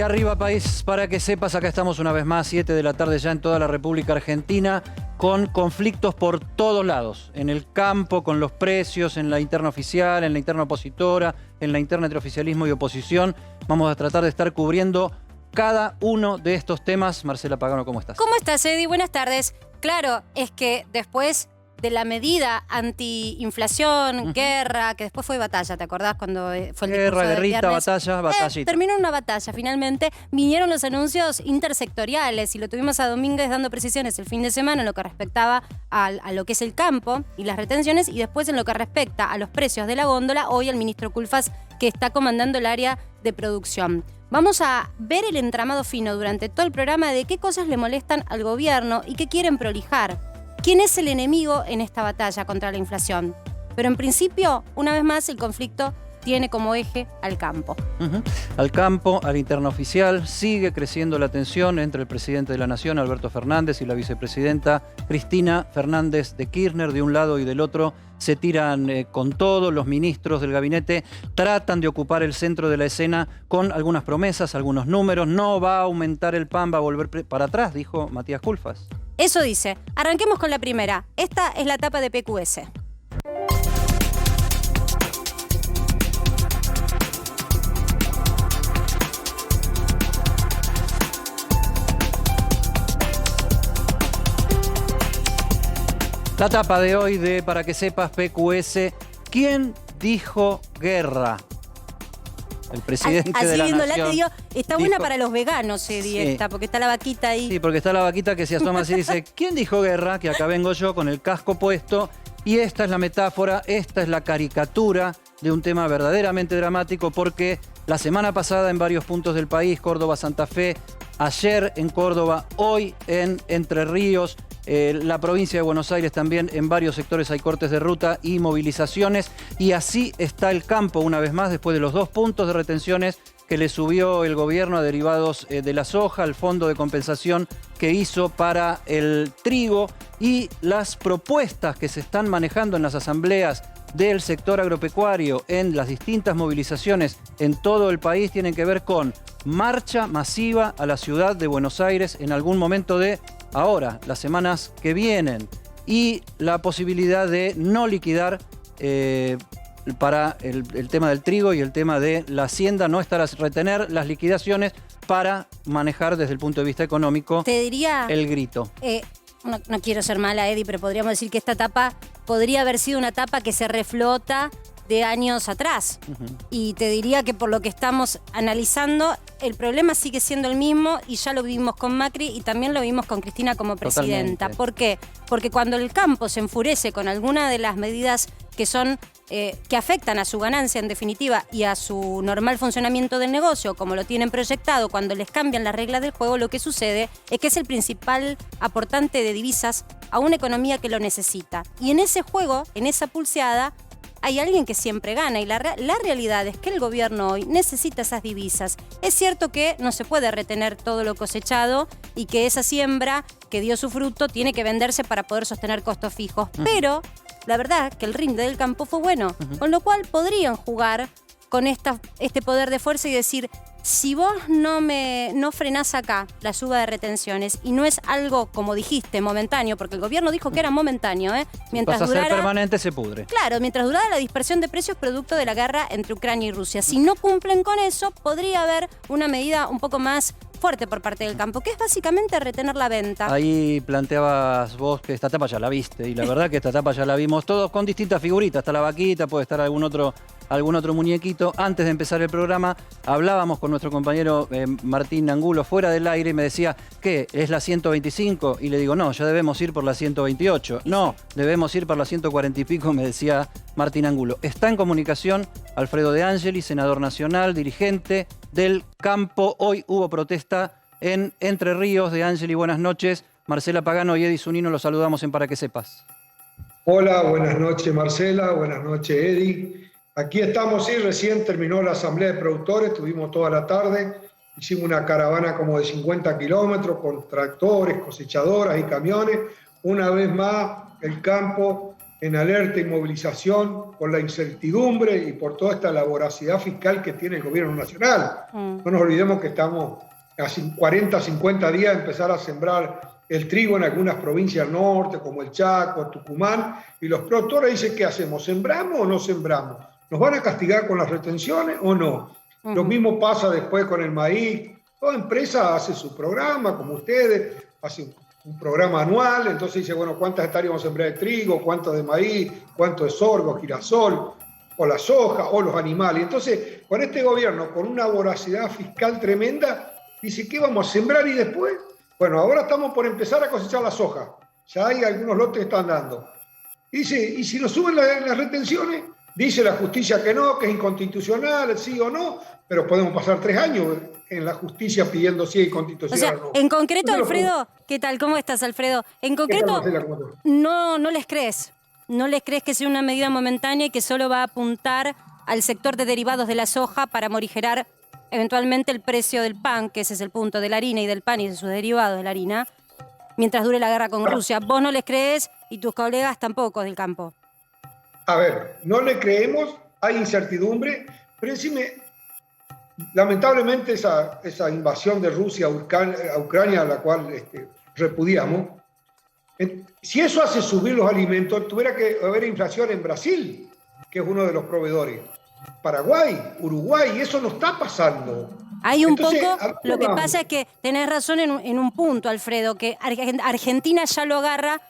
Y arriba país, para que sepas, acá estamos una vez más, 7 de la tarde ya en toda la República Argentina, con conflictos por todos lados, en el campo, con los precios, en la interna oficial, en la interna opositora, en la interna entre oficialismo y oposición. Vamos a tratar de estar cubriendo cada uno de estos temas. Marcela Pagano, ¿cómo estás? ¿Cómo estás, Eddie? Buenas tardes. Claro, es que después de la medida antiinflación, guerra, que después fue batalla, ¿te acordás? Cuando fue el guerra, guerrita, viernes? batallita. Terminó una batalla, finalmente. Vinieron los anuncios intersectoriales y lo tuvimos a Domínguez dando precisiones el fin de semana en lo que respectaba a lo que es el campo y las retenciones, y después en lo que respecta a los precios de la góndola, hoy el ministro Culfas, que está comandando el área de producción. Vamos a ver el entramado fino durante todo el programa de qué cosas le molestan al gobierno y qué quieren prolijar. ¿Quién es el enemigo en esta batalla contra la inflación? Pero en principio, una vez más, el conflicto tiene como eje al campo. Al campo, al interno oficial, sigue creciendo la tensión entre el presidente de la Nación, Alberto Fernández, y la vicepresidenta Cristina Fernández de Kirchner. De un lado y del otro se tiran con todo. Los ministros del gabinete tratan de ocupar el centro de la escena con algunas promesas, algunos números. No va a aumentar el pan, va a volver para atrás, dijo Matías Culfas. Eso dice. Arranquemos con la primera. Esta es la tapa de PQS. La tapa de hoy de Para que sepas, PQS. ¿Quién dijo guerra? El presidente de la Nación. Está buena para los veganos, Eddie, esta, porque está la vaquita ahí. Sí, porque está la vaquita que se asoma así y dice, ¿quién dijo guerra? Que acá vengo yo con el casco puesto. Y esta es la metáfora, esta es la caricatura de un tema verdaderamente dramático, porque la semana pasada en varios puntos del país, Córdoba, Santa Fe, ayer en Córdoba, hoy en Entre Ríos, la provincia de Buenos Aires también, en varios sectores hay cortes de ruta y movilizaciones, y así está el campo una vez más después de los 2 puntos de retenciones que le subió el gobierno a derivados de la soja, al fondo de compensación que hizo para el trigo, y las propuestas que se están manejando en las asambleas del sector agropecuario en las distintas movilizaciones en todo el país tienen que ver con marcha masiva a la ciudad de Buenos Aires en algún momento de ahora, las semanas que vienen, y la posibilidad de no liquidar para el tema del trigo y el tema de la hacienda, no estar a retener las liquidaciones para manejar desde el punto de vista económico. Te diría, el grito. No quiero ser mala, Eddie, pero podríamos decir que esta etapa podría haber sido una etapa que se reflota de años atrás. Y te diría que por lo que estamos analizando, el problema sigue siendo el mismo, y ya lo vimos con Macri y también lo vimos con Cristina como presidenta. Totalmente. ¿Por qué? Porque cuando el campo se enfurece con alguna de las medidas que son que afectan a su ganancia en definitiva y a su normal funcionamiento del negocio, como lo tienen proyectado, cuando les cambian las reglas del juego, lo que sucede es que es el principal aportante de divisas a una economía que lo necesita. Y en ese juego, en esa pulseada, hay alguien que siempre gana, y la realidad es que el gobierno hoy necesita esas divisas. Es cierto que no se puede retener todo lo cosechado y que esa siembra que dio su fruto tiene que venderse para poder sostener costos fijos, pero la verdad que el rinde del campo fue bueno, con lo cual podrían jugar con este poder de fuerza y decir, si vos no frenás acá la suba de retenciones, y no es algo, como dijiste, momentáneo, porque el gobierno dijo que era momentáneo, mientras pasa durara, a ser permanente, se pudre. Claro, mientras durara la dispersión de precios producto de la guerra entre Ucrania y Rusia. Si no cumplen con eso, podría haber una medida un poco más fuerte por parte del campo, que es básicamente retener la venta. Ahí planteabas vos que esta etapa ya la viste, y la verdad que esta etapa ya la vimos todos con distintas figuritas. Está la vaquita, puede estar algún otro muñequito. Antes de empezar el programa hablábamos con nuestro compañero Martín Angulo fuera del aire, y me decía, ¿qué? ¿Es la 125? Y le digo, no, ya debemos ir por la 128. No, debemos ir por la 140 y pico, me decía Martín Angulo. Está en comunicación Alfredo De Angeli, senador nacional, dirigente del campo. Hoy hubo protesta en Entre Ríos. De Angeli, buenas noches. Marcela Pagano y Eddie Zunino los saludamos en Para que sepas. Hola, buenas noches Marcela, buenas noches Eddie. Aquí estamos, sí, recién terminó la asamblea de productores, estuvimos toda la tarde, hicimos una caravana como de 50 kilómetros con tractores, cosechadoras y camiones. Una vez más, el campo en alerta y movilización por la incertidumbre y por toda esta voracidad fiscal que tiene el gobierno nacional. No nos olvidemos que estamos a 40, 50 días de empezar a sembrar el trigo en algunas provincias del norte, como el Chaco, Tucumán, y los productores dicen, ¿qué hacemos? ¿Sembramos o no sembramos? ¿Nos van a castigar con las retenciones o no? Lo mismo pasa después con el maíz. Toda empresa hace su programa, como ustedes, hace un programa anual, entonces dice, bueno, ¿cuántas hectáreas vamos a sembrar de trigo? ¿Cuánto de maíz? ¿Cuánto de sorgo, girasol? O la soja, o los animales. Entonces, con este gobierno, con una voracidad fiscal tremenda, dice, ¿qué vamos a sembrar y después? Bueno, ahora estamos por empezar a cosechar la soja. Ya hay algunos lotes que están dando. Dice, ¿y si nos suben las retenciones? Dice la justicia que no, que es inconstitucional, sí o no, pero podemos pasar 3 años en la justicia pidiendo si es inconstitucional o no. En concreto, Alfredo, ¿qué tal? ¿Cómo estás, Alfredo? En concreto, no les crees. No les crees que sea una medida momentánea y que solo va a apuntar al sector de derivados de la soja para morigerar eventualmente el precio del pan, que ese es el punto de la harina y del pan y de sus derivados de la harina, mientras dure la guerra con Rusia. Vos no les crees y tus colegas tampoco del campo. A ver, no le creemos, hay incertidumbre, pero decime, lamentablemente esa invasión de Rusia a Ucrania, a la cual repudiamos, si eso hace subir los alimentos, tuviera que haber inflación en Brasil, que es uno de los proveedores. Paraguay, Uruguay, y eso no está pasando. Hay un poco, lo que pasa es que tenés razón en un punto, Alfredo, que Argentina ya lo agarra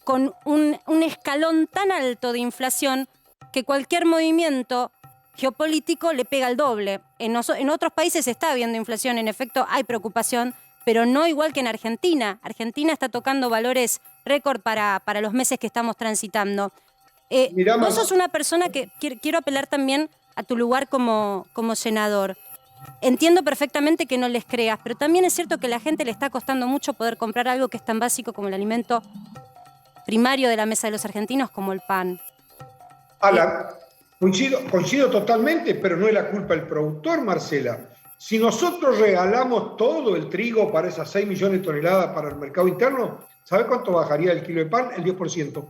con un escalón tan alto de inflación que cualquier movimiento geopolítico le pega el doble. En otros países está habiendo inflación, en efecto hay preocupación, pero no igual que en Argentina. Argentina está tocando valores récord para los meses que estamos transitando. Vos sos una persona que quiero apelar también a tu lugar como senador. Entiendo perfectamente que no les creas, pero también es cierto que a la gente le está costando mucho poder comprar algo que es tan básico como el alimento primario de la mesa de los argentinos, como el pan. Alan, coincido totalmente, pero no es la culpa del productor, Marcela. Si nosotros regalamos todo el trigo para esas 6 millones de toneladas para el mercado interno, ¿sabe cuánto bajaría el kilo de pan? El 10%.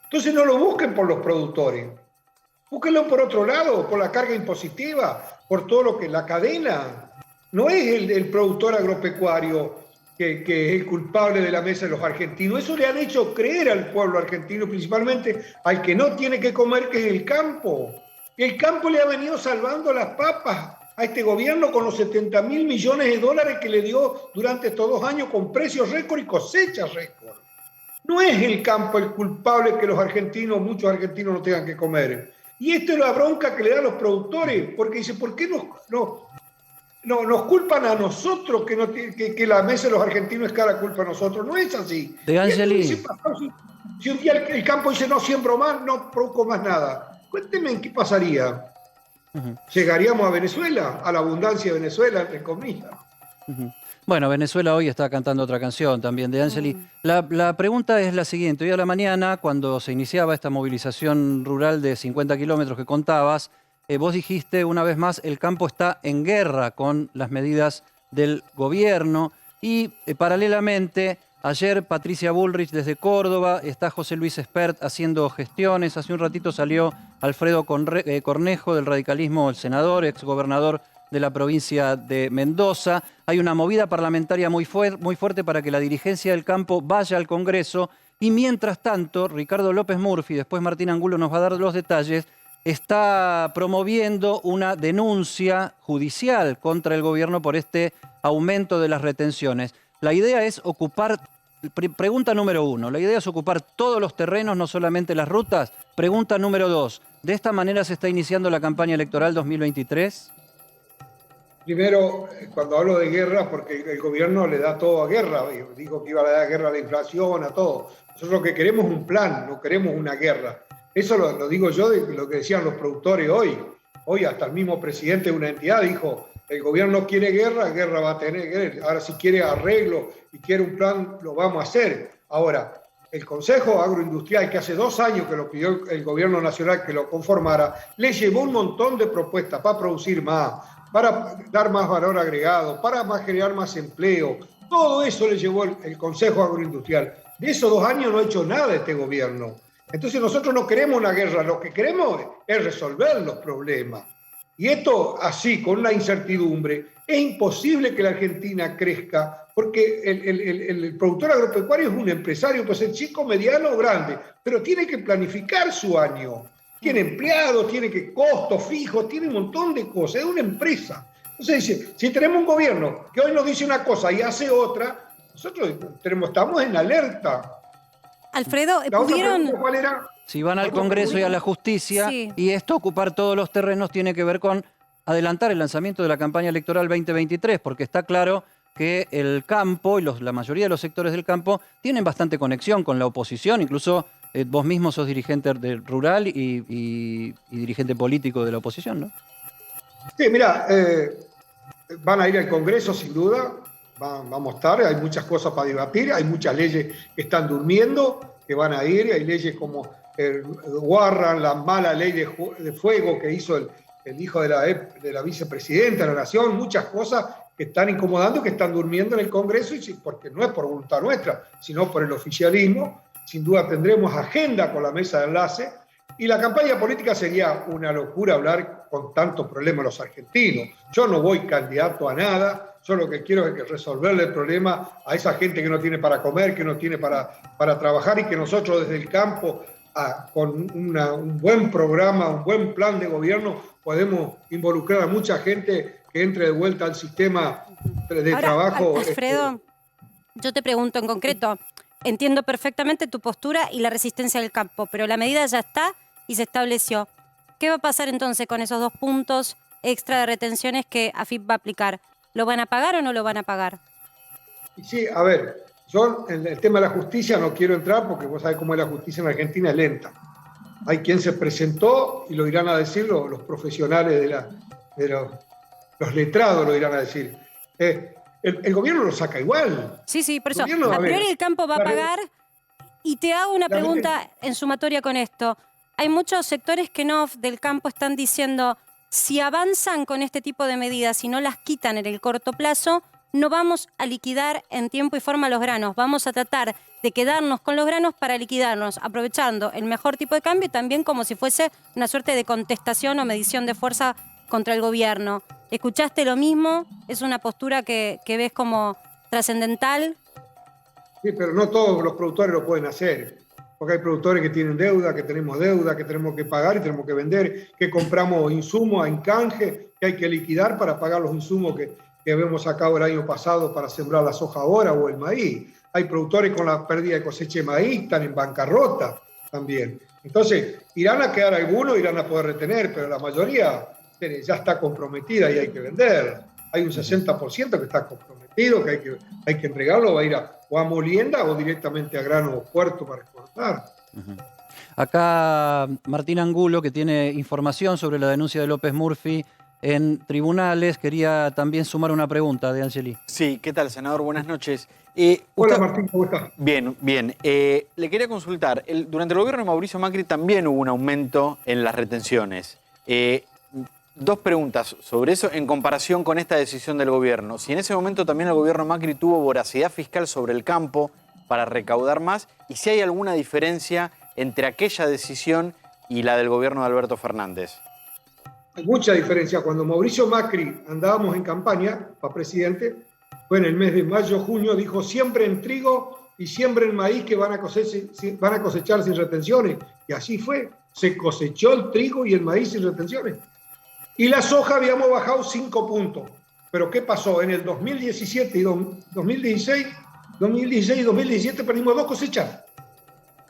Entonces no lo busquen por los productores. Búsquenlo por otro lado, por la carga impositiva, por todo lo que la cadena. No es el productor agropecuario que es el culpable de la mesa de los argentinos. Eso le han hecho creer al pueblo argentino, principalmente al que no tiene que comer, que es el campo. El campo le ha venido salvando las papas a este gobierno con los 70.000 millones de dólares que le dio durante estos 2 años con precios récord y cosechas récord. No es el campo el culpable que los argentinos, muchos argentinos no tengan que comer. Y esto es la bronca que le dan los productores, porque dice, ¿por qué nos culpan a nosotros que la mesa de los argentinos es cara culpa a nosotros? No es así. De Angeli. Si un día el campo dice, no siembro más, no produzco más nada, cuénteme en qué pasaría. ¿Llegaríamos a Venezuela? A la abundancia de Venezuela, entre comillas. Bueno, Venezuela hoy está cantando otra canción también de Angeli. La pregunta es la siguiente. Hoy a la mañana, cuando se iniciaba esta movilización rural de 50 kilómetros que contabas, vos dijiste una vez más, el campo está en guerra con las medidas del gobierno. Y paralelamente, ayer Patricia Bullrich desde Córdoba, está José Luis Espert haciendo gestiones. Hace un ratito salió Alfredo Cornejo del radicalismo, el senador, exgobernador de la provincia de Mendoza. Hay una movida parlamentaria muy fuerte para que la dirigencia del campo vaya al Congreso y mientras tanto Ricardo López Murphy, después Martín Angulo nos va a dar los detalles, está promoviendo una denuncia judicial contra el gobierno por este aumento de las retenciones. La idea es ocupar, pregunta número 1, la idea es ocupar todos los terrenos, no solamente las rutas. Pregunta número 2, ¿de esta manera se está iniciando la campaña electoral 2023? Primero, cuando hablo de guerra, porque el gobierno le da todo a guerra, dijo que iba a dar guerra a la inflación, a todo. Nosotros lo que queremos es un plan, no queremos una guerra. Eso lo digo yo de lo que decían los productores hoy. Hoy hasta el mismo presidente de una entidad dijo, el gobierno quiere guerra, guerra va a tener. Ahora si quiere arreglo y quiere un plan, lo vamos a hacer. Ahora, el Consejo Agroindustrial, que hace 2 años que lo pidió el gobierno nacional que lo conformara, le llevó un montón de propuestas para producir más, para dar más valor agregado, para generar más empleo. Todo eso le llevó el Consejo Agroindustrial. De esos 2 años no ha hecho nada este gobierno. Entonces nosotros no queremos una guerra, lo que queremos es resolver los problemas. Y esto así, con una incertidumbre, es imposible que la Argentina crezca, porque el productor agropecuario es un empresario, pues el chico, mediano o grande, pero tiene que planificar su año. Tiene empleados, tiene costos fijos, tiene un montón de cosas, es una empresa. Entonces dice, si tenemos un gobierno que hoy nos dice una cosa y hace otra, nosotros estamos en alerta. Alfredo, La otra ¿pudieron...? pregunta, ¿cuál era? Si van al Congreso y a la justicia, Sí. y esto, ocupar todos los terrenos, tiene que ver con adelantar el lanzamiento de la campaña electoral 2023, porque está claro que el campo y la mayoría de los sectores del campo tienen bastante conexión con la oposición, incluso vos mismo sos dirigente rural y dirigente político de la oposición, ¿no? Sí, mira, van a ir al Congreso sin duda, vamos a estar, hay muchas cosas para debatir, hay muchas leyes que están durmiendo, que van a ir, hay leyes como Warran, la mala ley de fuego que hizo el hijo de la vicepresidenta de la Nación, muchas cosas que están incomodando, que están durmiendo en el Congreso, y porque no es por voluntad nuestra, sino por el oficialismo. Sin duda tendremos agenda con la mesa de enlace, y la campaña política sería una locura hablar con tantos problemas a los argentinos. Yo no voy candidato a nada, yo lo que quiero es resolverle el problema a esa gente que no tiene para comer, que no tiene para trabajar, y que nosotros desde el campo, con un buen programa, un buen plan de gobierno, podemos involucrar a mucha gente que entre de vuelta al sistema de Ahora, trabajo. Alfredo, yo te pregunto en concreto, entiendo perfectamente tu postura y la resistencia del campo, pero la medida ya está y se estableció. ¿Qué va a pasar entonces con esos 2 puntos extra de retenciones que AFIP va a aplicar? ¿Lo van a pagar o no lo van a pagar? Sí, a ver, yo en el tema de la justicia no quiero entrar, porque vos sabés cómo es la justicia en Argentina, es lenta. Hay quien se presentó, y lo irán a decir los profesionales los letrados, lo irán a decir. El gobierno lo saca igual. Sí, por eso. Gobierno, A priori el campo va a pagar. Y te hago una pregunta en sumatoria con esto. Hay muchos sectores que no del campo están diciendo, si avanzan con este tipo de medidas y no las quitan en el corto plazo, no vamos a liquidar en tiempo y forma los granos. Vamos a tratar de quedarnos con los granos para liquidarnos, aprovechando el mejor tipo de cambio, también como si fuese una suerte de contestación o medición de fuerza contra el gobierno. ¿Escuchaste lo mismo? ¿Es una postura que ves como trascendental? Sí, pero no todos los productores lo pueden hacer, porque hay productores que tienen deuda, que tenemos que pagar y tenemos que vender, que compramos insumos en canje, que hay que liquidar para pagar los insumos que habíamos sacado el año pasado para sembrar la soja ahora o el maíz. Hay productores con la pérdida de cosecha de maíz, están en bancarrota también. Entonces, irán a quedar algunos, irán a poder retener, pero la mayoría ya está comprometida y hay que vender. Hay un 60% que está comprometido, que hay que entregarlo, va a ir o a molienda o directamente a grano o puerto para exportar. Acá Martín Angulo, que tiene información sobre la denuncia de López Murphy en tribunales, quería también sumar una pregunta de Angeli. Sí, ¿qué tal, senador? Buenas noches. Hola, Martín, ¿cómo estás? Bien. Le quería consultar, durante el gobierno de Mauricio Macri también hubo un aumento en las retenciones. 2 preguntas sobre eso en comparación con esta decisión del gobierno. Si en ese momento también el gobierno Macri tuvo voracidad fiscal sobre el campo para recaudar más, y si hay alguna diferencia entre aquella decisión y la del gobierno de Alberto Fernández. Hay mucha diferencia. Cuando Mauricio Macri andábamos en campaña para presidente, fue en el mes de mayo, junio, dijo siembren trigo y siembren maíz que van a cosechar sin retenciones. Y así fue. Se cosechó el trigo y el maíz sin retenciones. Y la soja habíamos bajado 5 puntos. Pero ¿qué pasó? En el 2017 y 2016 y 2017 perdimos 2 cosechas.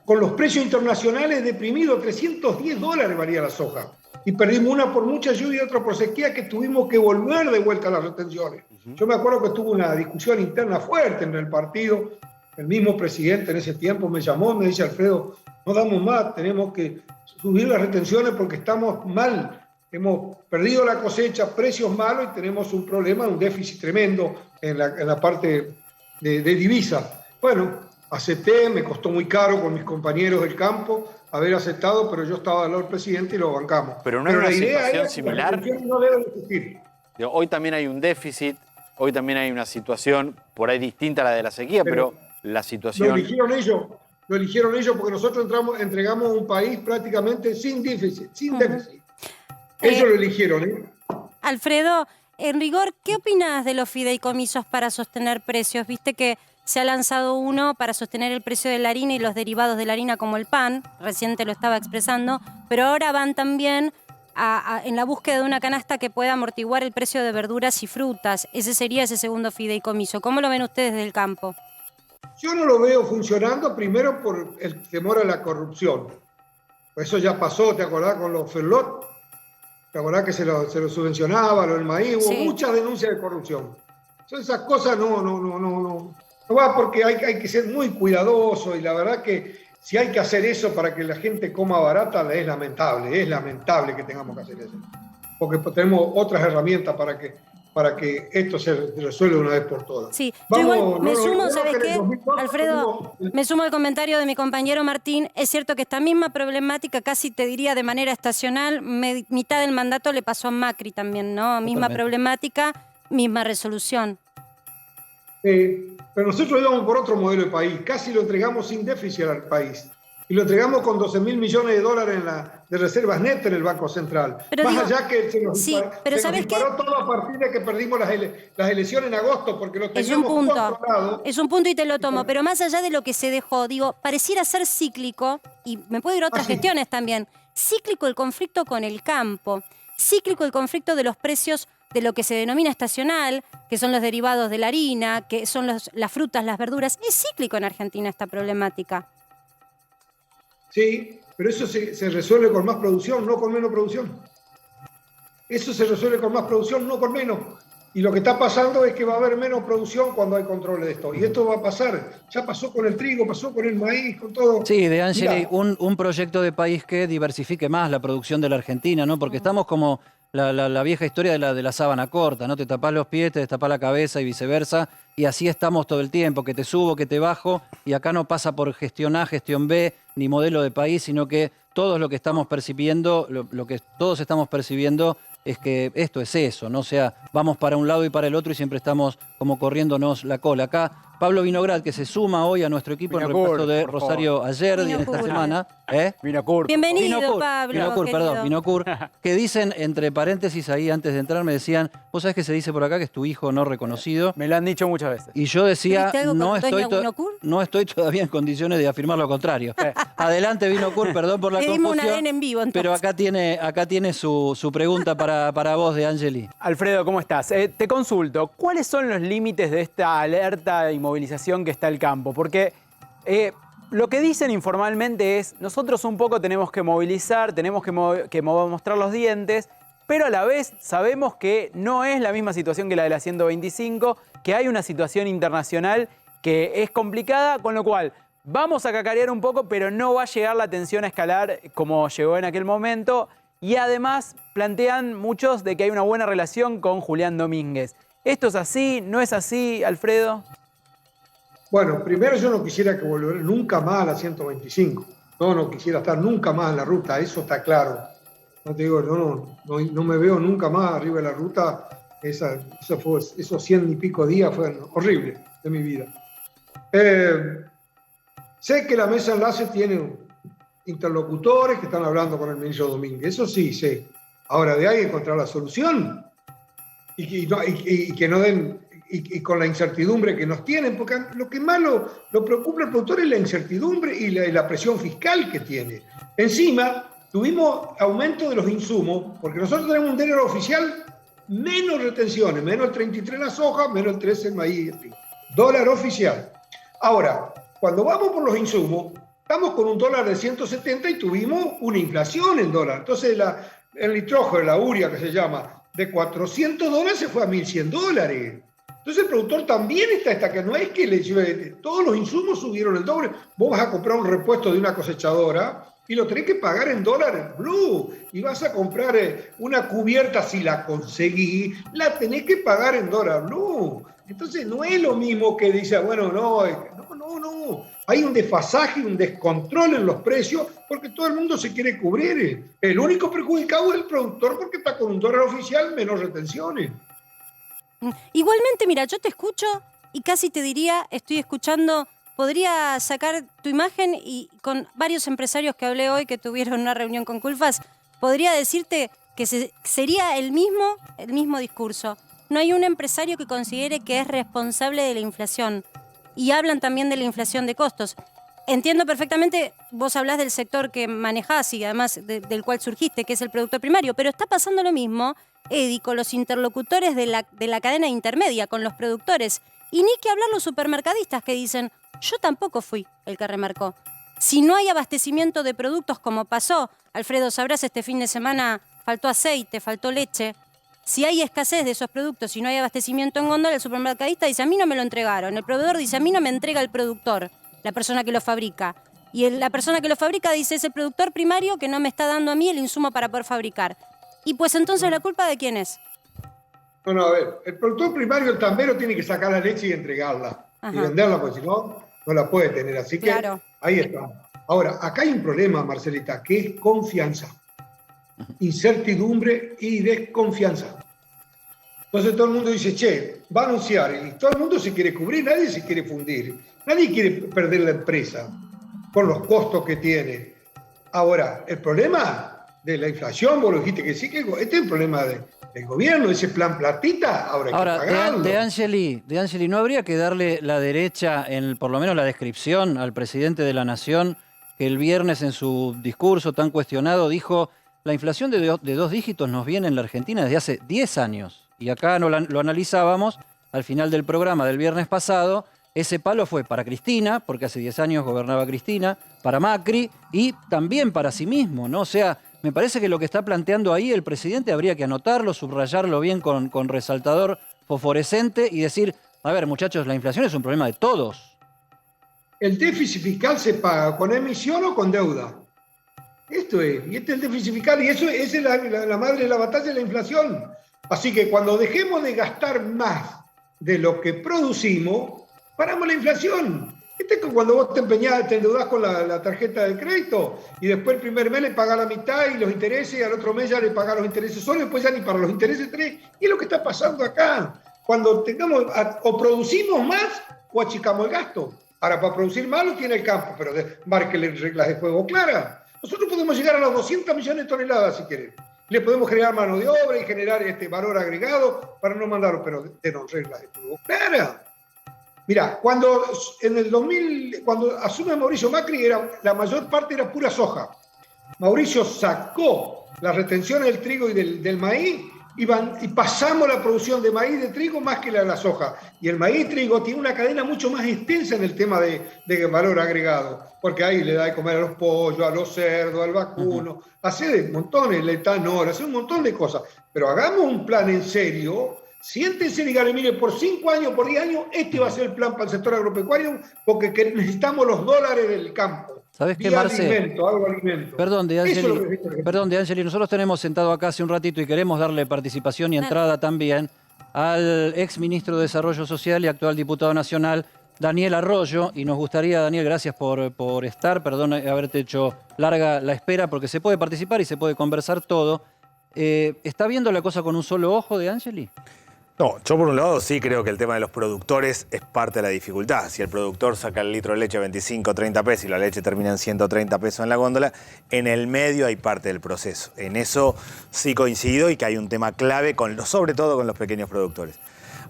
Con los precios internacionales deprimidos, $310 valía la soja. Y perdimos una por mucha lluvia y otra por sequía, que tuvimos que volver de vuelta a las retenciones. Yo me acuerdo que tuvo una discusión interna fuerte en el partido. El mismo presidente en ese tiempo me llamó, me dice, Alfredo, no damos más, tenemos que subir las retenciones porque estamos mal. Hemos perdido la cosecha, precios malos, y tenemos un problema, un déficit tremendo en la parte de divisa. Bueno, acepté, me costó muy caro con mis compañeros del campo haber aceptado, pero yo estaba al lado del presidente y lo bancamos. Pero no hay una situación similar. No debe existir. Hoy también hay un déficit, hoy también hay una situación por ahí distinta a la de la sequía, pero la situación... Lo eligieron ellos. lo eligieron ellos porque nosotros entregamos un país prácticamente sin déficit, Ellos lo eligieron, ¿eh? Alfredo, en rigor, ¿qué opinas de los fideicomisos para sostener precios? Viste que se ha lanzado uno para sostener el precio de la harina y los derivados de la harina como el pan, reciente lo estaba expresando, pero ahora van también en la búsqueda de una canasta que pueda amortiguar el precio de verduras y frutas. Ese sería ese segundo fideicomiso. ¿Cómo lo ven ustedes desde el campo? Yo no lo veo funcionando, primero por el temor a la corrupción. Eso ya pasó, ¿te acordás con los Ferlot? ¿Te acordás que se lo subvencionaba, lo del maíz? Hubo muchas denuncias de corrupción. Entonces esas cosas no va, porque hay que ser muy cuidadoso, y la verdad que si hay que hacer eso para que la gente coma barata, es lamentable que tengamos que hacer eso. Porque tenemos otras herramientas para que esto se resuelva una vez por todas. Sí, yo igual me sumo, ¿sabes qué? Alfredo, me sumo al comentario de mi compañero Martín. Es cierto que esta misma problemática, casi te diría de manera estacional, mitad del mandato le pasó a Macri también, ¿no? Misma problemática, misma resolución. Pero nosotros íbamos por otro modelo de país, casi lo entregamos sin déficit al país. Y lo entregamos con 12.000 millones de dólares de reservas netas en el Banco Central. Pero más digo, allá que se nos disparó todo a partir de que perdimos las elecciones en agosto, porque lo teníamos controlado. Es un punto y te lo tomo, pero más allá de lo que se dejó, digo, pareciera ser cíclico, y me puedo ir a otras gestiones también, cíclico el conflicto con el campo, cíclico el conflicto de los precios de lo que se denomina estacional, que son los derivados de la harina, que son las frutas, las verduras. Es cíclico en Argentina esta problemática. Sí, pero eso se resuelve con más producción, no con menos producción. Eso se resuelve con más producción, no con menos. Y lo que está pasando es que va a haber menos producción cuando hay control de esto. Y esto va a pasar. Ya pasó con el trigo, pasó con el maíz, con todo. Sí, De Angeli, un proyecto de país que diversifique más la producción de la Argentina, ¿no? Porque estamos como la vieja historia de la sábana corta, ¿no? Te tapás los pies, te destapás la cabeza y viceversa. Y así estamos todo el tiempo, que te subo, que te bajo. Y acá no pasa por gestión A, gestión B, ni modelo de país, sino que todos lo que estamos percibiendo, lo que todos estamos percibiendo es que esto es eso, ¿no? O sea, vamos para un lado y para el otro y siempre estamos como corriéndonos la cola. Acá Pablo Vinograd, que se suma hoy a nuestro equipo en el repaso de Rosario ayer y en esta semana. Vinocur. Bienvenido, Pablo. Vinocur, que dicen, entre paréntesis ahí antes de entrar, me decían, vos sabés que se dice por acá que es tu hijo no reconocido. Me lo han dicho muchas veces. Y yo decía, no estoy todavía en condiciones de afirmar lo contrario. Adelante, Vinocur, perdón por la confusión. Pedimos una ADN en vivo, entonces. Pero acá tiene su pregunta para vos, De Angeli. Alfredo, ¿cómo estás? Te consulto, ¿cuáles son los límites de esta alerta y movilización que está el campo? Porque lo que dicen informalmente es, nosotros un poco tenemos que movilizar, tenemos que mostrar los dientes, pero a la vez sabemos que no es la misma situación que la de la 125, que hay una situación internacional que es complicada, con lo cual vamos a cacarear un poco, pero no va a llegar la tensión a escalar como llegó en aquel momento. Y además plantean muchos de que hay una buena relación con Julián Domínguez. ¿Esto es así? ¿No es así, Alfredo? Bueno, primero yo no quisiera que volviera nunca más a la 125. No quisiera estar nunca más en la ruta, eso está claro. No te digo, no me veo nunca más arriba de la ruta. Esos 100 y pico días fueron horribles de mi vida. Sé que la mesa enlace tiene interlocutores que están hablando con el ministro Domínguez, eso sí sé. Ahora, de ahí encontrar la solución y que no den, y con la incertidumbre que nos tienen, porque lo que más lo preocupa al productor es la incertidumbre y la presión fiscal que tiene. Encima, tuvimos aumento de los insumos, porque nosotros tenemos un dinero oficial, menos retenciones, menos el 33 la soja, menos el 13 el maíz, dólar oficial. Ahora, cuando vamos por los insumos, estamos con un dólar de 170 y tuvimos una inflación en dólar. Entonces el nitrógeno, la urea que se llama, de $400 se fue a $1.100. Entonces el productor también está que no es que le lleve, todos los insumos subieron el doble. Vos vas a comprar un repuesto de una cosechadora y lo tenés que pagar en dólares blue. Y vas a comprar una cubierta, si la conseguís, la tenés que pagar en dólar blue. Entonces no es lo mismo que dice, bueno, no. Hay un desfasaje, un descontrol en los precios porque todo el mundo se quiere cubrir. El único perjudicado es el productor porque está con un dólar oficial menos retenciones. Igualmente, mira, yo te escucho y casi te diría, estoy escuchando podría sacar tu imagen y con varios empresarios que hablé hoy que tuvieron una reunión con Culfas, podría decirte que sería el mismo discurso. No hay un empresario que considere que es responsable de la inflación. Y hablan también de la inflación de costos. Entiendo perfectamente, vos hablás del sector que manejás y además del cual surgiste, que es el producto primario, pero está pasando lo mismo, Edi, con los interlocutores de la cadena intermedia, con los productores. Y ni que hablar los supermercadistas que dicen, yo tampoco fui el que remarcó. Si no hay abastecimiento de productos como pasó, Alfredo, sabrás, este fin de semana faltó aceite, faltó leche. Si hay escasez de esos productos y no hay abastecimiento en góndola, el supermercadista dice, a mí no me lo entregaron. El proveedor dice, a mí no me entrega el productor, la persona que lo fabrica. Y la persona que lo fabrica dice, es el productor primario que no me está dando a mí el insumo para poder fabricar. Y pues entonces, ¿la culpa de quién es? No, a ver, el productor primario, el tambero, tiene que sacar la leche y entregarla. Ajá. Y venderla, porque si no, no la puede tener. Así que claro, ahí está. Ahora, acá hay un problema, Marcelita, que es confianza. Incertidumbre y desconfianza. Entonces todo el mundo dice, che, va a anunciar, y todo el mundo se quiere cubrir, nadie se quiere fundir, nadie quiere perder la empresa por los costos que tiene. Ahora, el problema de la inflación, vos lo dijiste que sí, que este es un problema del gobierno, ese plan platita, ahora hay que pagarlo. De Angeli, ¿no habría que darle la derecha, por lo menos la descripción, al presidente de la Nación, que el viernes en su discurso tan cuestionado dijo, la inflación de 2 dígitos nos viene en la Argentina desde hace 10 años? Y acá lo analizábamos al final del programa del viernes pasado. Ese palo fue para Cristina, porque hace 10 años gobernaba Cristina, para Macri y también para sí mismo, ¿no? O sea, me parece que lo que está planteando ahí el presidente habría que anotarlo, subrayarlo bien con resaltador fosforescente y decir, a ver, muchachos, la inflación es un problema de todos. El déficit fiscal se paga con emisión o con deuda. Esto es, y este es el déficit fiscal, y eso es la madre de la batalla de la inflación. Así que cuando dejemos de gastar más de lo que producimos, paramos la inflación. Este es cuando vos te endeudás con la tarjeta de crédito y después el primer mes le pagás la mitad y los intereses, y al otro mes ya le pagás los intereses solo, y después ya ni para los intereses tenés. Y es lo que está pasando acá. Cuando tengamos, o producimos más o achicamos el gasto. Ahora, para producir más lo tiene el campo, pero márquenle reglas de juego claras. Nosotros podemos llegar a los 200 millones de toneladas si quieren. Le podemos generar mano de obra y generar valor agregado para no mandarlo, pero tenemos reglas de juego claras. Mirá, cuando en el 2000, cuando asume Mauricio Macri, la mayor parte era pura soja. Mauricio sacó las retenciones del trigo y del maíz y pasamos la producción de maíz y de trigo más que la soja. Y el maíz y trigo tiene una cadena mucho más extensa en el tema de valor agregado, porque ahí le da de comer a los pollos, a los cerdos, al vacuno, hace montones, el etanol, hace un montón de cosas. Pero hagamos un plan en serio, siéntense y díganle, mire, por 5 años, por 10 años, este va a ser el plan para el sector agropecuario, porque necesitamos los dólares del campo. ¿Sabés qué, Marce? Alimento. Perdón, De Angeli, nosotros tenemos sentado acá hace un ratito y queremos darle participación y entrada también al ex ministro de Desarrollo Social y actual diputado nacional, Daniel Arroyo, y nos gustaría, Daniel, gracias por estar, perdón haberte hecho larga la espera, porque se puede participar y se puede conversar todo. ¿Está viendo la cosa con un solo ojo, De Angeli? No, yo por un lado sí creo que el tema de los productores es parte de la dificultad. Si el productor saca el litro de leche a 25, 30 pesos y la leche termina en 130 pesos en la góndola, en el medio hay parte del proceso. En eso sí coincido y que hay un tema clave, sobre todo con los pequeños productores.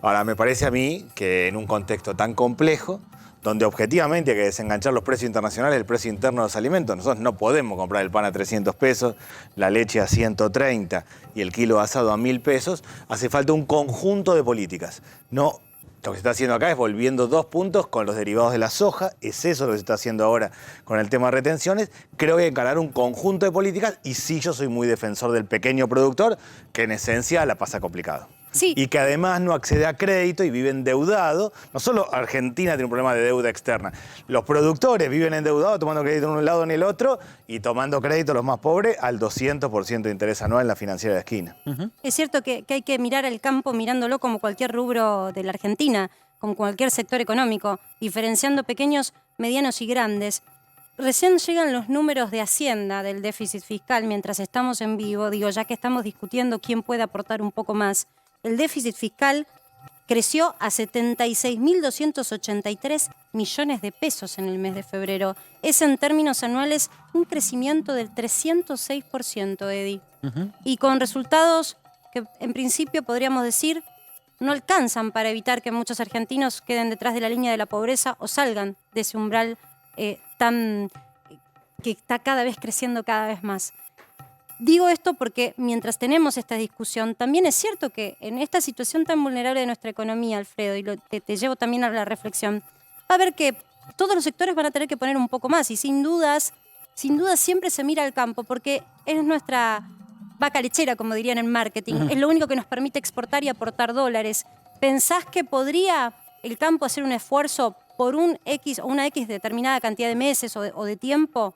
Ahora, me parece a mí que en un contexto tan complejo, donde objetivamente hay que desenganchar los precios internacionales del precio interno de los alimentos. Nosotros no podemos comprar el pan a 300 pesos, la leche a 130 y el kilo asado a 1.000 pesos. Hace falta un conjunto de políticas. No, lo que se está haciendo acá es volviendo 2 puntos con los derivados de la soja. Es eso lo que se está haciendo ahora con el tema de retenciones. Creo que hay que encarar un conjunto de políticas y sí, yo soy muy defensor del pequeño productor, que en esencia la pasa complicado. Sí. Y que además no accede a crédito y vive endeudado. No solo Argentina tiene un problema de deuda externa. Los productores viven endeudados tomando crédito en un lado ni el otro y tomando crédito los más pobres al 200% de interés anual en la financiera de esquina. Es cierto que hay que mirar el campo mirándolo como cualquier rubro de la Argentina, como cualquier sector económico, diferenciando pequeños, medianos y grandes. Recién llegan los números de Hacienda del déficit fiscal mientras estamos en vivo. Digo, ya que estamos discutiendo quién puede aportar un poco más, el déficit fiscal creció a 76.283 millones de pesos en el mes de febrero. Es en términos anuales un crecimiento del 306%, Eddie. Y con resultados que en principio podríamos decir no alcanzan para evitar que muchos argentinos queden detrás de la línea de la pobreza o salgan de ese umbral que está cada vez creciendo cada vez más. Digo esto porque mientras tenemos esta discusión, también es cierto que en esta situación tan vulnerable de nuestra economía, Alfredo, y te llevo también a la reflexión, va a haber que todos los sectores van a tener que poner un poco más y sin dudas siempre se mira al campo porque es nuestra vaca lechera, como dirían en marketing, es lo único que nos permite exportar y aportar dólares. ¿Pensás que podría el campo hacer un esfuerzo por un X o una X determinada cantidad de meses o de tiempo?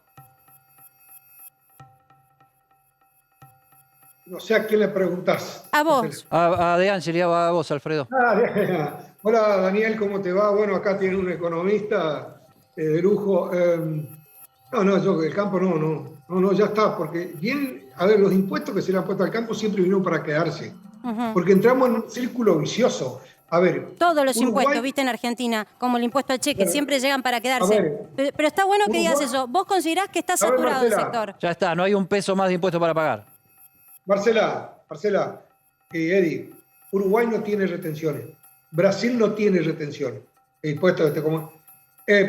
No sé a quién le preguntás. A vos. A De Angeli, a vos, Alfredo. Hola, Daniel, ¿cómo te va? Bueno, acá tiene un economista de lujo. Yo el campo no, ya está, porque bien, a ver, los impuestos que se le han puesto al campo siempre vinieron para quedarse, porque entramos en un círculo vicioso. A ver, todos los Uruguay, impuestos, viste, en Argentina, como el impuesto al cheque, siempre llegan para quedarse. Ver, pero está bueno que Uruguay, digas eso. ¿Vos considerás que está a ver, saturado el Marcela, sector? Ya está, no hay un peso más de impuesto para pagar. Marcela, Eddie, Uruguay no tiene retenciones, Brasil no tiene retenciones, impuestos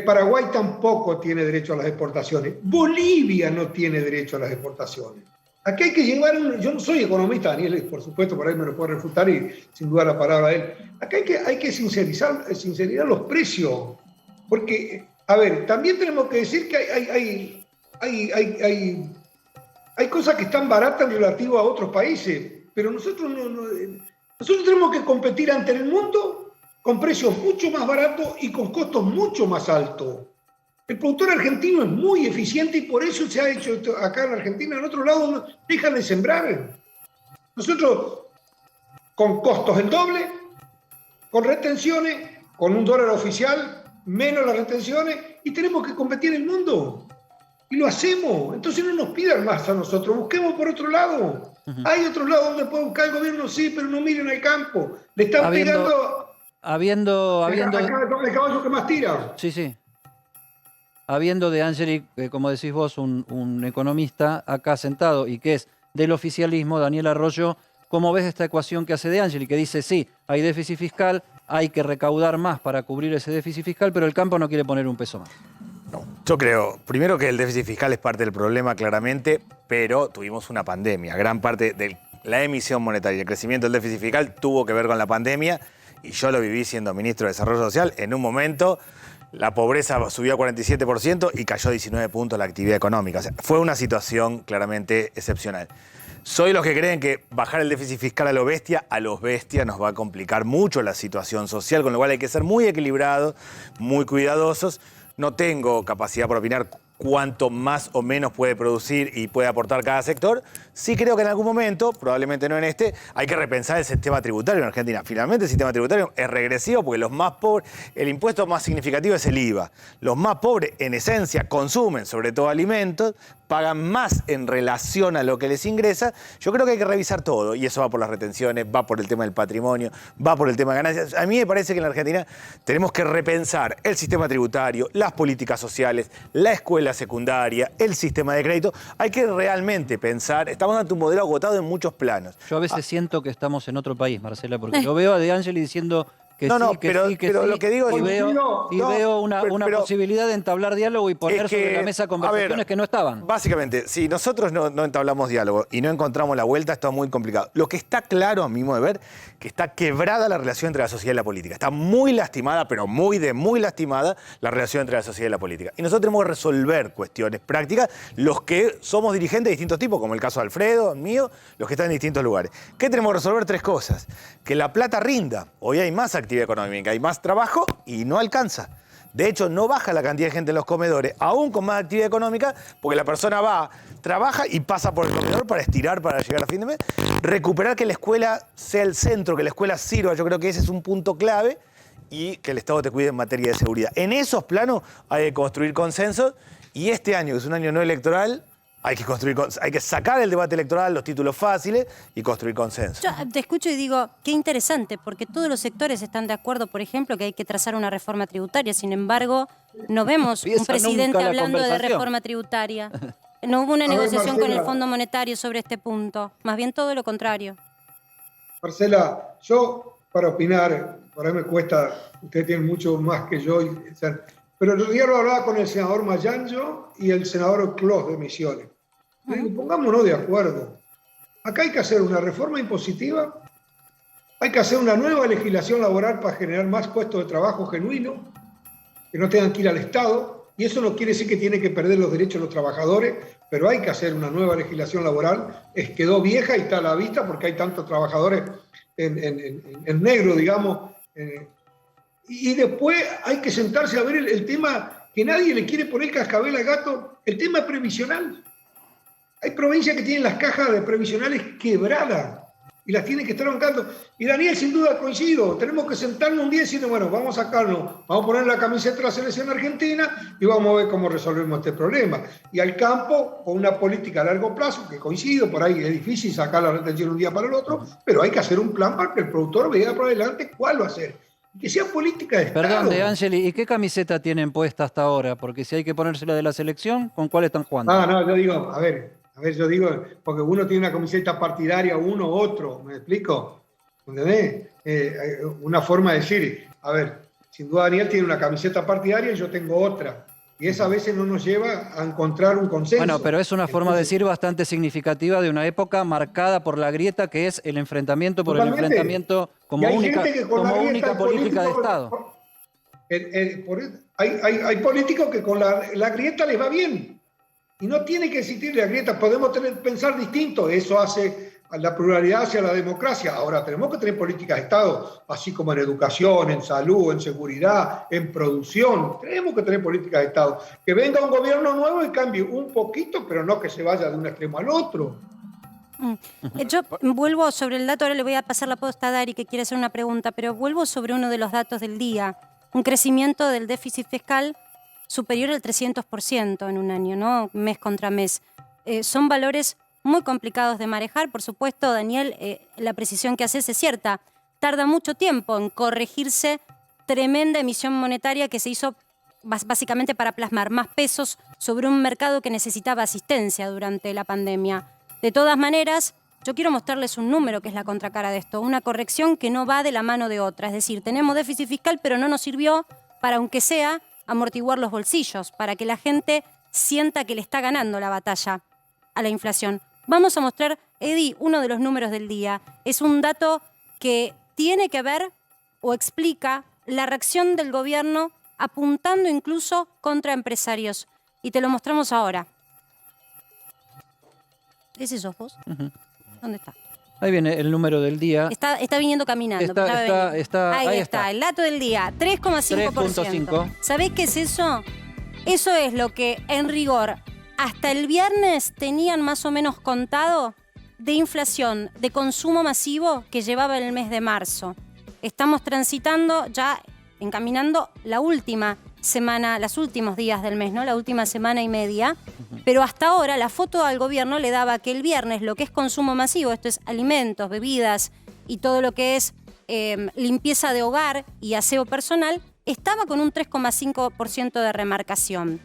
Paraguay tampoco tiene derecho a las exportaciones, Bolivia no tiene derecho a las exportaciones. Aquí hay que llevar, yo no soy economista, Daniel, por supuesto, por ahí me lo puede refutar y sin duda la palabra de él. Aquí hay que sincerizar los precios, porque, a ver, también tenemos que decir que hay cosas que están baratas en relativo a otros países, pero nosotros tenemos que competir ante el mundo con precios mucho más baratos y con costos mucho más altos. El productor argentino es muy eficiente y por eso se ha hecho esto acá en Argentina. En otro lado dejan de sembrar. Nosotros, con costos el doble, con retenciones, con un dólar oficial, menos las retenciones, y tenemos que competir en el mundo. Y lo hacemos. Entonces no nos pidan más a nosotros, busquemos por otro lado. Hay otro lado donde puede buscar el gobierno, sí, pero no miren al campo. Le están pegando el caballo que más tira. Sí. Habiendo De Angeli, como decís vos, un economista acá sentado y que es del oficialismo, Daniel Arroyo, ¿cómo ves esta ecuación que hace De Angeli? Que dice, sí, hay déficit fiscal, hay que recaudar más para cubrir ese déficit fiscal, pero el campo no quiere poner un peso más. No, yo creo, primero que el déficit fiscal es parte del problema claramente, pero tuvimos una pandemia. Gran parte de la emisión monetaria y el crecimiento del déficit fiscal tuvo que ver con la pandemia y yo lo viví siendo ministro de Desarrollo Social. En un momento la pobreza subió a 47% y cayó 19 puntos la actividad económica. O sea, fue una situación claramente excepcional. Soy los que creen que bajar el déficit fiscal a los bestia nos va a complicar mucho la situación social, con lo cual hay que ser muy equilibrados, muy cuidadosos. No tengo capacidad para opinar cuánto más o menos puede producir y puede aportar cada sector. Sí creo que en algún momento, probablemente no en este, hay que repensar el sistema tributario en Argentina. Finalmente el sistema tributario es regresivo porque los más pobres, el impuesto más significativo es el IVA. Los más pobres, en esencia, consumen sobre todo alimentos, pagan más en relación a lo que les ingresa. Yo creo que hay que revisar todo y eso va por las retenciones, va por el tema del patrimonio, va por el tema de ganancias. A mí me parece que en la Argentina tenemos que repensar el sistema tributario, las políticas sociales, la escuela secundaria, el sistema de crédito. Hay que realmente pensar, estamos ante un modelo agotado en muchos planos. Yo a veces siento que estamos en otro país, Marcela, porque lo veo a De Angeli diciendo que pero sí, lo que digo y veo una posibilidad de entablar diálogo y poner sobre la mesa conversaciones que no estaban. Básicamente, si nosotros no entablamos diálogo y no encontramos la vuelta, esto es muy complicado. Lo que está claro, a mi modo de ver, que está quebrada la relación entre la sociedad y la política. Está muy lastimada, pero muy lastimada, la relación entre la sociedad y la política. Y nosotros tenemos que resolver cuestiones prácticas, los que somos dirigentes de distintos tipos, como el caso de Alfredo, mío, los que están en distintos lugares. ¿Qué tenemos que resolver? Tres cosas. Que la plata rinda. Hoy hay más actividad económica, hay más trabajo y no alcanza. De hecho, no baja la cantidad de gente en los comedores, aún con más actividad económica, porque la persona va, trabaja y pasa por el comedor para estirar, para llegar a fin de mes. Recuperar que la escuela sea el centro, que la escuela sirva, yo creo que ese es un punto clave, y que el Estado te cuide en materia de seguridad. En esos planos hay que construir consensos, y este año, que es un año no electoral, hay que sacar el debate electoral, los títulos fáciles y construir consenso. Yo te escucho y digo, qué interesante, porque todos los sectores están de acuerdo, por ejemplo, que hay que trazar una reforma tributaria. Sin embargo, no vemos un presidente hablando de reforma tributaria. No hubo una negociación con el Fondo Monetario sobre este punto. Más bien todo lo contrario. Marcela, yo para opinar, para mí me cuesta, ustedes tienen mucho más que yo, pero el otro día lo hablaba con el senador Mayanjo y el senador Clos de Misiones. Le digo, pongámonos de acuerdo. Acá hay que hacer una reforma impositiva, hay que hacer una nueva legislación laboral para generar más puestos de trabajo genuinos, que no tengan que ir al Estado, y eso no quiere decir que tiene que perder los derechos de los trabajadores, pero hay que hacer una nueva legislación laboral. Quedó vieja y está a la vista porque hay tantos trabajadores en negro, digamos. Y después hay que sentarse a ver el tema que nadie le quiere poner cascabel al gato, el tema previsional. Hay provincias que tienen las cajas de previsionales quebradas y las tienen que estar bancando. Y Daniel, sin duda coincido, tenemos que sentarnos un día y decir, bueno, vamos a sacarnos, vamos a poner la camiseta de la selección argentina y vamos a ver cómo resolvemos este problema. Y al campo, con una política a largo plazo, que coincido, por ahí es difícil sacar la retención un día para el otro, pero hay que hacer un plan para que el productor vea por adelante cuál va a ser. Y que sea política de Estado. Perdón, De Angeli, ¿y qué camiseta tienen puesta hasta ahora? Porque si hay que ponérsela de la selección, ¿con cuál están jugando? No, yo digo, a ver, yo digo, porque uno tiene una camiseta partidaria, uno u otro, ¿me explico? ¿Entendés? Una forma de decir, a ver, sin duda Daniel tiene una camiseta partidaria y yo tengo otra. Y esa a veces no nos lleva a encontrar un consenso. Bueno, pero es una forma de decir bastante significativa de una época marcada por la grieta, que es el enfrentamiento por Totalmente. el enfrentamiento como única política de Estado. Hay políticos que con la grieta les va bien. Y no tiene que existir la grieta. Podemos pensar distinto. Eso hace a la pluralidad hacia la democracia. Ahora, tenemos que tener políticas de Estado, así como en educación, en salud, en seguridad, en producción. Tenemos que tener políticas de Estado. Que venga un gobierno nuevo y cambie un poquito, pero no que se vaya de un extremo al otro. Yo vuelvo sobre el dato, ahora le voy a pasar la posta a Dari, que quiere hacer una pregunta, pero vuelvo sobre uno de los datos del día. Un crecimiento del déficit fiscal superior al 300% en un año, ¿no? Mes contra mes. Son valores muy complicados de manejar. Por supuesto, Daniel, la precisión que haces es cierta. Tarda mucho tiempo en corregirse tremenda emisión monetaria que se hizo básicamente para plasmar más pesos sobre un mercado que necesitaba asistencia durante la pandemia. De todas maneras, yo quiero mostrarles un número que es la contracara de esto, una corrección que no va de la mano de otra. Es decir, tenemos déficit fiscal, pero no nos sirvió para, aunque sea, amortiguar los bolsillos, para que la gente sienta que le está ganando la batalla a la inflación. Vamos a mostrar, Eddie, uno de los números del día. Es un dato que tiene que ver o explica la reacción del gobierno apuntando incluso contra empresarios. Y te lo mostramos ahora. ¿Ese sos vos? ¿Dónde está? Ahí viene el número del día. Está viniendo caminando. Ahí está, el dato del día, 3,5%. 3,5. ¿Sabés qué es eso? Eso es lo que, en rigor, hasta el viernes tenían más o menos contado de inflación de consumo masivo que llevaba el mes de marzo. Estamos transitando ya, encaminando la última semana, los últimos días del mes, ¿no? La última semana y media. Pero hasta ahora la foto al gobierno le daba que el viernes lo que es consumo masivo, esto es alimentos, bebidas y todo lo que es limpieza de hogar y aseo personal, estaba con un 3,5% de remarcación.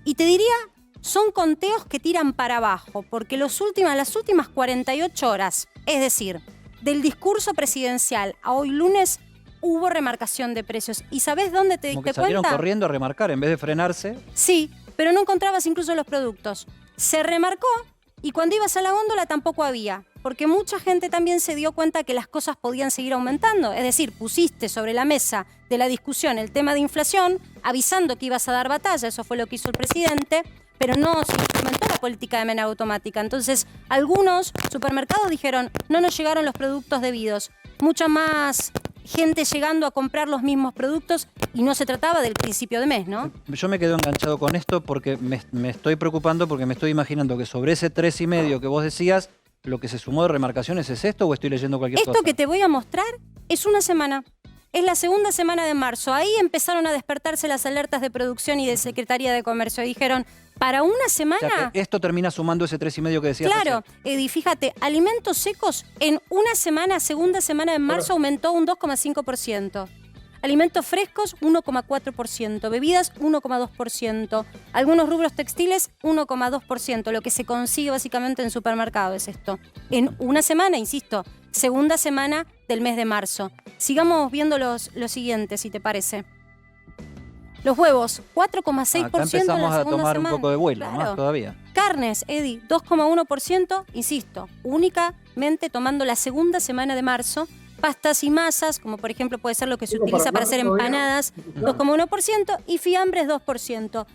Y te diría, son conteos que tiran para abajo, porque las últimas 48 horas, es decir, del discurso presidencial a hoy lunes, hubo remarcación de precios. ¿Y sabés dónde te diste cuenta? Salieron corriendo a remarcar en vez de frenarse. Sí, pero no encontrabas incluso los productos. Se remarcó y cuando ibas a la góndola tampoco había, porque mucha gente también se dio cuenta que las cosas podían seguir aumentando. Es decir, pusiste sobre la mesa de la discusión el tema de inflación, avisando que ibas a dar batalla, eso fue lo que hizo el presidente, pero no se implementó la política de manera automática. Entonces, algunos supermercados dijeron, no nos llegaron los productos debidos. Mucha más gente llegando a comprar los mismos productos y no se trataba del principio de mes, ¿no? Yo me quedo enganchado con esto porque me estoy preocupando, porque me estoy imaginando que sobre ese 3,5 que vos decías, lo que se sumó de remarcaciones es esto, o estoy leyendo cualquier cosa. Esto que te voy a mostrar es una semana. Es la segunda semana de marzo. Ahí empezaron a despertarse las alertas de producción y de Secretaría de Comercio. Dijeron, para una O semana... sea, que esto termina sumando ese 3,5 que decías. Claro, recién. Edi, fíjate, alimentos secos en una semana, segunda semana de marzo, aumentó un 2,5%. Alimentos frescos, 1,4%. Bebidas, 1,2%. Algunos rubros textiles, 1,2%. Lo que se consigue básicamente en supermercado es esto. En una semana, insisto, segunda semana del mes de marzo. Sigamos viendo los siguientes, si te parece. Los huevos, 4,6% Acá empezamos en la a segunda tomar semana. un poco de vuelo, Claro. más todavía. Carnes, Edi, 2,1%, insisto, únicamente tomando la segunda semana de marzo. Pastas y masas, como por ejemplo puede ser lo que se Digo, utiliza para para hacer marzo todavía. empanadas, 2,1%, y fiambres 2%.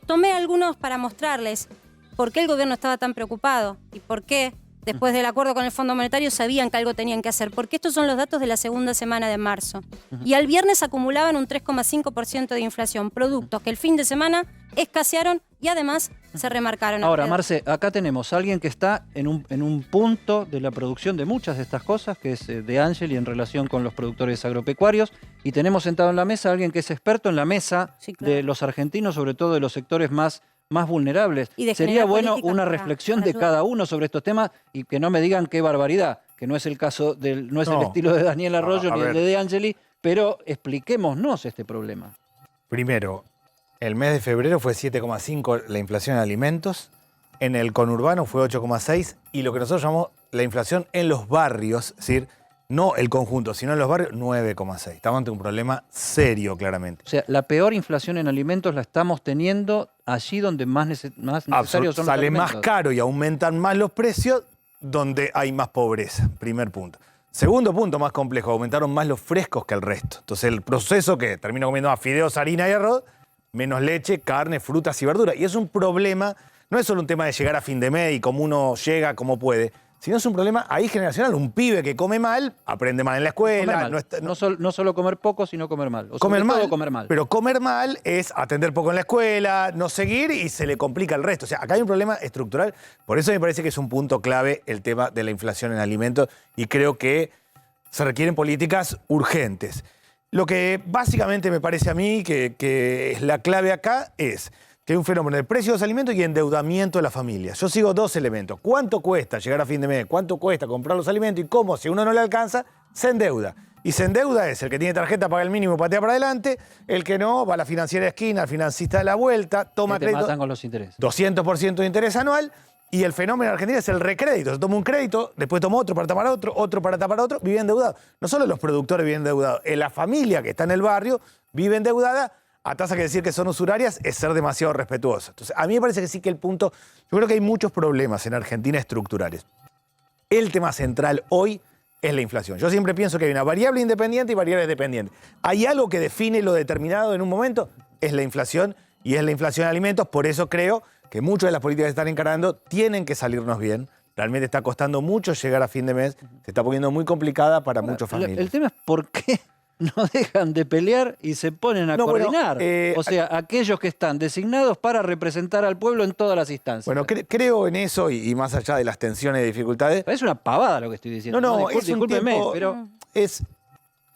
Tomé algunos para mostrarles por qué el gobierno estaba tan preocupado y por qué, después del acuerdo con el Fondo Monetario, sabían que algo tenían que hacer. Porque estos son los datos de la segunda semana de marzo. Y al viernes acumulaban un 3,5% de inflación. Productos que el fin de semana escasearon y además se remarcaron. Ahora, Alfredo. Marce, acá tenemos a alguien que está en un punto de la producción de muchas de estas cosas, que es De Angeli en relación con los productores agropecuarios, y tenemos sentado en la mesa a alguien que es experto en la mesa Sí, claro. de los argentinos, sobre todo de los sectores más vulnerables. Y de Sería generar bueno políticas una para reflexión de ayudar. cada uno sobre estos temas y que no me digan qué barbaridad, que no es el caso no es el No. estilo de Daniel Arroyo A ni el ver. de Angeli, pero expliquémonos este problema. Primero, el mes de febrero fue 7,5 la inflación en alimentos, en el conurbano fue 8,6 y lo que nosotros llamamos la inflación en los barrios, es decir, no el conjunto, sino en los barrios, 9,6. Estamos ante un problema serio, claramente. O sea, la peor inflación en alimentos la estamos teniendo allí donde más necesarios son los Sale más alimentos. caro y aumentan más los precios donde hay más pobreza, primer punto. Segundo punto más complejo, aumentaron más los frescos que el resto. Entonces el proceso que termina comiendo más fideos, harina y arroz, menos leche, carne, frutas y verduras. Y es un problema, no es solo un tema de llegar a fin de mes y cómo uno llega, cómo puede, sino es un problema ahí generacional. Un pibe que come mal, aprende mal en la Comer escuela. mal. No está- No solo comer poco, sino comer mal. O comer sobre todo mal, comer mal. pero comer mal es atender poco en la escuela, no seguir y se le complica el resto. O sea, acá hay un problema estructural. Por eso me parece que es un punto clave el tema de la inflación en alimentos y creo que se requieren políticas urgentes. Lo que básicamente me parece a mí que es la clave acá es que hay un fenómeno de precios de los alimentos y endeudamiento de las familias. Yo sigo dos elementos. ¿Cuánto cuesta llegar a fin de mes? ¿Cuánto cuesta comprar los alimentos? Y cómo, si uno no le alcanza, se endeuda. Y se endeuda es el que tiene tarjeta, paga el mínimo, patea para adelante. El que no, va a la financiera de esquina, al financista de la vuelta, toma Que te crédito. matan con los intereses. 200% de interés anual. Y el fenómeno en Argentina es el recrédito. Se toma un crédito, después toma otro para tapar otro para tapar otro, vive endeudado. No solo los productores viven endeudados, la familia que está en el barrio vive endeudada a tasa que decir que son usurarias es ser demasiado respetuoso. Entonces, a mí me parece que sí que el punto, yo creo que hay muchos problemas en Argentina estructurales. El tema central hoy es la inflación. Yo siempre pienso que hay una variable independiente y variable dependiente. Hay algo que define lo determinado en un momento, es la inflación, y es la inflación de alimentos. Por eso creo que muchas de las políticas que están encarando tienen que salirnos bien. Realmente está costando mucho llegar a fin de mes, se está poniendo muy complicada para muchas Ahora, familias. el tema es por qué no dejan de pelear y se ponen a No, bueno, coordinar. O sea, aquellos que están designados para representar al pueblo en todas las instancias. Bueno, creo en eso y más allá de las tensiones y dificultades. Es una pavada lo que estoy diciendo. No, es un discúlpeme, tiempo, pero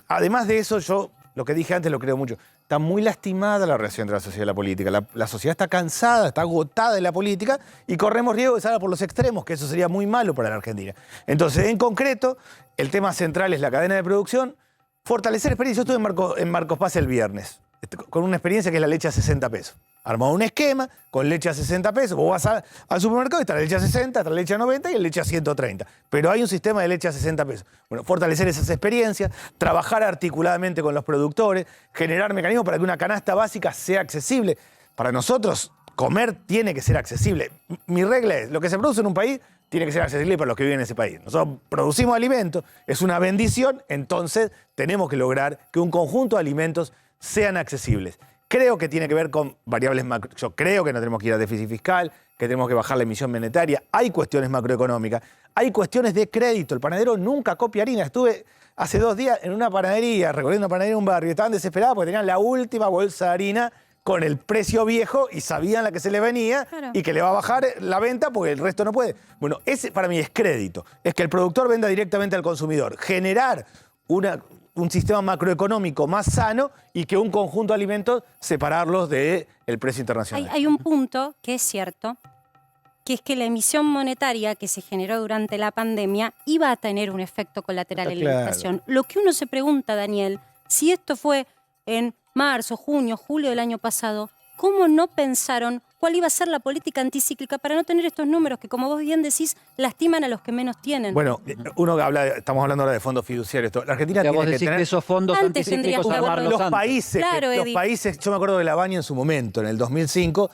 además de eso, yo lo que dije antes lo creo mucho. Está muy lastimada la relación entre la sociedad y la política. La sociedad está cansada, está agotada de la política y corremos riesgo de salga por los extremos, que eso sería muy malo para la Argentina. Entonces, en concreto, el tema central es la cadena de producción, fortalecer experiencia. Yo estuve en Marcos Paz el viernes, con una experiencia que es la leche a 60 pesos. Armado un esquema con leche a 60 pesos. Vos vas al supermercado y está la leche a 60, está la leche a 90 y la leche a 130. Pero hay un sistema de leche a 60 pesos. Bueno, fortalecer esas experiencias, trabajar articuladamente con los productores, generar mecanismos para que una canasta básica sea accesible. Para nosotros, comer tiene que ser accesible. Mi regla es, lo que se produce en un país tiene que ser accesible para los que viven en ese país. Nosotros producimos alimentos, es una bendición, entonces tenemos que lograr que un conjunto de alimentos sean accesibles. Creo que tiene que ver con variables macro. Yo creo que no tenemos que ir a déficit fiscal, que tenemos que bajar la emisión monetaria. Hay cuestiones macroeconómicas, hay cuestiones de crédito. El panadero nunca copia harina. Estuve hace 2 días en una panadería, recorriendo una panadería en un barrio. Estaban desesperados porque tenían la última bolsa de harina con el precio viejo y sabían la que se le venía Claro. y que le va a bajar la venta porque el resto no puede. Bueno, ese para mí es crédito. Es que el productor venda directamente al consumidor. Generar un sistema macroeconómico más sano y que un conjunto de alimentos separarlos del precio internacional. Hay un punto que es cierto, que es que la emisión monetaria que se generó durante la pandemia iba a tener un efecto colateral en la inflación. Lo que uno se pregunta, Daniel, si esto fue en marzo, junio, julio del año pasado, ¿cómo no pensaron cuál iba a ser la política anticíclica para no tener estos números que, como vos bien decís, lastiman a los que menos tienen? Bueno, estamos hablando ahora de fondos fiduciarios. La Argentina tiene vos que decís tener... que esos fondos Antes tendrías anticíclicos que armarlos Los antes. países, yo me acuerdo de Lavagna en su momento, en el 2005,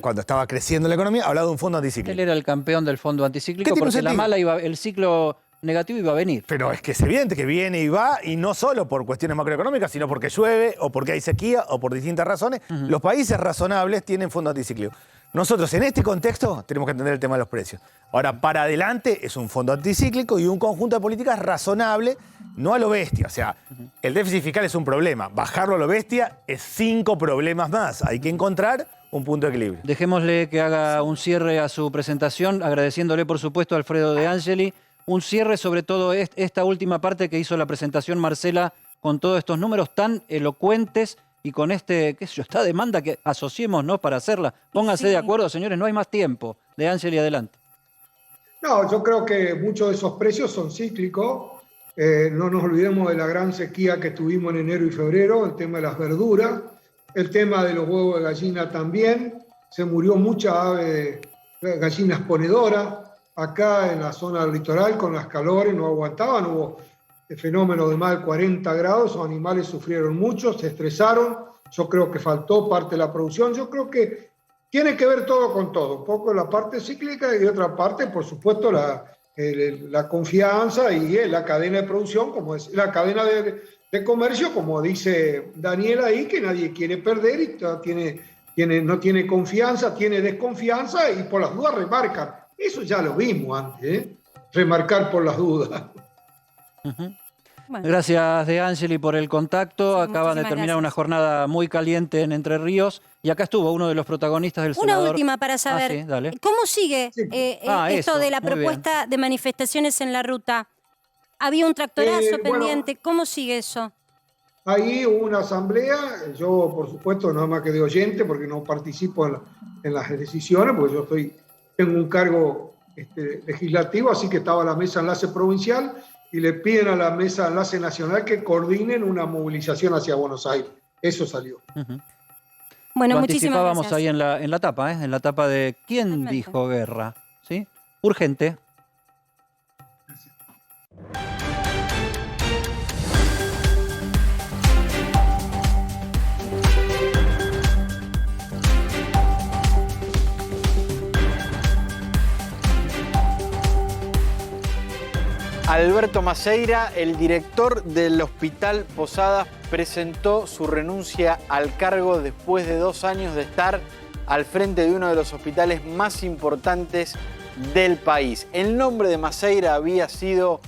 cuando estaba creciendo la economía, hablaba de un fondo anticíclico. Él era el campeón del fondo anticíclico ¿Qué tiene porque sentido? el ciclo negativo iba a venir. Pero es que es evidente que viene y va, y no solo por cuestiones macroeconómicas, sino porque llueve, o porque hay sequía, o por distintas razones. Los países razonables tienen fondo anticíclico. Nosotros, en este contexto, tenemos que entender el tema de los precios. Ahora, para adelante es un fondo anticíclico y un conjunto de políticas razonable, no a lo bestia. O sea, el déficit fiscal es un problema. Bajarlo a lo bestia es 5 problemas más. Hay que encontrar un punto de equilibrio. Dejémosle que haga un cierre a su presentación, agradeciéndole, por supuesto, a Alfredo De Angeli. Un cierre sobre todo esta última parte que hizo la presentación Marcela con todos estos números tan elocuentes y con esta demanda que asociemos, ¿no?, para hacerla. Pónganse de acuerdo, señores, no hay más tiempo. De Angeli, adelante. No, yo creo que muchos de esos precios son cíclicos. No nos olvidemos de la gran sequía que tuvimos en enero y febrero, el tema de las verduras, el tema de los huevos de gallina también. Se murió mucha ave de gallinas ponedoras. Acá en la zona del litoral, con las calores, no aguantaban, hubo el fenómeno de más de 40 grados, los animales sufrieron mucho, se estresaron. Yo creo que faltó parte de la producción. Yo creo que tiene que ver todo con todo, un poco la parte cíclica y otra parte, por supuesto, la confianza y la cadena de producción, como es la cadena de comercio, como dice Daniel ahí, que nadie quiere perder y no tiene confianza, tiene desconfianza y por las dudas remarcan. Eso ya lo vimos antes, remarcar por las dudas. Bueno. Gracias, De Angeli, por el contacto. Sí, Acaban de terminar una jornada muy caliente en Entre Ríos y acá estuvo uno de los protagonistas del senador. Una última para saber, sí, dale. ¿cómo sigue esto eso, de la muy propuesta de manifestaciones en la ruta? ¿Había un tractorazo pendiente? ¿Cómo sigue eso? Ahí hubo una asamblea, yo por supuesto nada más que de oyente porque no participo en las decisiones, porque yo tengo un cargo legislativo, así que estaba la mesa enlace provincial y le piden a la mesa enlace nacional que coordinen una movilización hacia Buenos Aires. Eso salió. Bueno, Lo muchísimas anticipábamos gracias. ahí en la tapa, en la tapa de ¿Quién Totalmente. dijo guerra? ¿Sí? Urgente. Alberto Maceira, el director del Hospital Posadas, presentó su renuncia al cargo después de 2 años de estar al frente de uno de los hospitales más importantes del país. El nombre de Maceira había sido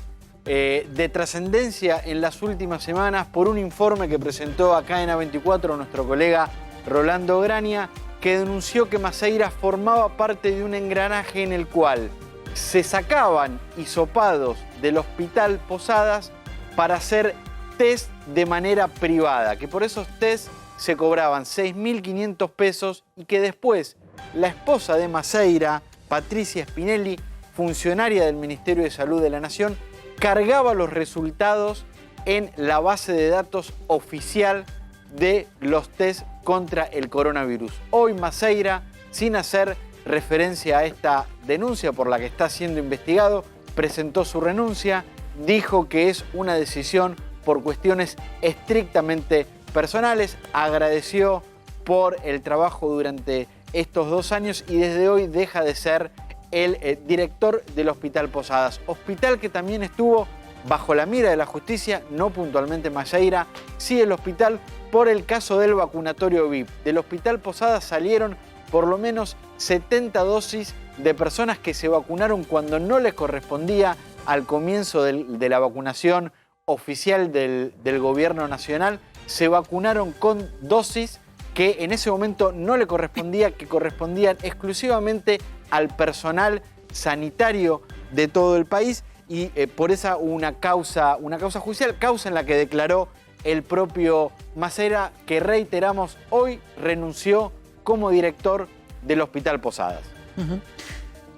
de trascendencia en las últimas semanas por un informe que presentó acá en A24 nuestro colega Rolando Grania, que denunció que Maceira formaba parte de un engranaje en el cual se sacaban hisopados del Hospital Posadas para hacer test de manera privada, que por esos test se cobraban 6.500 pesos y que después la esposa de Maceira, Patricia Spinelli, funcionaria del Ministerio de Salud de la Nación, cargaba los resultados en la base de datos oficial de los test contra el coronavirus. Hoy Maceira, sin hacer referencia a esta denuncia por la que está siendo investigado, presentó su renuncia, dijo que es una decisión por cuestiones estrictamente personales, agradeció por el trabajo durante estos 2 años y desde hoy deja de ser el director del Hospital Posadas. Hospital que también estuvo bajo la mira de la justicia, no puntualmente Maceira, sí el hospital por el caso del vacunatorio VIP. Del Hospital Posadas salieron por lo menos 70 dosis de personas que se vacunaron cuando no les correspondía al comienzo de la vacunación oficial del gobierno nacional. Se vacunaron con dosis que en ese momento no le correspondía, que correspondían exclusivamente al personal sanitario de todo el país y por esa una causa judicial, causa en la que declaró el propio Macera, que reiteramos, hoy renunció como director del Hospital Posadas.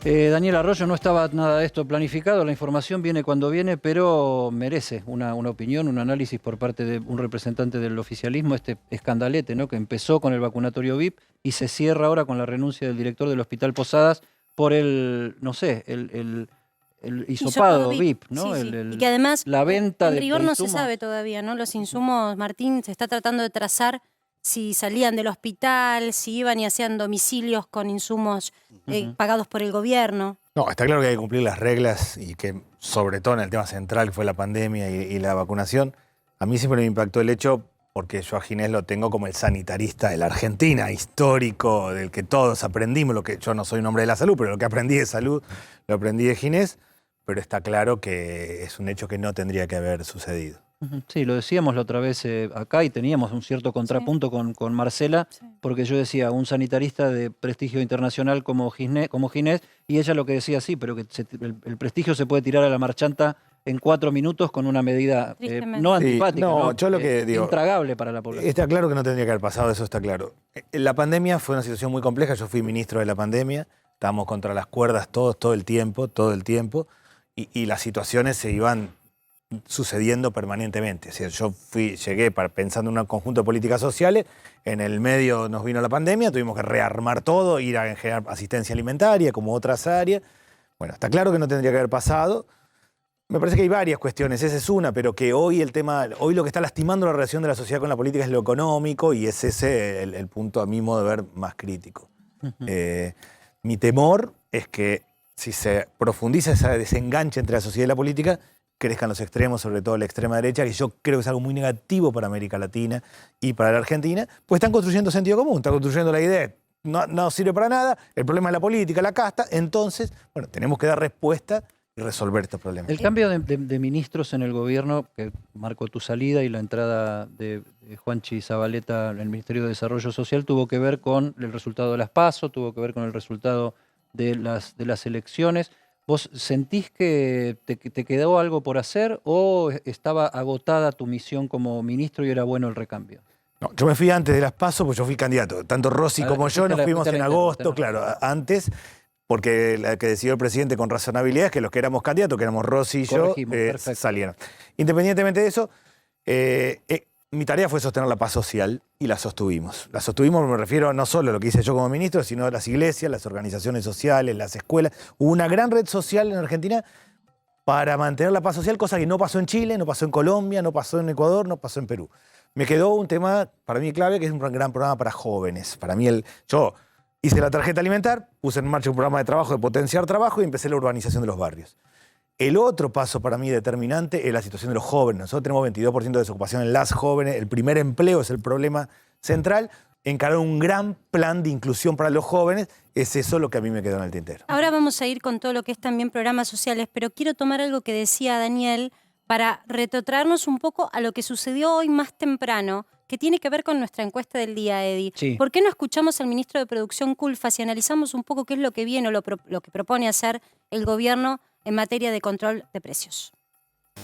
Daniel Arroyo, no estaba nada de esto planificado, la información viene cuando viene, pero merece una opinión, un análisis por parte de un representante del oficialismo, este escandalete, ¿no?, que empezó con el vacunatorio VIP y se cierra ahora con la renuncia del director del Hospital Posadas por el, no sé, el hisopado VIP, ¿no? Sí, sí. Y que además, la venta en de rigor no se insumos. sabe todavía, ¿no? Los insumos, Martín, se está tratando de trazar si salían del hospital, si iban y hacían domicilios con insumos pagados por el gobierno. No, está claro que hay que cumplir las reglas y que, sobre todo en el tema central, que fue la pandemia y la vacunación, a mí siempre me impactó el hecho, porque yo a Ginés lo tengo como el sanitarista de la Argentina, histórico, del que todos aprendimos, lo que yo no soy un hombre de la salud, pero lo que aprendí de salud lo aprendí de Ginés, pero está claro que es un hecho que no tendría que haber sucedido. Sí, lo decíamos la otra vez acá y teníamos un cierto contrapunto con Marcela, porque yo decía, un sanitarista de prestigio internacional como Ginés, y ella lo que decía, sí, pero que el prestigio se puede tirar a la marchanta en 4 minutos con una medida no antipática, no, ¿no? yo lo que digo, intragable para la población. Está claro que no tendría que haber pasado, eso está claro. La pandemia fue una situación muy compleja, yo fui ministro de la pandemia, estábamos contra las cuerdas todo el tiempo, y las situaciones se iban sucediendo permanentemente. O sea, yo llegué pensando en un conjunto de políticas sociales, en el medio nos vino la pandemia, tuvimos que rearmar todo, ir a generar asistencia alimentaria, como otras áreas. Bueno, está claro que no tendría que haber pasado. Me parece que hay varias cuestiones, esa es una, pero que hoy lo que está lastimando la relación de la sociedad con la política es lo económico, y es ese el punto, a mi modo de ver, más crítico. Mi temor es que si se profundiza ese desenganche entre la sociedad y la política, crezcan los extremos, sobre todo la extrema derecha, que yo creo que es algo muy negativo para América Latina y para la Argentina, pues están construyendo sentido común, están construyendo la idea, no sirve para nada, el problema es la política, la casta, entonces, bueno, tenemos que dar respuesta y resolver estos problemas. El cambio de ministros en el gobierno, que marcó tu salida, y la entrada de Juanchi Zabaleta en el Ministerio de Desarrollo Social, tuvo que ver con el resultado de las PASO, tuvo que ver con el resultado de las elecciones. ¿Vos sentís que te quedó algo por hacer o estaba agotada tu misión como ministro y era bueno el recambio? No, yo me fui antes de las PASO, porque yo fui candidato. Tanto Rossi como yo nos fuimos en agosto, claro, antes, porque la que decidió el presidente con razonabilidad es que los que éramos candidatos, que éramos Rossi y yo, salieron. Independientemente de eso, mi tarea fue sostener la paz social y la sostuvimos. La sostuvimos, me refiero no solo a lo que hice yo como ministro, sino a las iglesias, las organizaciones sociales, las escuelas. Hubo una gran red social en Argentina para mantener la paz social, cosa que no pasó en Chile, no pasó en Colombia, no pasó en Ecuador, no pasó en Perú. Me quedó un tema para mí clave, que es un gran programa para jóvenes. Para mí, yo hice la tarjeta alimentar, puse en marcha un programa de trabajo, de potenciar trabajo, y empecé la urbanización de los barrios. El otro paso para mí determinante es la situación de los jóvenes. Nosotros tenemos 22% de desocupación en las jóvenes. El primer empleo es el problema central. Encarar un gran plan de inclusión para los jóvenes, es eso lo que a mí me quedó en el tintero. Ahora vamos a ir con todo lo que es también programas sociales, pero quiero tomar algo que decía Daniel para retrotraernos un poco a lo que sucedió hoy más temprano, que tiene que ver con nuestra encuesta del día, Eddie. Sí. ¿Por qué no escuchamos al ministro de Producción, Culfas, y analizamos un poco qué es lo que viene o lo que propone hacer el gobierno en materia de control de precios?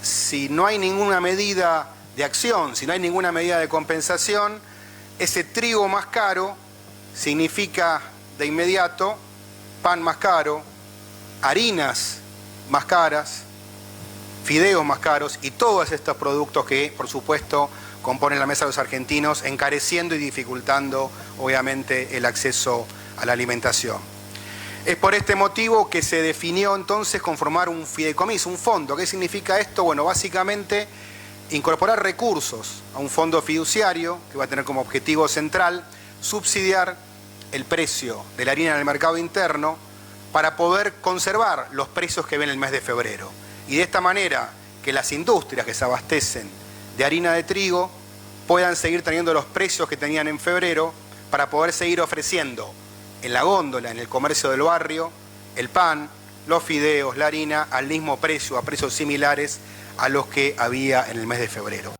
Si no hay ninguna medida de acción, si no hay ninguna medida de compensación, ese trigo más caro significa de inmediato pan más caro, harinas más caras, fideos más caros y todos estos productos que, por supuesto, componen la mesa de los argentinos, encareciendo y dificultando, obviamente, el acceso a la alimentación. Es por este motivo que se definió entonces conformar un fideicomiso, un fondo. ¿Qué significa esto? Bueno, básicamente incorporar recursos a un fondo fiduciario que va a tener como objetivo central subsidiar el precio de la harina en el mercado interno para poder conservar los precios que ven el mes de febrero. Y de esta manera que las industrias que se abastecen de harina de trigo puedan seguir teniendo los precios que tenían en febrero para poder seguir ofreciendo en la góndola, en el comercio del barrio, el pan, los fideos, la harina, al mismo precio, a precios similares a los que había en el mes de febrero.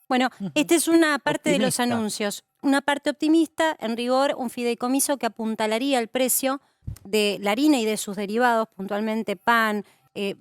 Bueno, esta es una parte de los Optimista. anuncios. Una parte optimista, en rigor, un fideicomiso que apuntalaría el precio de la harina y de sus derivados, puntualmente pan,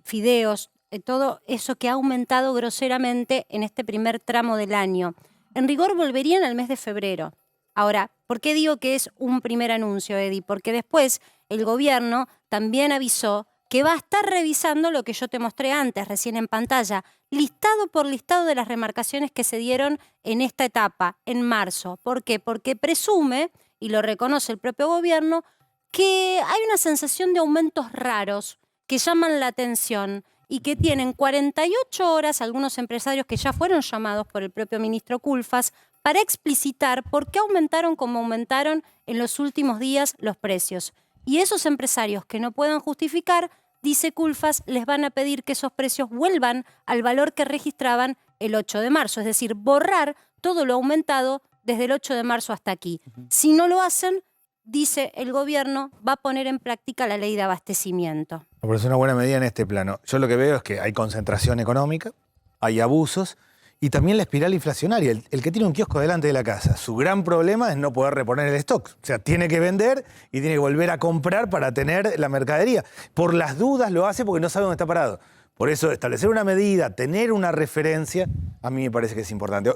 fideos, todo eso que ha aumentado groseramente en este primer tramo del año. En rigor volverían al mes de febrero. Ahora, ¿por qué digo que es un primer anuncio, Edi? Porque después el gobierno también avisó que va a estar revisando lo que yo te mostré antes, recién en pantalla, listado por listado de las remarcaciones que se dieron en esta etapa, en marzo. ¿Por qué? Porque presume, y lo reconoce el propio gobierno, que hay una sensación de aumentos raros que llaman la atención y que tienen 48 horas algunos empresarios que ya fueron llamados por el propio ministro Culfas para explicitar por qué aumentaron como aumentaron en los últimos días los precios. Y esos empresarios que no puedan justificar, dice Culfas, les van a pedir que esos precios vuelvan al valor que registraban el 8 de marzo, es decir, borrar todo lo aumentado desde el 8 de marzo hasta aquí. Si no lo hacen, dice el gobierno, va a poner en práctica la ley de abastecimiento. Pero es una buena medida en este plano. Yo lo que veo es que hay concentración económica, hay abusos y también la espiral inflacionaria. El que tiene un kiosco delante de la casa, su gran problema es no poder reponer el stock. O sea, tiene que vender y tiene que volver a comprar para tener la mercadería. Por las dudas lo hace porque no sabe dónde está parado. Por eso establecer una medida, tener una referencia, a mí me parece que es importante.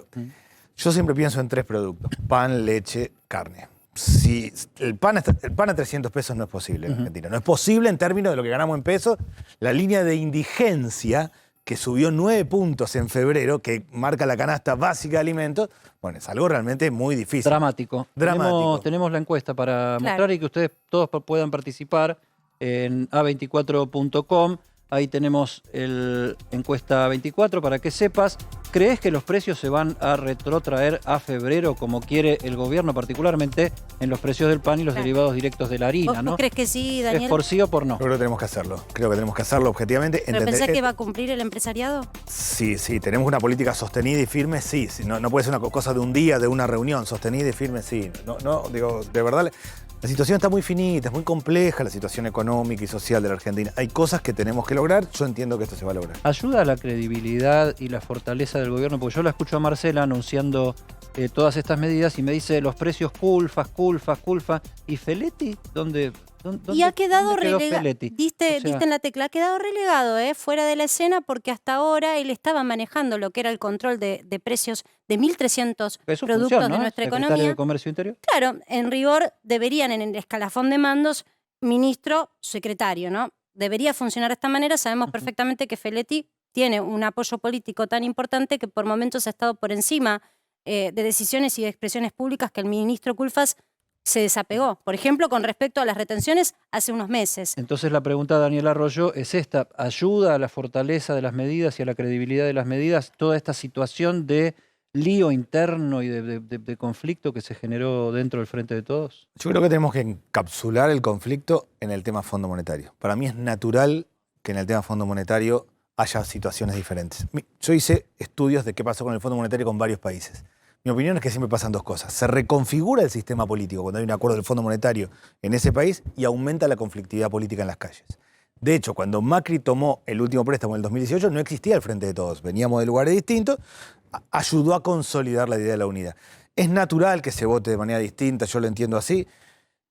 Yo siempre pienso en 3 productos: pan, leche, carne. Si el pan a 300 pesos no es posible en Argentina. No es posible en términos de lo que ganamos en pesos. La línea de indigencia, que subió 9 puntos en febrero, que marca la canasta básica de alimentos, bueno, es algo realmente muy difícil. Dramático. Tenemos la encuesta para mostrar y que ustedes todos puedan participar en a24.com. Ahí tenemos el encuesta 24 para que sepas. ¿Crees que los precios se van a retrotraer a febrero como quiere el gobierno, particularmente en los precios del pan y los derivados directos de la harina? ¿Vos crees que sí, Daniel? ¿Es por sí o por no? Yo creo que tenemos que hacerlo. Creo que tenemos que hacerlo objetivamente. ¿Pero pensás que va a cumplir el empresariado? Sí, tenemos una política sostenida y firme, sí. No puede ser una cosa de un día, de una reunión. Sostenida y firme, sí. Digo, de verdad, la situación está muy finita, es muy compleja la situación económica y social de la Argentina. Hay cosas que tenemos que lograr. Yo entiendo que esto se va a lograr. ¿Ayuda a la credibilidad y la fortaleza del gobierno? Porque yo la escucho a Marcela anunciando todas estas medidas y me dice los precios Culfas. ¿Y Feletti? ¿Dónde y ha quedado relegado. Diste en la tecla, ha quedado relegado, fuera de la escena, porque hasta ahora él estaba manejando lo que era el control de precios de 1.300 productos de nuestra economía. De Comercio Interior. Claro, en rigor deberían en el escalafón de mandos, ministro, secretario, ¿no? Debería funcionar de esta manera. Sabemos perfectamente que Feletti tiene un apoyo político tan importante que por momentos ha estado por encima de decisiones y de expresiones públicas que el ministro Culfas se desapegó. Por ejemplo, con respecto a las retenciones hace unos meses. Entonces la pregunta de Daniel Arroyo es esta: ¿ayuda a la fortaleza de las medidas y a la credibilidad de las medidas toda esta situación de lío interno y de conflicto que se generó dentro del Frente de Todos? Yo creo que tenemos que encapsular el conflicto en el tema Fondo Monetario. Para mí es natural que en el tema Fondo Monetario haya situaciones diferentes. Yo hice estudios de qué pasó con el Fondo Monetario con varios países. Mi opinión es que siempre pasan 2 cosas. Se reconfigura el sistema político cuando hay un acuerdo del Fondo Monetario en ese país y aumenta la conflictividad política en las calles. De hecho, cuando Macri tomó el último préstamo en el 2018, no existía el Frente de Todos. Veníamos de lugares distintos, ayudó a consolidar la idea de la unidad. Es natural que se vote de manera distinta, yo lo entiendo así.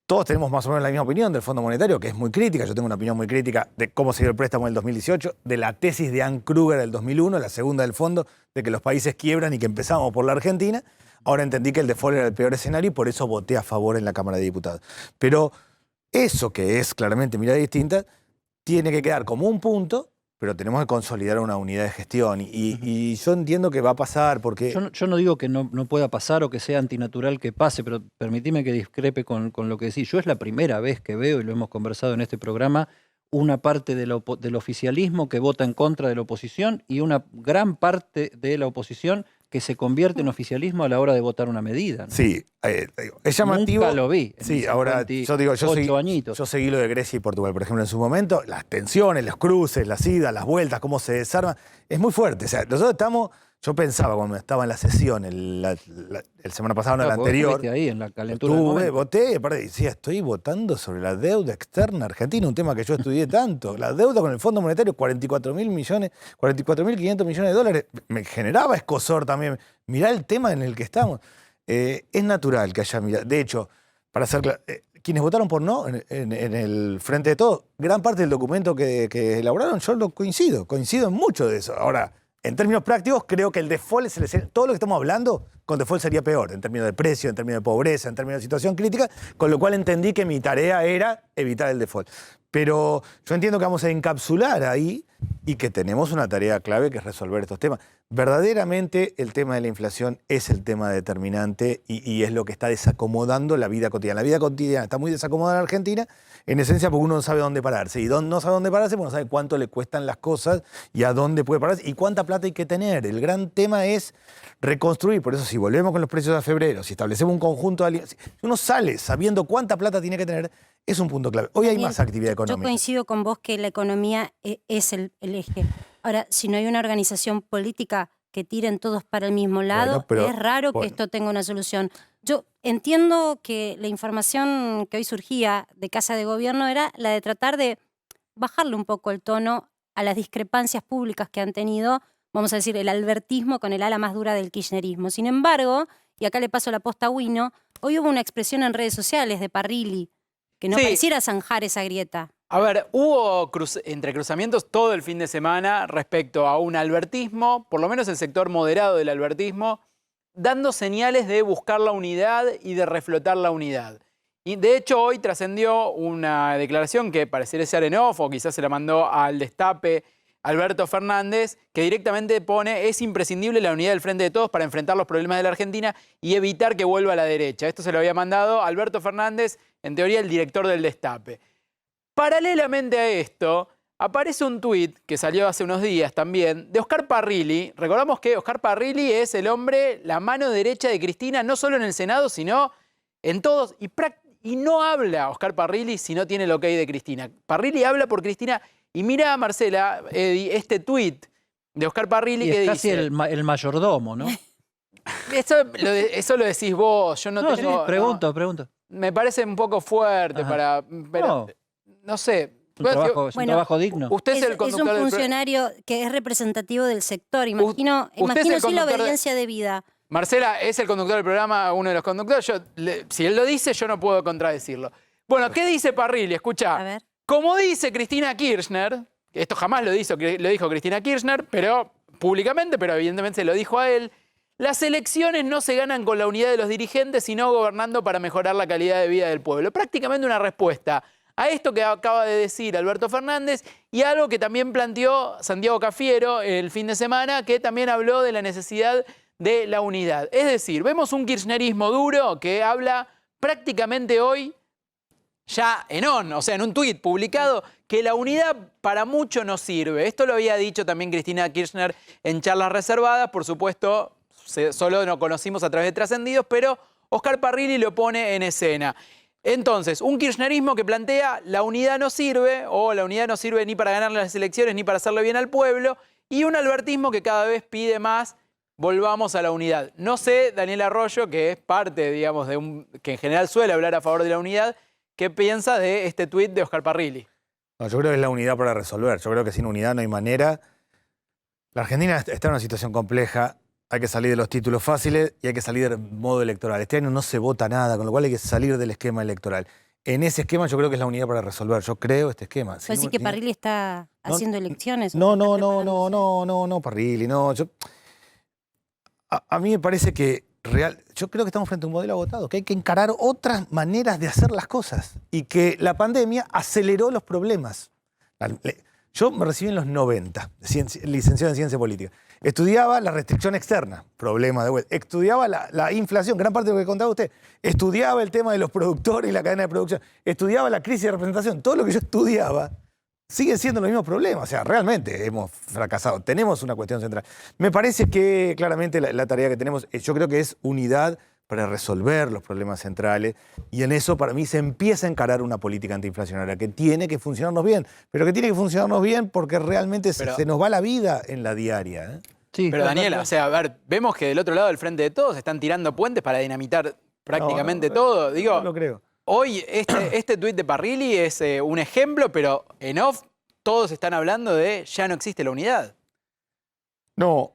Todos tenemos más o menos la misma opinión del Fondo Monetario, que es muy crítica. Yo tengo una opinión muy crítica de cómo se dio el préstamo en el 2018, de la tesis de Ann Kruger del 2001, la segunda del fondo, de que los países quiebran y que empezamos por la Argentina. Ahora entendí que el default era el peor escenario y por eso voté a favor en la Cámara de Diputados. Pero eso, que es claramente mirada distinta, tiene que quedar como un punto, pero tenemos que consolidar una unidad de gestión. Y yo entiendo que va a pasar porque... Yo no digo que no pueda pasar o que sea antinatural que pase, pero permitime que discrepe con lo que decís. Yo es la primera vez que veo, y lo hemos conversado en este programa, una parte del oficialismo que vota en contra de la oposición y una gran parte de la oposición que se convierte en oficialismo a la hora de votar una medida, ¿no? Sí, es llamativo. Nunca lo vi. Sí, ahora yo seguí lo de Grecia y Portugal, por ejemplo, en su momento. Las tensiones, los cruces, las idas, las vueltas, cómo se desarma, es muy fuerte. O sea, nosotros estamos... Yo pensaba cuando estaba en la sesión, el semana pasada, no, la anterior. Ahí, en la calentura del momento. Voté y aparte decía, estoy votando sobre la deuda externa argentina, un tema que yo estudié tanto. La deuda con el Fondo Monetario, 44.500 millones de dólares. Me generaba escozor también. Mirá el tema en el que estamos. Es natural que haya mirado. De hecho, para hacer quienes votaron por no en el Frente de Todos, gran parte del documento que elaboraron, yo lo coincido en mucho de eso. Ahora, en términos prácticos, creo que el default, todo lo que estamos hablando, con default sería peor, en términos de precio, en términos de pobreza, en términos de situación crítica, con lo cual entendí que mi tarea era evitar el default. Pero yo entiendo que vamos a encapsular ahí y que tenemos una tarea clave que es resolver estos temas. Verdaderamente el tema de la inflación es el tema determinante y es lo que está desacomodando la vida cotidiana. La vida cotidiana está muy desacomodada en Argentina, en esencia porque uno no sabe dónde pararse. Y no sabe dónde pararse porque no sabe cuánto le cuestan las cosas y a dónde puede pararse y cuánta plata hay que tener. El gran tema es reconstruir. Por eso si volvemos con los precios a febrero, si establecemos un conjunto de alianzas, si uno sale sabiendo cuánta plata tiene que tener, es un punto clave. Hoy hay más actividad económica. Yo coincido con vos que la economía es el eje. Ahora, si no hay una organización política que tiren todos para el mismo lado, es raro que esto tenga una solución. Yo entiendo que la información que hoy surgía de Casa de Gobierno era la de tratar de bajarle un poco el tono a las discrepancias públicas que han tenido, vamos a decir, el albertismo con el ala más dura del kirchnerismo. Sin embargo, y acá le paso la posta a Wino, hoy hubo una expresión en redes sociales de Parrilli, que no pareciera zanjar esa grieta. A ver, hubo entrecruzamientos todo el fin de semana respecto a un albertismo, por lo menos el sector moderado del albertismo, dando señales de buscar la unidad y de reflotar la unidad. Y de hecho hoy trascendió una declaración que pareciera ser en off, o quizás se la mandó al Destape Alberto Fernández, que directamente pone: es imprescindible la unidad del Frente de Todos para enfrentar los problemas de la Argentina y evitar que vuelva a la derecha. Esto se lo había mandado Alberto Fernández, en teoría el director del Destape. Paralelamente a esto, aparece un tuit que salió hace unos días también de Oscar Parrilli. Recordamos que Oscar Parrilli es el hombre, la mano derecha de Cristina, no solo en el Senado, sino en todos. Y no habla Oscar Parrilli si no tiene el ok de Cristina. Parrilli habla por Cristina. Y mira, Marcela, este tuit de Oscar Parrilli que dice... Es casi el mayordomo, ¿no? Eso lo decís vos, yo no tengo... Sí, pregunto. Me parece un poco fuerte para... Pero, no sé. Es un trabajo digno. Usted es el conductor es un funcionario que es representativo del sector. Imagino sí la obediencia debida. Marcela es el conductor del programa, uno de los conductores. Si él lo dice, yo no puedo contradecirlo. Bueno, ¿qué dice Parrilli? Escuchá. A ver. Como dice Cristina Kirchner, esto jamás lo dijo Cristina Kirchner, pero públicamente, pero evidentemente se lo dijo a él, las elecciones no se ganan con la unidad de los dirigentes, sino gobernando para mejorar la calidad de vida del pueblo. Prácticamente una respuesta a esto que acaba de decir Alberto Fernández y algo que también planteó Santiago Cafiero el fin de semana, que también habló de la necesidad de la unidad. Es decir, vemos un kirchnerismo duro que habla prácticamente hoy, ya en un tuit publicado, que la unidad para mucho no sirve. Esto lo había dicho también Cristina Kirchner en charlas reservadas, por supuesto, solo lo conocimos a través de Trascendidos, pero Oscar Parrilli lo pone en escena. Entonces, un kirchnerismo que plantea la unidad no sirve, o la unidad no sirve ni para ganar las elecciones ni para hacerle bien al pueblo, y un albertismo que cada vez pide más: volvamos a la unidad. No sé, Daniel Arroyo, que es parte, digamos, que en general suele hablar a favor de la unidad, ¿qué piensa de este tuit de Oscar Parrilli? No, yo creo que es la unidad para resolver. Yo creo que sin unidad no hay manera. La Argentina está en una situación compleja. Hay que salir de los títulos fáciles y hay que salir del modo electoral. Este año no se vota nada, con lo cual hay que salir del esquema electoral. En ese esquema yo creo que es la unidad para resolver. Yo creo este esquema. ¿Puede decir que Parrilli está haciendo elecciones? No, Parrilli, no. A mí me parece que yo creo que estamos frente a un modelo agotado, que hay que encarar otras maneras de hacer las cosas y que la pandemia aceleró los problemas. Yo me recibí en los 90, licenciado en Ciencia Política. Estudiaba la restricción externa, problema de vuelta. Estudiaba la inflación, gran parte de lo que contaba usted. Estudiaba el tema de los productores y la cadena de producción. Estudiaba la crisis de representación. Todo lo que yo estudiaba sigue siendo los mismos problemas. O sea, realmente hemos fracasado. Tenemos una cuestión central. Me parece que claramente la tarea que tenemos, yo creo que es unidad para resolver los problemas centrales, y en eso para mí se empieza a encarar una política antiinflacionaria que tiene que funcionarnos bien, pero que tiene que funcionarnos bien porque realmente se nos va la vida en la diaria. Sí, pero Daniela, o sea, a ver, vemos que del otro lado del Frente de Todos están tirando puentes para dinamitar prácticamente todo. Digo, no lo creo. Hoy este tuit de Parrilli es un ejemplo, pero en off todos están hablando de ya no existe la unidad. No,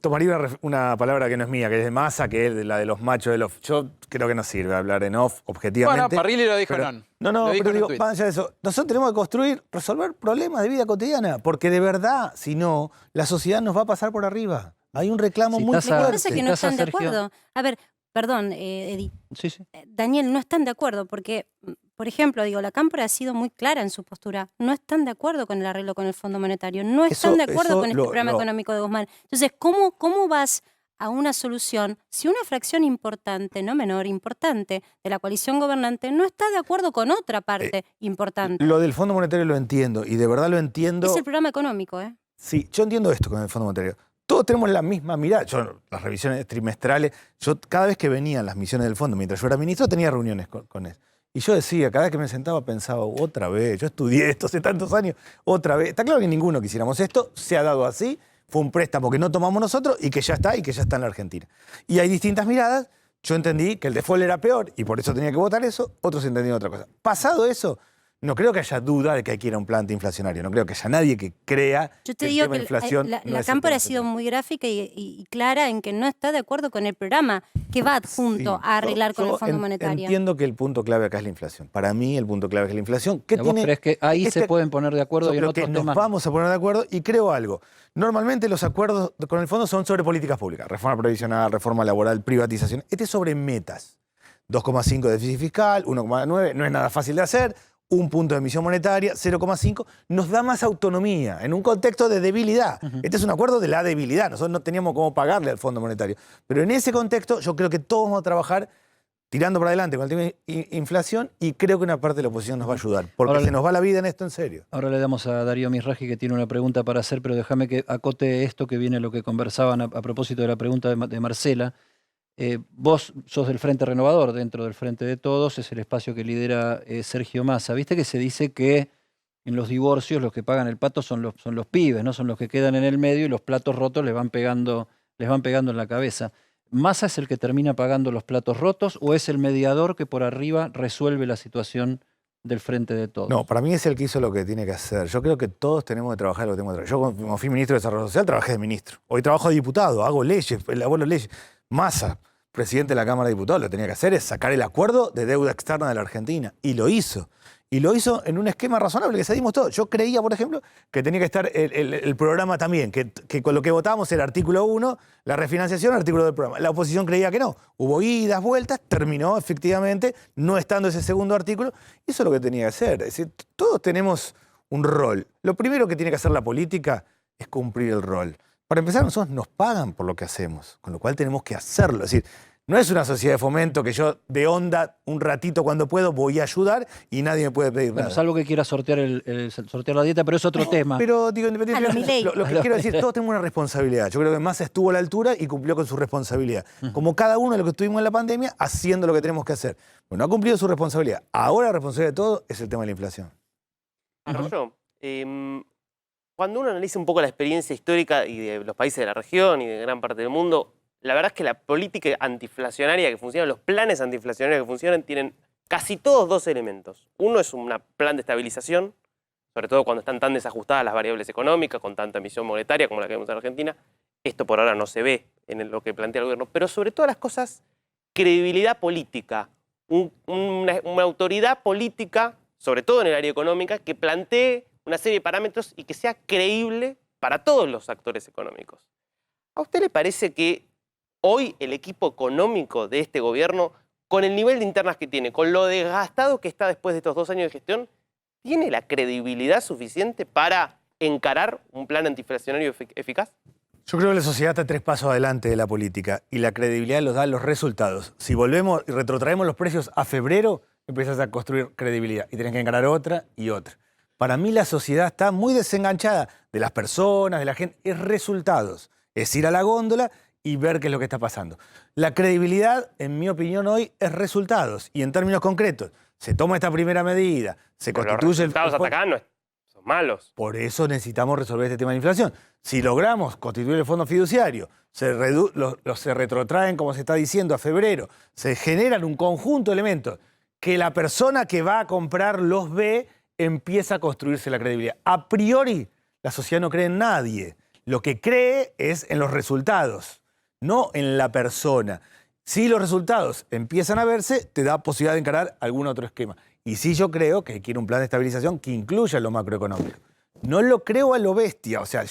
tomaría una palabra que no es mía, que es de Massa, que es la de los machos del off. Yo creo que no sirve hablar en off objetivamente. Bueno, Parrilli lo dijo pero, en on. No, Lo dijo pero en digo, un tuit. más allá de eso, nosotros tenemos que construir, resolver problemas de vida cotidiana, porque de verdad, si no, la sociedad nos va a pasar por arriba. Hay un reclamo Si muy estás a- Lo que fuerte. pasa es que Sí, no pasa, están de Sergio. acuerdo. A ver, perdón, Edi. Sí, sí. Daniel, no están de acuerdo porque, por ejemplo, digo, la Cámpora ha sido muy clara en su postura. No están de acuerdo con el arreglo con el Fondo Monetario. No están de acuerdo con este programa económico de Guzmán. Entonces, ¿cómo vas a una solución si una fracción importante, no menor, importante, de la coalición gobernante no está de acuerdo con otra parte importante? Lo del Fondo Monetario lo entiendo, y de verdad lo entiendo. Es el programa económico, ¿eh? Sí, yo entiendo esto con el Fondo Monetario. Todos tenemos la misma mirada. Yo, las revisiones trimestrales, yo cada vez que venían las misiones del fondo, mientras yo era ministro, tenía reuniones con él. Y yo decía, cada vez que me sentaba pensaba, otra vez, yo estudié esto hace tantos años, otra vez. Está claro que ninguno quisiéramos esto, se ha dado así, fue un préstamo que no tomamos nosotros y que ya está en la Argentina. Y hay distintas miradas. Yo entendí que el default era peor y por eso tenía que votar eso, otros entendían otra cosa. Pasado eso, no creo que haya duda de que hay que ir a un plan antiinflacionario. No creo que haya nadie que crea Yo te que digo el tema que de inflación la no es el Cámpora tema ha sido central. muy gráfica y clara en que no está de acuerdo con el programa que va adjunto Sí, a arreglar con yo el Fondo Monetario. Entiendo que el punto clave acá es la inflación. Para mí el punto clave es la inflación. ¿Qué ¿Vos tiene crees que ahí se pueden poner de acuerdo Yo y en creo que otros nos temas? vamos a poner de acuerdo y creo algo. Normalmente los acuerdos con el fondo son sobre políticas públicas. Reforma previsional, reforma laboral, privatización. Este es sobre metas. 2,5 de déficit fiscal, 1,9, no es nada fácil de hacer. 1 punto de emisión monetaria, 0,5, nos da más autonomía en un contexto de debilidad. Este es un acuerdo de la debilidad. Nosotros no teníamos cómo pagarle al Fondo Monetario. Pero en ese contexto yo creo que todos vamos a trabajar tirando para adelante con el tema de inflación y creo que una parte de la oposición nos va a ayudar. Porque Ahora, se nos va la vida en esto en serio. Ahora le damos a Darío Misraji, que tiene una pregunta para hacer, pero déjame que acote esto que viene a lo que conversaban a propósito de la pregunta de Marcela. Vos sos del Frente Renovador, dentro del Frente de Todos, es el espacio que lidera Sergio Massa. Viste que se dice que en los divorcios los que pagan el pato son los pibes, ¿no? Son los que quedan en el medio y los platos rotos les van pegando en la cabeza. ¿Massa es el que termina pagando los platos rotos o es el mediador que por arriba resuelve la situación del Frente de Todos? No, para mí es el que hizo lo que tiene que hacer. Yo creo que todos tenemos que trabajar lo que tenemos que trabajar. Yo como fui ministro de Desarrollo Social, trabajé de ministro. Hoy trabajo de diputado, hago leyes, elaboro leyes. Massa, presidente de la Cámara de Diputados, lo que tenía que hacer es sacar el acuerdo de deuda externa de la Argentina. Y lo hizo. Y lo hizo en un esquema razonable que cedimos todos. Yo creía, por ejemplo, que tenía que estar el programa también, que con lo que votábamos era artículo 1, la refinanciación, artículo del programa. La oposición creía que no. Hubo idas, vueltas, terminó efectivamente no estando ese segundo artículo. Y eso es lo que tenía que hacer. Es decir, todos tenemos un rol. Lo primero que tiene que hacer la política es cumplir el rol. Para empezar, nosotros nos pagan por lo que hacemos, con lo cual tenemos que hacerlo. Es decir, no es una sociedad de fomento que yo de onda un ratito cuando puedo voy a ayudar y nadie me puede pedir Bueno, nada. salvo que quiera sortear la dieta, pero es otro tema. Pero digo, independientemente, Milei. lo que quiero decir, todos tenemos una responsabilidad. Yo creo que Massa estuvo a la altura y cumplió con su responsabilidad. Como cada uno de los que estuvimos en la pandemia, haciendo lo que tenemos que hacer. Bueno, ha cumplido su responsabilidad. Ahora la responsabilidad de todo es el tema de la inflación. Arroyo, cuando uno analiza un poco la experiencia histórica y de los países de la región y de gran parte del mundo, la verdad es que la política antiinflacionaria que funciona, los planes antiinflacionarios que funcionan, tienen casi todos dos elementos. Uno es un plan de estabilización, sobre todo cuando están tan desajustadas las variables económicas, con tanta emisión monetaria como la que vemos en Argentina. Esto por ahora no se ve en lo que plantea el gobierno, pero sobre todas las cosas, credibilidad política, una autoridad política, sobre todo en el área económica, que plantee una serie de parámetros y que sea creíble para todos los actores económicos. ¿A usted le parece que hoy el equipo económico de este gobierno, con el nivel de internas que tiene, con lo desgastado que está después de estos 2 años de gestión, tiene la credibilidad suficiente para encarar un plan antiinflacionario eficaz? Yo creo que la sociedad está 3 pasos adelante de la política y la credibilidad los dan los resultados. Si volvemos y retrotraemos los precios a febrero, empiezas a construir credibilidad y tenés que encarar otra y otra. Para mí la sociedad está muy desenganchada de las personas, de la gente. Es resultados. Es ir a la góndola y ver qué es lo que está pasando. La credibilidad, en mi opinión, hoy es resultados. Y en términos concretos, se toma esta primera medida, se Pero los constituye resultados hasta acá no son malos. Por eso necesitamos resolver este tema de la inflación. Si logramos constituir el fondo fiduciario, se retrotraen, como se está diciendo, a febrero, se generan un conjunto de elementos que la persona que va a comprar los ve, empieza a construirse la credibilidad. A priori, la sociedad no cree en nadie. lo que cree es en los resultados, no en la persona. Si los resultados empiezan a verse, te da posibilidad de encarar algún otro esquema. Y sí, yo creo que quiere un plan de estabilización que incluya lo macroeconómico. No lo creo a lo bestia. O sea,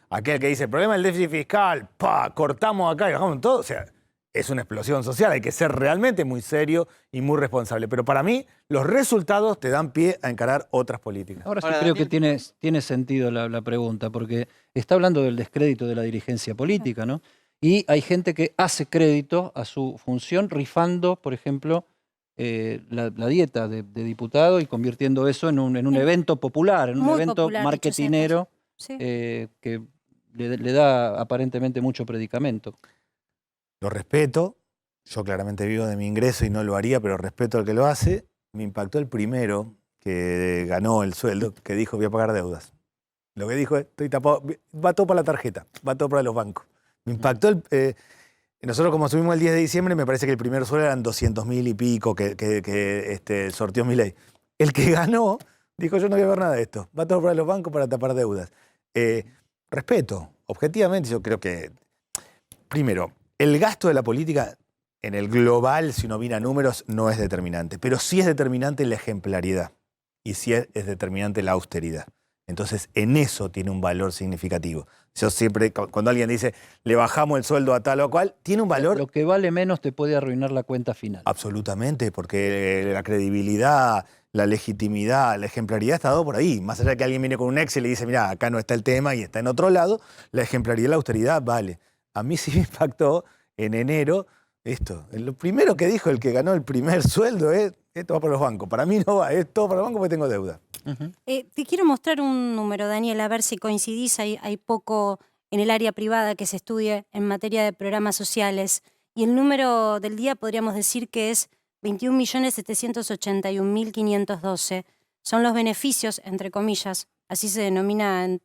aquel que dice, el problema del déficit fiscal, cortamos acá y bajamos todo. O sea, es una explosión social. Hay que ser realmente muy serio y muy responsable. Pero para mí, los resultados te dan pie a encarar otras políticas. Ahora sí creo que tiene sentido la pregunta, porque está hablando del descrédito de la dirigencia política, ¿no? Y hay gente que hace crédito a su función rifando, por ejemplo, la dieta de diputado y convirtiendo eso en un evento popular, en un evento popular, marketinero sí. que le da aparentemente mucho predicamento. Lo respeto. Yo claramente vivo de mi ingreso y no lo haría, pero respeto al que lo hace. Me impactó el primero que ganó el sueldo, que dijo voy a pagar deudas. Lo que dijo es, estoy tapado, va todo para la tarjeta, va todo para los bancos. Me impactó nosotros como subimos el 10 de diciembre, me parece que el primer sueldo eran 200.000 y pico que sorteó Milei. El que ganó dijo, yo no voy a ver nada de esto. Va todo para los bancos para tapar deudas. Respeto. Objetivamente, yo creo que, primero, el gasto de la política en el global, si uno mira números, no es determinante. Pero sí es determinante la ejemplariedad. Y sí es determinante la austeridad. Entonces, en eso tiene un valor significativo. Yo siempre, cuando alguien dice, le bajamos el sueldo a tal o cual, tiene un valor... Lo que vale menos te puede arruinar la cuenta final. Absolutamente, porque la credibilidad, la legitimidad, la ejemplaridad está dado por ahí. Más allá de que alguien viene con un Excel y dice, mira, acá no está el tema y está en otro lado, la ejemplaridad y la austeridad vale. A mí sí me impactó en enero esto. Lo primero que dijo el que ganó el primer sueldo es, esto va para los bancos. Para mí no va, es todo para los bancos porque tengo deuda. Te quiero mostrar un número, Daniel, a ver si coincidís. Hay poco en el área privada que se estudie en materia de programas sociales. Y el número del día podríamos decir que es 21.781.512. Son los beneficios, entre comillas, así se denomina en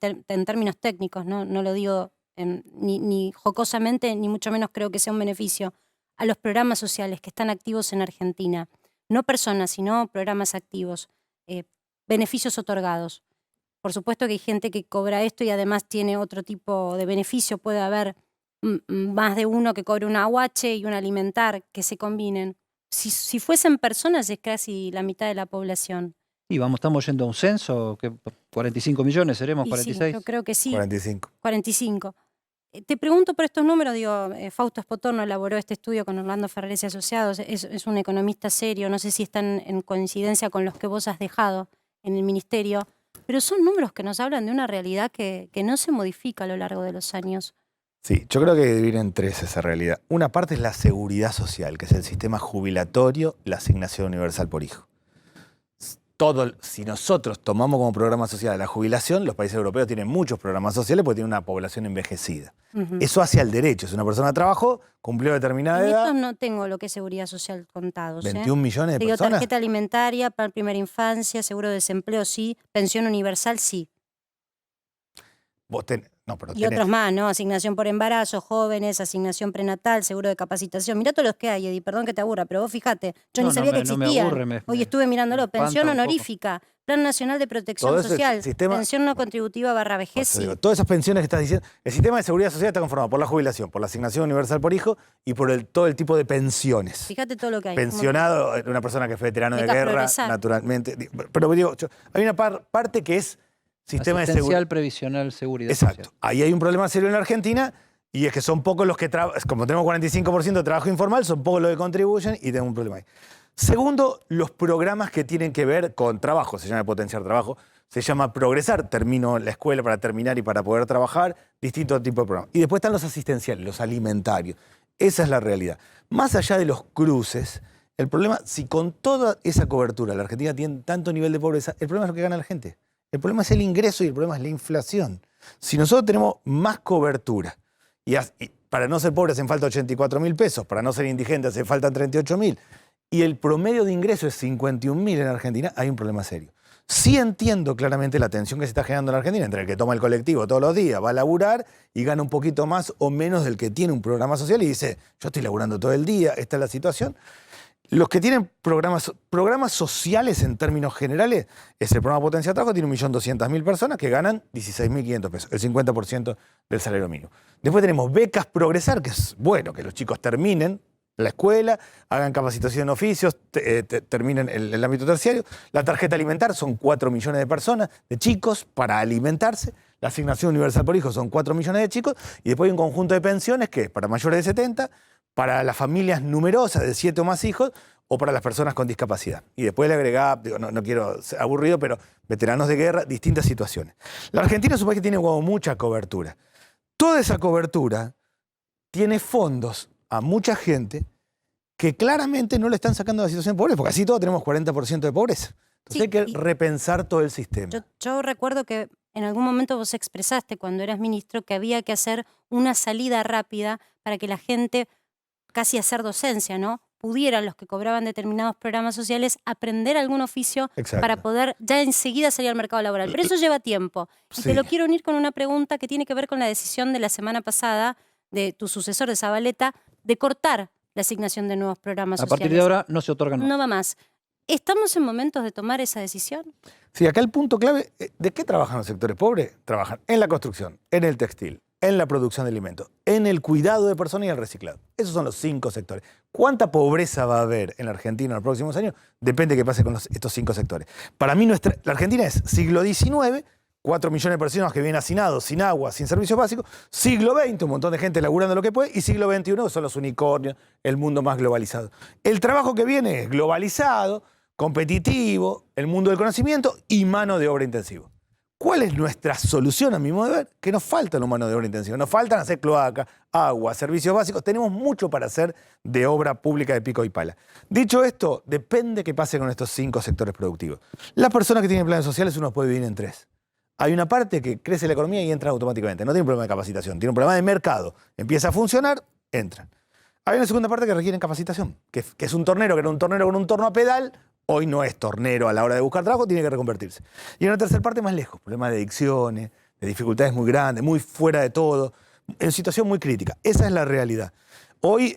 términos técnicos, no lo digo ni jocosamente, ni mucho menos creo que sea un beneficio, a los programas sociales que están activos en Argentina. No personas, sino programas activos. Beneficios otorgados. Por supuesto que hay gente que cobra esto y además tiene otro tipo de beneficio. Puede haber más de uno que cobre un aguache y un alimentar que se combinen. Si fuesen personas es casi la mitad de la población. Y estamos yendo a un censo, que 45 millones seremos, 46. Sí, yo creo que sí. 45. Te pregunto por estos números, Fausto Espotorno elaboró este estudio con Orlando Ferreres y Asociados, es un economista serio, no sé si están en coincidencia con los que vos has dejado en el ministerio, pero son números que nos hablan de una realidad que no se modifica a lo largo de los años. Sí, yo creo que hay que dividir en tres esa realidad. Una parte es la seguridad social, que es el sistema jubilatorio, la asignación universal por hijo. Si nosotros tomamos como programa social la jubilación, los países europeos tienen muchos programas sociales porque tienen una población envejecida. Eso hacia el derecho. Si una persona trabajó, cumplió determinada edad... En estos no tengo lo que es seguridad social contados. 21 millones de Digo, personas. Tarjeta alimentaria, para primera infancia, seguro de desempleo sí, pensión universal sí. Y otros más, ¿no? Asignación por embarazo, jóvenes, asignación prenatal, seguro de capacitación. Mirá todos los que hay, Eddie, perdón que te aburra, pero vos fíjate, yo ni sabía que existían. Hoy estuve mirándolo. Pensión honorífica, Plan Nacional de Protección Social, pensión no contributiva / vejez. Todas esas pensiones que estás diciendo, el sistema de seguridad social está conformado por la jubilación, por la asignación universal por hijo y por todo el tipo de pensiones. Fíjate todo lo que hay. Pensionado, una persona que fue veterano de guerra, naturalmente. Pero digo, hay una parte que es sistema de seguridad previsional, seguridad Exacto. social. Ahí hay un problema serio en la Argentina y es que son pocos los que trabajan, como tenemos 45% de trabajo informal, son pocos los que contribuyen y tenemos un problema ahí. Segundo, los programas que tienen que ver con trabajo, se llama potenciar trabajo, se llama progresar, termino la escuela para terminar y para poder trabajar, distintos tipos de programas. Y después están los asistenciales, los alimentarios. Esa es la realidad. Más allá de los cruces, el problema, si con toda esa cobertura la Argentina tiene tanto nivel de pobreza, el problema es lo que gana la gente. El problema es el ingreso y el problema es la inflación. Si nosotros tenemos más cobertura, y para no ser pobre hacen falta 84.000 pesos, para no ser indigente hace falta 38.000, y el promedio de ingreso es 51.000 en Argentina, hay un problema serio. Sí entiendo claramente la tensión que se está generando en Argentina entre el que toma el colectivo todos los días, va a laburar y gana un poquito más o menos del que tiene un programa social y dice, yo estoy laburando todo el día, esta es la situación. Los que tienen programas sociales en términos generales, es el programa Potencia de Trabajo, tiene 1.200.000 personas que ganan 16.500 pesos, el 50% del salario mínimo. Después tenemos becas Progresar, que es bueno que los chicos terminen la escuela, hagan capacitación en oficios, terminen el ámbito terciario. La tarjeta alimentar son 4 millones de personas, de chicos, para alimentarse. La asignación universal por hijo son 4 millones de chicos. Y después hay un conjunto de pensiones que es para mayores de 70, para las familias numerosas de 7 o más hijos, o para las personas con discapacidad. Y después le agregaba, digo, no quiero ser aburrido, pero veteranos de guerra, distintas situaciones. La Argentina es un país que tiene como mucha cobertura. Toda esa cobertura tiene fondos a mucha gente que claramente no le están sacando de la situación de pobreza, porque así todos tenemos 40% de pobreza. Entonces Sí, hay que y- repensar todo el sistema. Yo recuerdo que en algún momento vos expresaste cuando eras ministro que había que hacer una salida rápida para que la gente, casi hacer docencia, ¿no? Pudieran los que cobraban determinados programas sociales aprender algún oficio Exacto. para poder ya enseguida salir al mercado laboral. Pero eso lleva tiempo. Y Sí. te lo quiero unir con una pregunta que tiene que ver con la decisión de la semana pasada de tu sucesor de Zabaleta de cortar la asignación de nuevos programas A sociales. partir de ahora no se otorgan más. No va más. ¿Estamos en momentos de tomar esa decisión? Sí, acá el punto clave, ¿de qué trabajan los sectores pobres? Trabajan en la construcción, en el textil, en la producción de alimentos, en el cuidado de personas y el reciclado. Esos son los 5 sectores. ¿Cuánta pobreza va a haber en la Argentina en los próximos años? Depende de qué pase con estos 5 sectores. Para mí, la Argentina es siglo XIX, 4 millones de personas que viven hacinados, sin agua, sin servicios básicos. Siglo XX, un montón de gente laburando lo que puede. Y siglo XXI, que son los unicornios, el mundo más globalizado. El trabajo que viene es globalizado, competitivo, el mundo del conocimiento y mano de obra intensivo. ¿Cuál es nuestra solución, a mi modo de ver? Que nos falta la mano de obra intensiva. Nos faltan hacer cloaca, agua, servicios básicos. Tenemos mucho para hacer de obra pública de pico y pala. Dicho esto, depende qué pase con estos 5 sectores productivos. Las personas que tienen planes sociales, uno puede vivir en 3. Hay una parte que crece la economía y entra automáticamente. No tiene un problema de capacitación, tiene un problema de mercado. Empieza a funcionar, entran. Hay una segunda parte que requiere capacitación, que es un tornero, que era un tornero con un torno a pedal, hoy no es tornero a la hora de buscar trabajo, tiene que reconvertirse. Y hay una tercera parte más lejos, problemas de adicciones, de dificultades muy grandes, muy fuera de todo, en situación muy crítica. Esa es la realidad. Hoy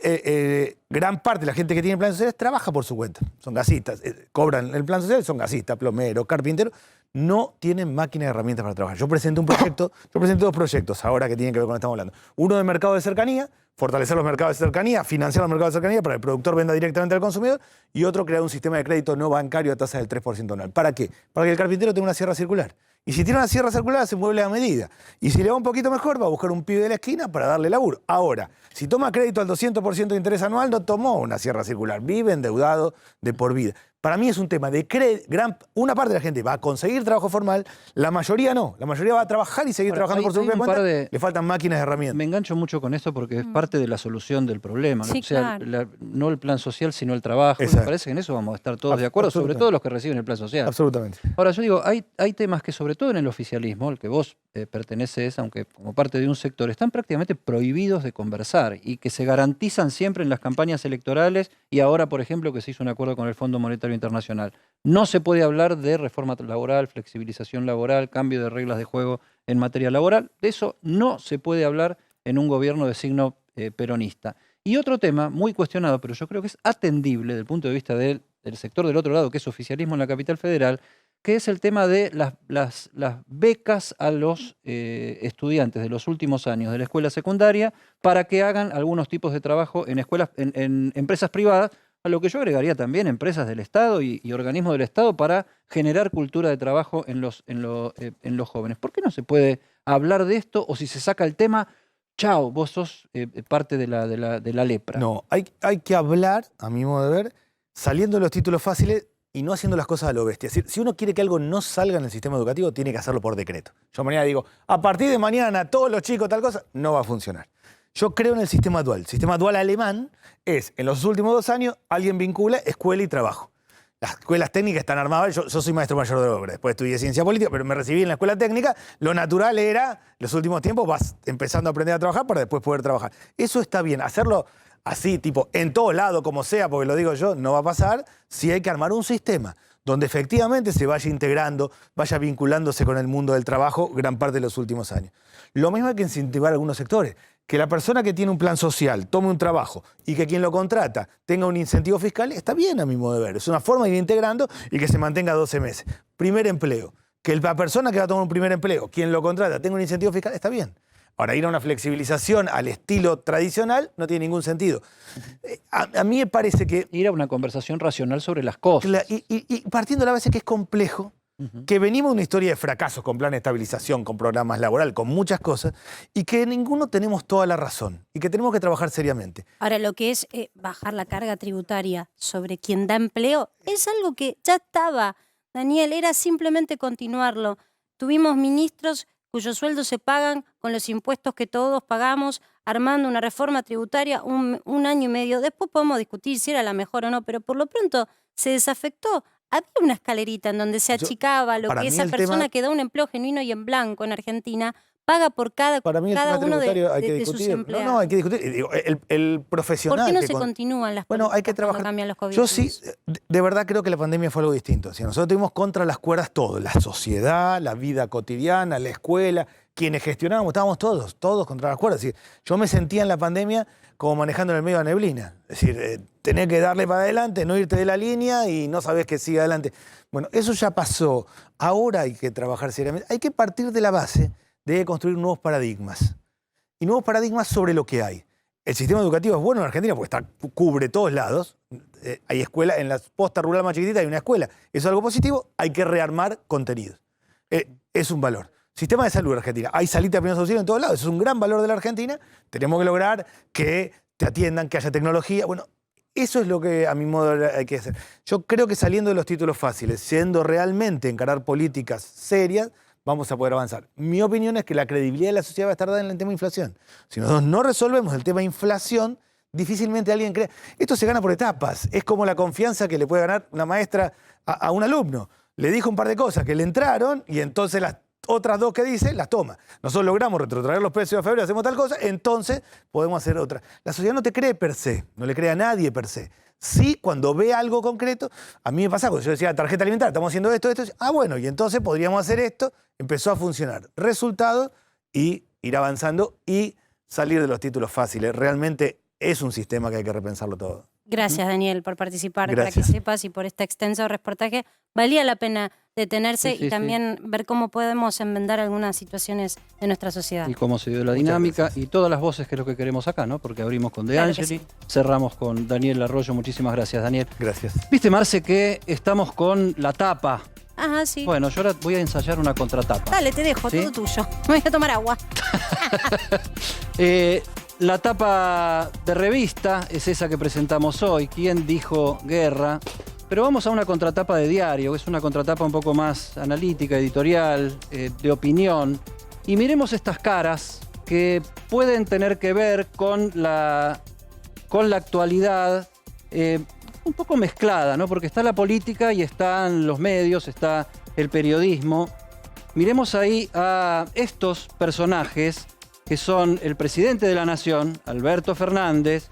gran parte de la gente que tiene planes sociales trabaja por su cuenta. Son gasistas, cobran el plan social, son gasistas, plomeros, carpinteros. No tienen máquinas y herramientas para trabajar. Yo presenté 2 proyectos ahora que tienen que ver con lo que estamos hablando. Uno de mercado de cercanía, fortalecer los mercados de cercanía, financiar los mercados de cercanía para que el productor venda directamente al consumidor, y otro, crear un sistema de crédito no bancario a tasa del 3% anual. ¿Para qué? Para que el carpintero tenga una sierra circular. Y si tiene una sierra circular, hace mueble a medida. Y si le va un poquito mejor, va a buscar un pibe de la esquina para darle laburo. Ahora, si toma crédito al 200% de interés anual, no tomó una sierra circular. Vive endeudado de por vida. Para mí es un tema de una parte de la gente va a conseguir trabajo formal, la mayoría no. La mayoría va a trabajar y seguir Ahora, trabajando por su hay propia un cuenta. par de- Le faltan máquinas y herramientas. Me engancho mucho con esto porque es parte de la solución del problema. ¿no? Sí, O sea, claro. no el plan social, sino el trabajo. Me Exacto. parece que en eso vamos a estar todos de acuerdo, sobre Absolutamente. todo los que reciben el plan social. Absolutamente. Ahora, yo digo, hay temas que sobre todo en el oficialismo, al que vos perteneces, aunque como parte de un sector, están prácticamente prohibidos de conversar y que se garantizan siempre en las campañas electorales y ahora, por ejemplo, que se hizo un acuerdo con el Fondo Monetario Internacional. No se puede hablar de reforma laboral, flexibilización laboral, cambio de reglas de juego en materia laboral. De eso no se puede hablar en un gobierno de signo peronista. Y otro tema muy cuestionado, pero yo creo que es atendible desde el punto de vista del sector del otro lado, que es oficialismo en la capital federal, que es el tema de las becas a los estudiantes de los últimos años de la escuela secundaria para que hagan algunos tipos de trabajo en escuelas, en empresas privadas, a lo que yo agregaría también empresas del Estado y organismos del Estado para generar cultura de trabajo en los jóvenes. ¿Por qué no se puede hablar de esto? O si se saca el tema, chao, vos sos parte de la lepra. No, hay que hablar, a mi modo de ver, saliendo de los títulos fáciles y no haciendo las cosas a lo bestia. Es decir, si uno quiere que algo no salga en el sistema educativo, tiene que hacerlo por decreto. Yo mañana digo, a partir de mañana todos los chicos tal cosa, no va a funcionar. Yo creo en el sistema dual. El sistema dual alemán es, en los últimos 2 años, alguien vincula escuela y trabajo. Las escuelas técnicas están armadas, yo soy maestro mayor de obra, después estudié ciencia política, pero me recibí en la escuela técnica. Lo natural era, los últimos tiempos vas empezando a aprender a trabajar para después poder trabajar. Eso está bien, hacerlo así, tipo, en todo lado, como sea, porque lo digo yo, no va a pasar, si hay que armar un sistema donde efectivamente se vaya integrando, vaya vinculándose con el mundo del trabajo gran parte de los últimos años. Lo mismo hay que incentivar algunos sectores. Que la persona que tiene un plan social tome un trabajo y que quien lo contrata tenga un incentivo fiscal, está bien a mi modo de ver. Es una forma de ir integrando y que se mantenga 12 meses. Primer empleo. Que la persona que va a tomar un primer empleo, quien lo contrata, tenga un incentivo fiscal, está bien. Ahora, ir a una flexibilización al estilo tradicional no tiene ningún sentido. A mí me parece que... Ir a una conversación racional sobre las cosas. Y partiendo de la base que es complejo, que venimos de una historia de fracasos con plan de estabilización, con programas laborales, con muchas cosas, y que ninguno tenemos toda la razón, y que tenemos que trabajar seriamente. Ahora, lo que es bajar la carga tributaria sobre quien da empleo es algo que ya estaba, Daniel, era simplemente continuarlo. Tuvimos ministros cuyos sueldos se pagan con los impuestos que todos pagamos, armando una reforma tributaria un año y medio. Después podemos discutir si era la mejor o no, pero por lo pronto se desafectó. Había una escalerita en donde se achicaba lo que esa persona que da un empleo genuino y en blanco en Argentina paga por cada uno de sus empleados. No, hay que discutir. Digo, el profesional... ¿Por qué no se continúan las políticas hay que trabajar. cuando cambian los gobiernos? Yo sí, de verdad creo que la pandemia fue algo distinto. Si nosotros tuvimos contra las cuerdas todo, la sociedad, la vida cotidiana, la escuela, quienes gestionábamos, estábamos todos contra las cuerdas. Es decir, yo me sentía en la pandemia como manejando en el medio de la neblina. Es decir, tenés que darle para adelante, no irte de la línea y no sabés que sigue adelante. Bueno, eso ya pasó. Ahora hay que trabajar seriamente. Hay que partir de la base de construir nuevos paradigmas. Y nuevos paradigmas sobre lo que hay. El sistema educativo es bueno en Argentina porque cubre todos lados. Hay escuela, en la posta rural más chiquitita hay una escuela. Eso es algo positivo. Hay que rearmar contenidos. Es un valor. Sistema de salud en Argentina. Hay salita de primeros auxilios en todos lados. Eso es un gran valor de la Argentina. Tenemos que lograr que te atiendan, que haya tecnología. Bueno, eso es lo que a mi modo hay que hacer. Yo creo que saliendo de los títulos fáciles, siendo realmente encarar políticas serias, vamos a poder avanzar. Mi opinión es que la credibilidad de la sociedad va a estar dada en el tema de inflación. Si nosotros no resolvemos el tema de inflación, difícilmente alguien cree. Esto se gana por etapas. Es como la confianza que le puede ganar una maestra a un alumno. Le dijo un par de cosas que le entraron y entonces las otras dos que dice, las toma. Nosotros logramos retrotraer los precios de febrero, hacemos tal cosa, entonces podemos hacer otra. La sociedad no te cree per se, no le cree a nadie per se. Sí, cuando ve algo concreto, a mí me pasa cuando yo decía tarjeta alimentaria, estamos haciendo esto, bueno, y entonces podríamos hacer esto, empezó a funcionar. Resultado, y ir avanzando y salir de los títulos fáciles. Realmente es un sistema que hay que repensarlo todo. Gracias, Daniel, por participar, Gracias. para que sepas, y por este extenso reportaje. Valía la pena detenerse Sí, y también ver cómo podemos enmendar algunas situaciones de nuestra sociedad. Y cómo se dio la dinámica y todas las voces, que es lo que queremos acá, ¿no? Porque abrimos con De Claro que Angeli, sí. cerramos con Daniel Arroyo. Muchísimas gracias, Daniel. Gracias. Viste, Marce, que estamos con la tapa. Ajá, sí. Bueno, yo ahora voy a ensayar una contratapa. Dale, te dejo, ¿Sí? todo tuyo. Me voy a tomar agua. La tapa de revista es esa que presentamos hoy. ¿Quién dijo guerra? Pero vamos a una contratapa de diario, que es una contratapa un poco más analítica, editorial, de opinión. Y miremos estas caras que pueden tener que ver con la actualidad, un poco mezclada, ¿no? Porque está la política y están los medios, está el periodismo. Miremos ahí a estos personajes que son el presidente de la Nación, Alberto Fernández,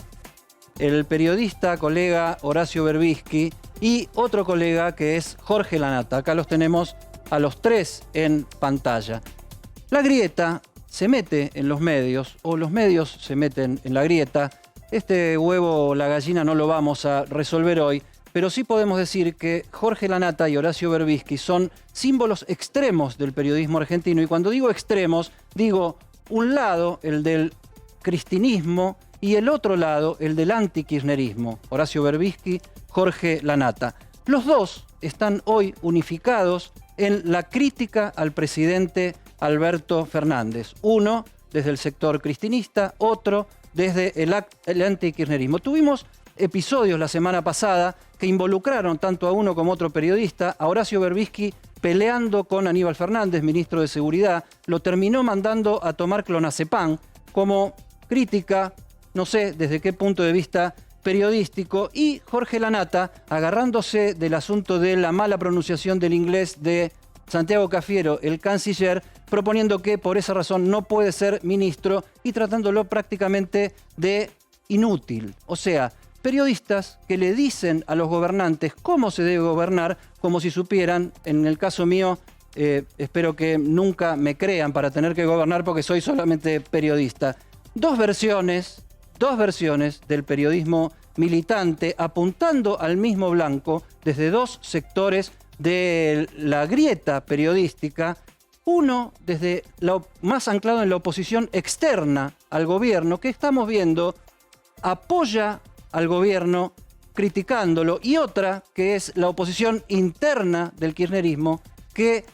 el periodista, colega Horacio Berbisky y otro colega que es Jorge Lanata. Acá los tenemos a los tres en pantalla. La grieta se mete en los medios, o los medios se meten en la grieta. Este huevo o la gallina no lo vamos a resolver hoy, pero sí podemos decir que Jorge Lanata y Horacio Berbisky son símbolos extremos del periodismo argentino. Y cuando digo extremos, digo un lado, el del cristinismo, y el otro lado, el del antikirchnerismo. Horacio Berbisky, Jorge Lanata. Los dos están hoy unificados en la crítica al presidente Alberto Fernández. Uno desde el sector cristinista, otro desde el antikirchnerismo. Tuvimos episodios la semana pasada que involucraron tanto a uno como a otro periodista. A Horacio Berbisky peleando con Aníbal Fernández, ministro de Seguridad, lo terminó mandando a tomar clonazepam como crítica, no sé desde qué punto de vista periodístico, y Jorge Lanata agarrándose del asunto de la mala pronunciación del inglés de Santiago Cafiero, el canciller, proponiendo que por esa razón no puede ser ministro y tratándolo prácticamente de inútil. O sea, periodistas que le dicen a los gobernantes cómo se debe gobernar, como si supieran. En el caso mío, espero que nunca me crean para tener que gobernar porque soy solamente periodista. dos versiones del periodismo militante apuntando al mismo blanco desde dos sectores de la grieta periodística. Uno desde más anclado en la oposición externa al gobierno, que estamos viendo apoya al gobierno criticándolo, y otra que es la oposición interna del kirchnerismo, que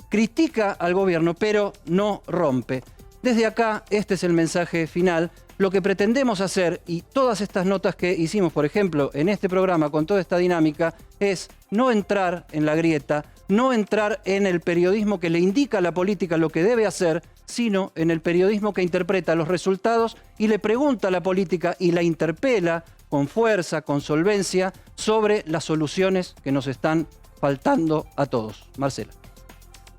critica al gobierno pero no rompe. Desde acá, este es el mensaje final. Lo que pretendemos hacer, y todas estas notas que hicimos, por ejemplo, en este programa con toda esta dinámica, es no entrar en la grieta, no entrar en el periodismo que le indica a la política lo que debe hacer, sino en el periodismo que interpreta los resultados y le pregunta a la política y la interpela con fuerza, con solvencia, sobre las soluciones que nos están faltando a todos. Marcela.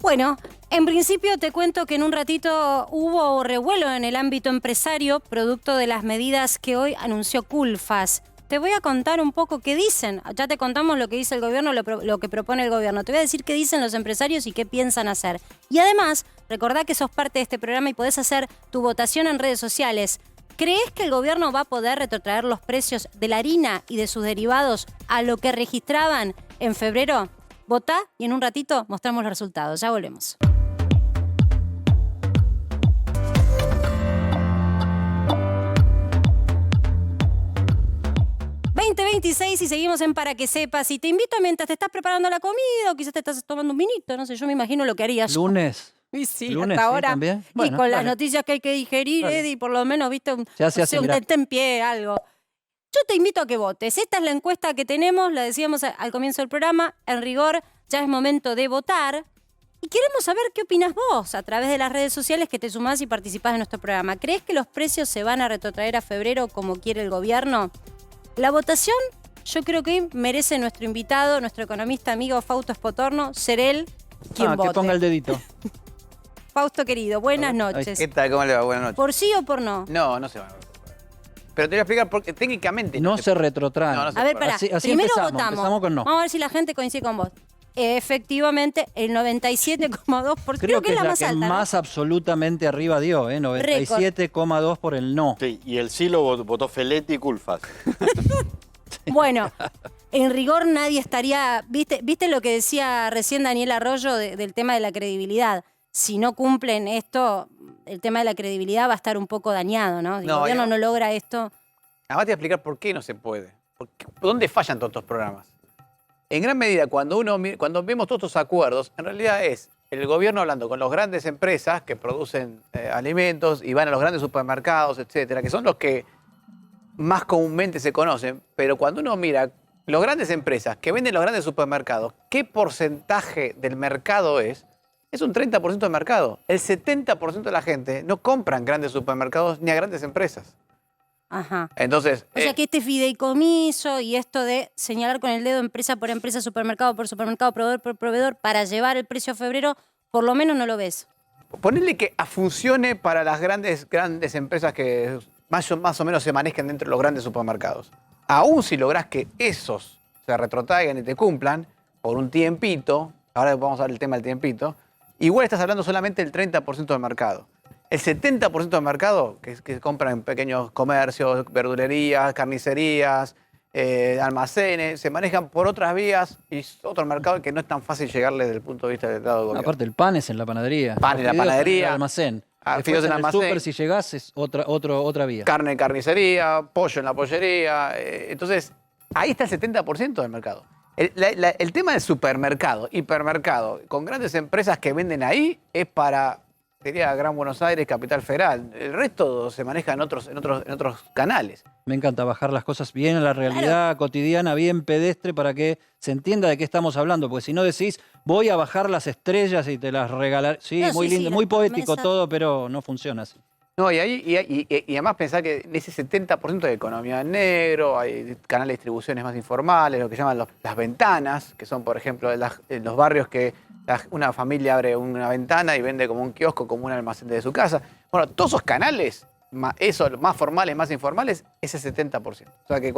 Bueno, en principio te cuento que en un ratito hubo revuelo en el ámbito empresario, producto de las medidas que hoy anunció Culfas. Te voy a contar un poco qué dicen. Ya te contamos lo que dice el gobierno, lo que propone el gobierno. Te voy a decir qué dicen los empresarios y qué piensan hacer. Y además, recordá que sos parte de este programa y podés hacer tu votación en redes sociales. ¿Crees que el gobierno va a poder retrotraer los precios de la harina y de sus derivados a lo que registraban en febrero? Votá y en un ratito mostramos los resultados. Ya volvemos. ...2026 y seguimos en Para que Sepas. Y te invito mientras te estás preparando la comida o quizás te estás tomando un vinito, no sé, yo me imagino lo que harías. Lunes. Y sí, Lunes, hasta sí, ahora. también. Y Bueno, con las dale. noticias que hay que digerir, Dale. Eddie, por lo menos, viste, Se hace así, un mirá. tentempié, algo. Yo te invito a que votes. Esta es la encuesta que tenemos, la decíamos al comienzo del programa. En rigor, ya es momento de votar. Y queremos saber qué opinas vos a través de las redes sociales que te sumás y participás de nuestro programa. ¿Crees que los precios se van a retrotraer a febrero como quiere el gobierno? La votación, yo creo que hoy merece nuestro invitado, nuestro economista amigo Fausto Spotorno, ser él quien vote. Que ponga el dedito. Fausto querido, buenas noches. ¿Qué tal? ¿Cómo le va? Buenas noches. ¿Por sí o por no? No, no se va a retrotraer. Pero te voy a explicar porque técnicamente No se retrotrae. No, no se A ver, puede. pará. Así Primero empezamos, votamos. empezamos con no. Vamos a ver si la gente coincide con vos. Efectivamente, el 97,2%. Creo que es la más que alta, ¿no? más absolutamente arriba dio, 97,2 por el no. Sí, y el sí lo votó Feletti y Culfas. Bueno, en rigor nadie estaría... ¿Viste lo que decía recién Daniel Arroyo del tema de la credibilidad? Si no cumplen esto, el tema de la credibilidad va a estar un poco dañado, ¿no? Si el No, gobierno no. no logra esto... Además te voy a explicar por qué no se puede. ¿Dónde fallan todos estos programas? En gran medida, cuando vemos todos estos acuerdos, en realidad es el gobierno hablando con las grandes empresas que producen alimentos y van a los grandes supermercados, etcétera, que son los que más comúnmente se conocen, pero cuando uno mira las grandes empresas que venden los grandes supermercados, ¿qué porcentaje del mercado es? Es un 30% del mercado. El 70% de la gente no compran grandes supermercados ni a grandes empresas. Ajá. Entonces, O sea que este fideicomiso y esto de señalar con el dedo empresa por empresa, supermercado por supermercado, proveedor por proveedor, para llevar el precio a febrero, por lo menos no lo ves. ponerle que funcione para las grandes empresas que más o menos se manejan dentro de los grandes supermercados. Aún si lográs que esos se retrotraigan y te cumplan por un tiempito, ahora vamos a ver el tema del tiempito, igual estás hablando solamente del 30% del mercado. El 70% del mercado, que compran en pequeños comercios, verdulerías, carnicerías, almacenes, se manejan por otras vías y es otro mercado que no es tan fácil llegarle desde el punto de vista del lado del gobierno. Aparte, el pan es en la panadería. Pan en la Los fideos panadería. en el almacén. Fideos Después en en el almacén. súper, si llegás, es otra vía. Carne en carnicería, pollo en la pollería. Entonces, ahí está el 70% del mercado. El tema del supermercado, hipermercado, con grandes empresas que venden ahí, es para, diría, Gran Buenos Aires, Capital Federal. El resto se maneja en otros canales. Me encanta bajar las cosas bien a la realidad cotidiana, bien pedestre, para que se entienda de qué estamos hablando. Porque si no decís, voy a bajar las estrellas y te las regalar. Sí, No, muy sí, lindo, sí, muy la poético promesa. todo, pero no funciona así. No, y además pensar que en ese 70% de economía en negro, hay canales de distribuciones más informales, lo que llaman las ventanas, que son, por ejemplo, en los barrios que una familia abre una ventana y vende como un kiosco, como un almacén de su casa. Bueno, todos esos canales, esos más formales, más informales, ese 70%. O sea que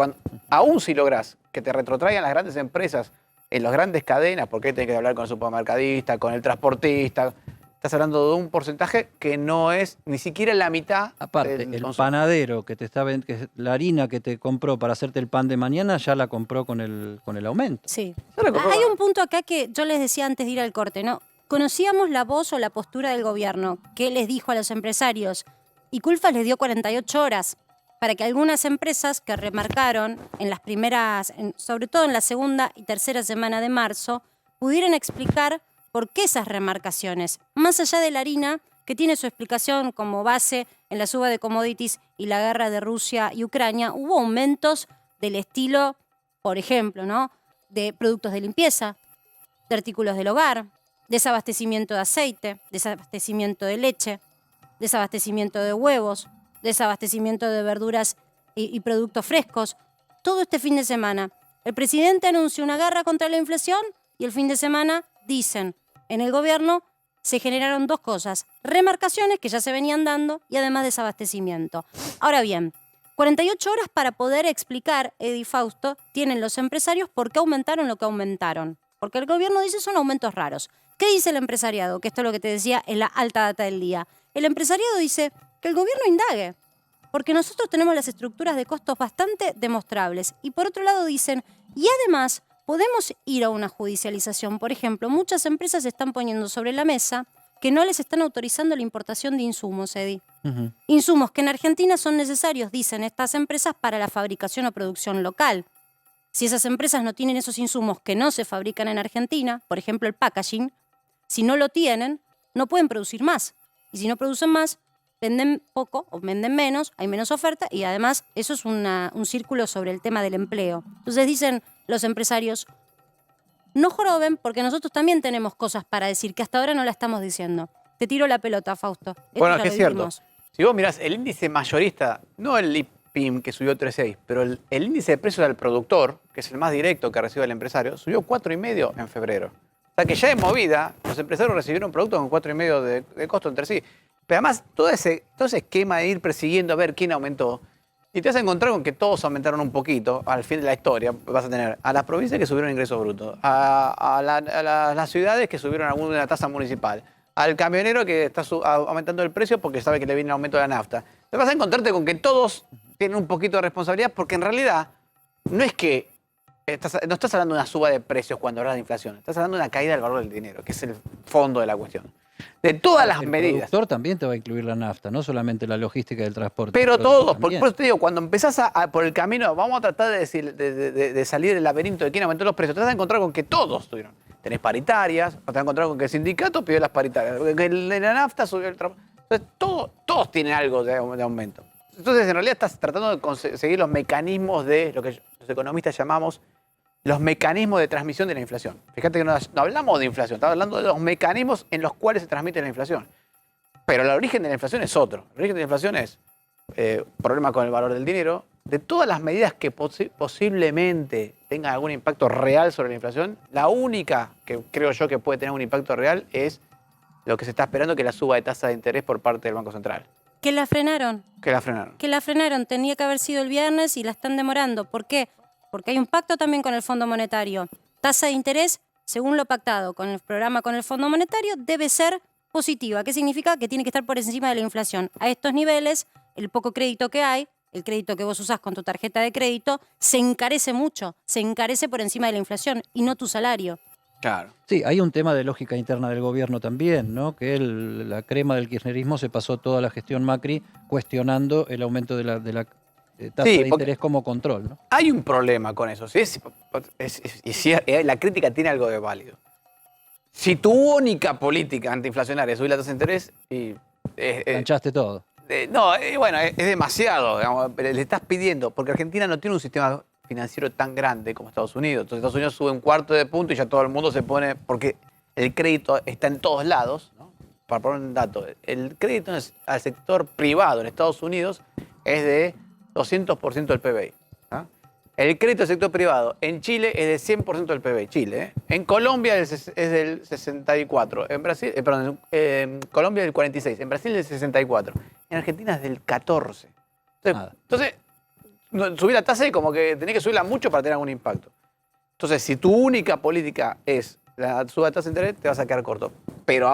aún si lográs que te retrotraigan las grandes empresas en las grandes cadenas, porque ahí tenés que hablar con el supermercadista, con el transportista, estás hablando de un porcentaje que no es ni siquiera la mitad. Aparte, del el consumo. panadero que te está que la harina que te compró para hacerte el pan de mañana ya la compró con el aumento. Sí. Yo lo compré- Hay un punto acá que yo les decía antes de ir al corte, ¿no? Conocíamos la voz o la postura del gobierno, que les dijo a los empresarios, y Culfas les dio 48 horas para que algunas empresas que remarcaron en las primeras, sobre todo en la segunda y tercera semana de marzo, pudieran explicar por qué esas remarcaciones, más allá de la harina, que tiene su explicación como base en la suba de commodities y la guerra de Rusia y Ucrania, hubo aumentos del estilo, por ejemplo, ¿no?, de productos de limpieza, de artículos del hogar, desabastecimiento de aceite, desabastecimiento de leche, desabastecimiento de huevos, desabastecimiento de verduras y productos frescos. Todo este fin de semana. El presidente anunció una guerra contra la inflación y el fin de semana dicen en el gobierno se generaron dos cosas: remarcaciones que ya se venían dando y además desabastecimiento. Ahora bien, 48 horas para poder explicar, Edi Fausto, tienen los empresarios por qué aumentaron lo que aumentaron. Porque el gobierno dice son aumentos raros. ¿Qué dice el empresariado? Que esto es lo que te decía en la alta data del día. El empresariado dice que el gobierno indague, porque nosotros tenemos las estructuras de costos bastante demostrables. Y por otro lado dicen, y además podemos ir a una judicialización. Por ejemplo, muchas empresas están poniendo sobre la mesa que no les están autorizando la importación de insumos, Edi. Insumos que en Argentina son necesarios, dicen estas empresas, para la fabricación o producción local. Si esas empresas no tienen esos insumos que no se fabrican en Argentina, por ejemplo el packaging, si no lo tienen, no pueden producir más. Y si no producen más, venden poco o venden menos, hay menos oferta y además eso es un círculo sobre el tema del empleo. Entonces dicen los empresarios, no joroben porque nosotros también tenemos cosas para decir que hasta ahora no la estamos diciendo. Te tiro la pelota, Fausto. Esto Bueno, ya que lo es cierto. dijimos. Si vos mirás el índice mayorista, no el IPIM que subió 3,6, pero el índice de precios del productor, que es el más directo que recibe el empresario, subió 4,5 en febrero. O sea que ya de movida, los empresarios recibieron productos con 4,5 de costo entre sí. Pero además, todo ese esquema de ir persiguiendo a ver quién aumentó, y te vas a encontrar con que todos aumentaron un poquito. Al fin de la historia vas a tener a las provincias que subieron ingresos brutos, a las ciudades que subieron alguna tasa municipal, al camionero que está aumentando el precio porque sabe que le viene el aumento de la nafta. Te vas a encontrarte con que todos tienen un poquito de responsabilidad, porque en realidad no es que no estás hablando de una suba de precios cuando hablas de inflación, estás hablando de una caída del valor del dinero, que es el fondo de la cuestión. De todas las medidas. El productor también te va a incluir la nafta, no solamente la logística del transporte. Pero El productor todos, por también. eso te digo, cuando empezás por el camino, vamos a tratar de salir del laberinto de quién aumentó los precios, te vas a encontrar con que todos tuvieron. Tenés paritarias, o te vas a encontrar con que el sindicato pidió las paritarias, que la nafta subió el transporte. Entonces, todos tienen algo de aumento. Entonces, en realidad estás tratando de conseguir los mecanismos de lo que los economistas llamamos los mecanismos de transmisión de la inflación. Fíjate que no hablamos de inflación, estamos hablando de los mecanismos en los cuales se transmite la inflación. Pero el origen de la inflación es otro. El origen de la inflación es problemas con el valor del dinero. De todas las medidas que posiblemente tengan algún impacto real sobre la inflación, la única que creo yo que puede tener un impacto real es lo que se está esperando, que es la suba de tasa de interés por parte del Banco Central. Que la frenaron. Que la frenaron. Que la frenaron. Tenía que haber sido el viernes y la están demorando. ¿Por qué? Porque hay un pacto también con el Fondo Monetario. Tasa de interés, según lo pactado con el programa con el Fondo Monetario, debe ser positiva. ¿Qué significa? Que tiene que estar por encima de la inflación. A estos niveles, el poco crédito que hay, el crédito que vos usás con tu tarjeta de crédito, se encarece mucho. Se encarece por encima de la inflación y no tu salario. Claro. Sí, hay un tema de lógica interna del gobierno también, ¿no? Que la crema del kirchnerismo se pasó toda la gestión Macri cuestionando el aumento de la tasa de interés como control, ¿no? Hay un problema con eso. ¿Sí? La crítica tiene algo de válido. Si tu única política antiinflacionaria es subir la tasa de interés, Planchaste todo. Bueno, es demasiado. Digamos, le estás pidiendo, porque Argentina no tiene un sistema financiero tan grande como Estados Unidos. Entonces Estados Unidos sube un cuarto de punto y ya todo el mundo se pone, porque el crédito está en todos lados, ¿no? Para poner un dato, el crédito al sector privado en Estados Unidos es de 200% del PBI. ¿Ah? El crédito del sector privado en Chile es de 100% del PBI. Chile, ¿eh? En Colombia es del 64%. En Brasil, en Colombia del 46%. En Brasil del 64%. En Argentina es del 14%. Entonces subir la tasa y como que tenés que subirla mucho para tener algún impacto. Entonces, si tu única política es la suba de tasa de interés, te vas a quedar corto. Pero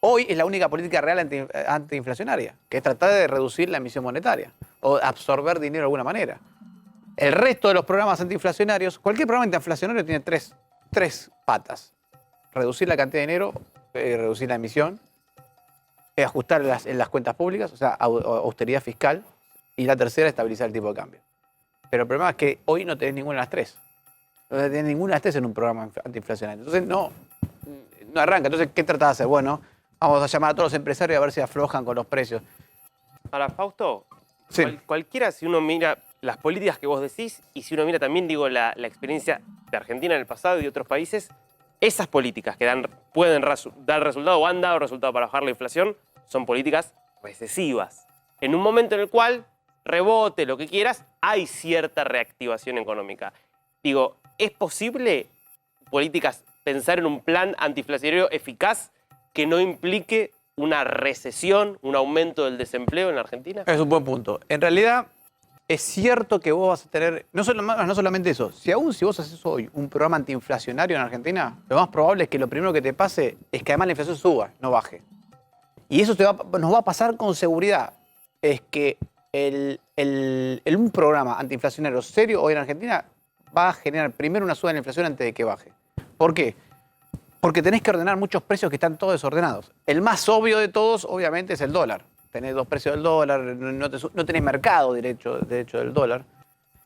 hoy es la única política real antiinflacionaria, que es tratar de reducir la emisión monetaria o absorber dinero de alguna manera. El resto de los programas antiinflacionarios, cualquier programa antiinflacionario tiene tres patas. Reducir la cantidad de dinero, reducir la emisión, ajustar en las cuentas públicas, o sea, austeridad fiscal, y la tercera, estabilizar el tipo de cambio. Pero el problema es que hoy no tenés ninguna de las tres. No tenés ninguna de las tres en un programa antiinflacionario. Entonces no arranca. Entonces, ¿qué tratás de hacer? Bueno, vamos a llamar a todos los empresarios a ver si aflojan con los precios. Ahora, Fausto, Sí. cualquiera, si uno mira las políticas que vos decís y si uno mira también, digo, la experiencia de Argentina en el pasado y de otros países, esas políticas que pueden dar resultado o han dado resultado para bajar la inflación son políticas recesivas. En un momento en el cual, rebote, lo que quieras, hay cierta reactivación económica. Digo, ¿es posible pensar en un plan antiinflacionario eficaz que no implique una recesión, un aumento del desempleo en la Argentina? Es un buen punto. En realidad, es cierto que vos vas a tener, no solamente eso, si vos haces hoy un programa antiinflacionario en Argentina, lo más probable es que lo primero que te pase es que además la inflación suba, no baje. Y eso nos va a pasar con seguridad. Es que un programa antiinflacionario serio hoy en Argentina va a generar primero una suba en la inflación antes de que baje. ¿Por qué? Porque tenés que ordenar muchos precios que están todos desordenados. El más obvio de todos, obviamente, es el dólar. Tenés dos precios del dólar, no tenés mercado derecho del dólar.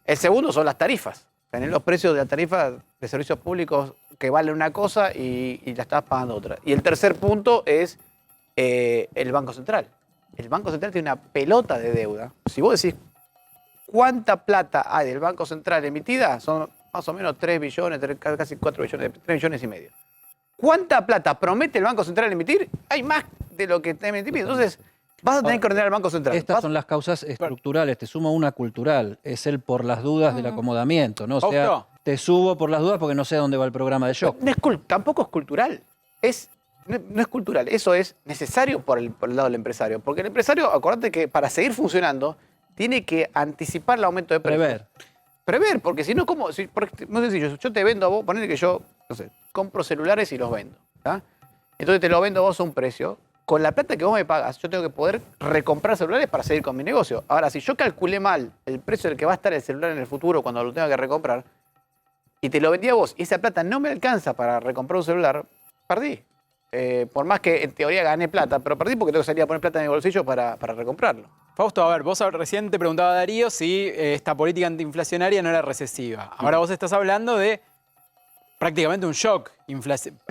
El segundo son las tarifas. Tenés los precios de las tarifas de servicios públicos que valen una cosa y la estás pagando otra. Y el tercer punto es el Banco Central. El Banco Central tiene una pelota de deuda. Si vos decís cuánta plata hay del Banco Central emitida, son más o menos 3 billones, casi 4 billones, 3 millones y medio. ¿Cuánta plata promete el Banco Central emitir? Hay más de lo que te emite. Entonces, vas a tener que ordenar al Banco Central. Estas son las causas estructurales, te sumo una cultural, es el por las dudas del acomodamiento, ¿no? O sea, Fausto. te subo por las dudas porque no sé a dónde va el programa de shock. Tampoco es cultural. No es cultural. Eso es necesario por el lado del empresario. Porque el empresario, acordate que para seguir funcionando, tiene que anticipar el aumento de precios. Prever, porque si no, ¿cómo? Muy sencillo, yo te vendo a vos, ponele que yo, no sé, compro celulares y los vendo. ¿Tá? Entonces te lo vendo a vos a un precio. Con la plata que vos me pagas, yo tengo que poder recomprar celulares para seguir con mi negocio. Ahora, si yo calculé mal el precio del que va a estar el celular en el futuro cuando lo tenga que recomprar, y te lo vendí a vos, y esa plata no me alcanza para recomprar un celular, perdí. Por más que en teoría gané plata, pero perdí porque tengo que salir a poner plata en mi bolsillo para recomprarlo. Fausto, a ver, vos recién te preguntaba Darío si esta política antiinflacionaria no era recesiva. Ahora vos estás hablando de prácticamente un shock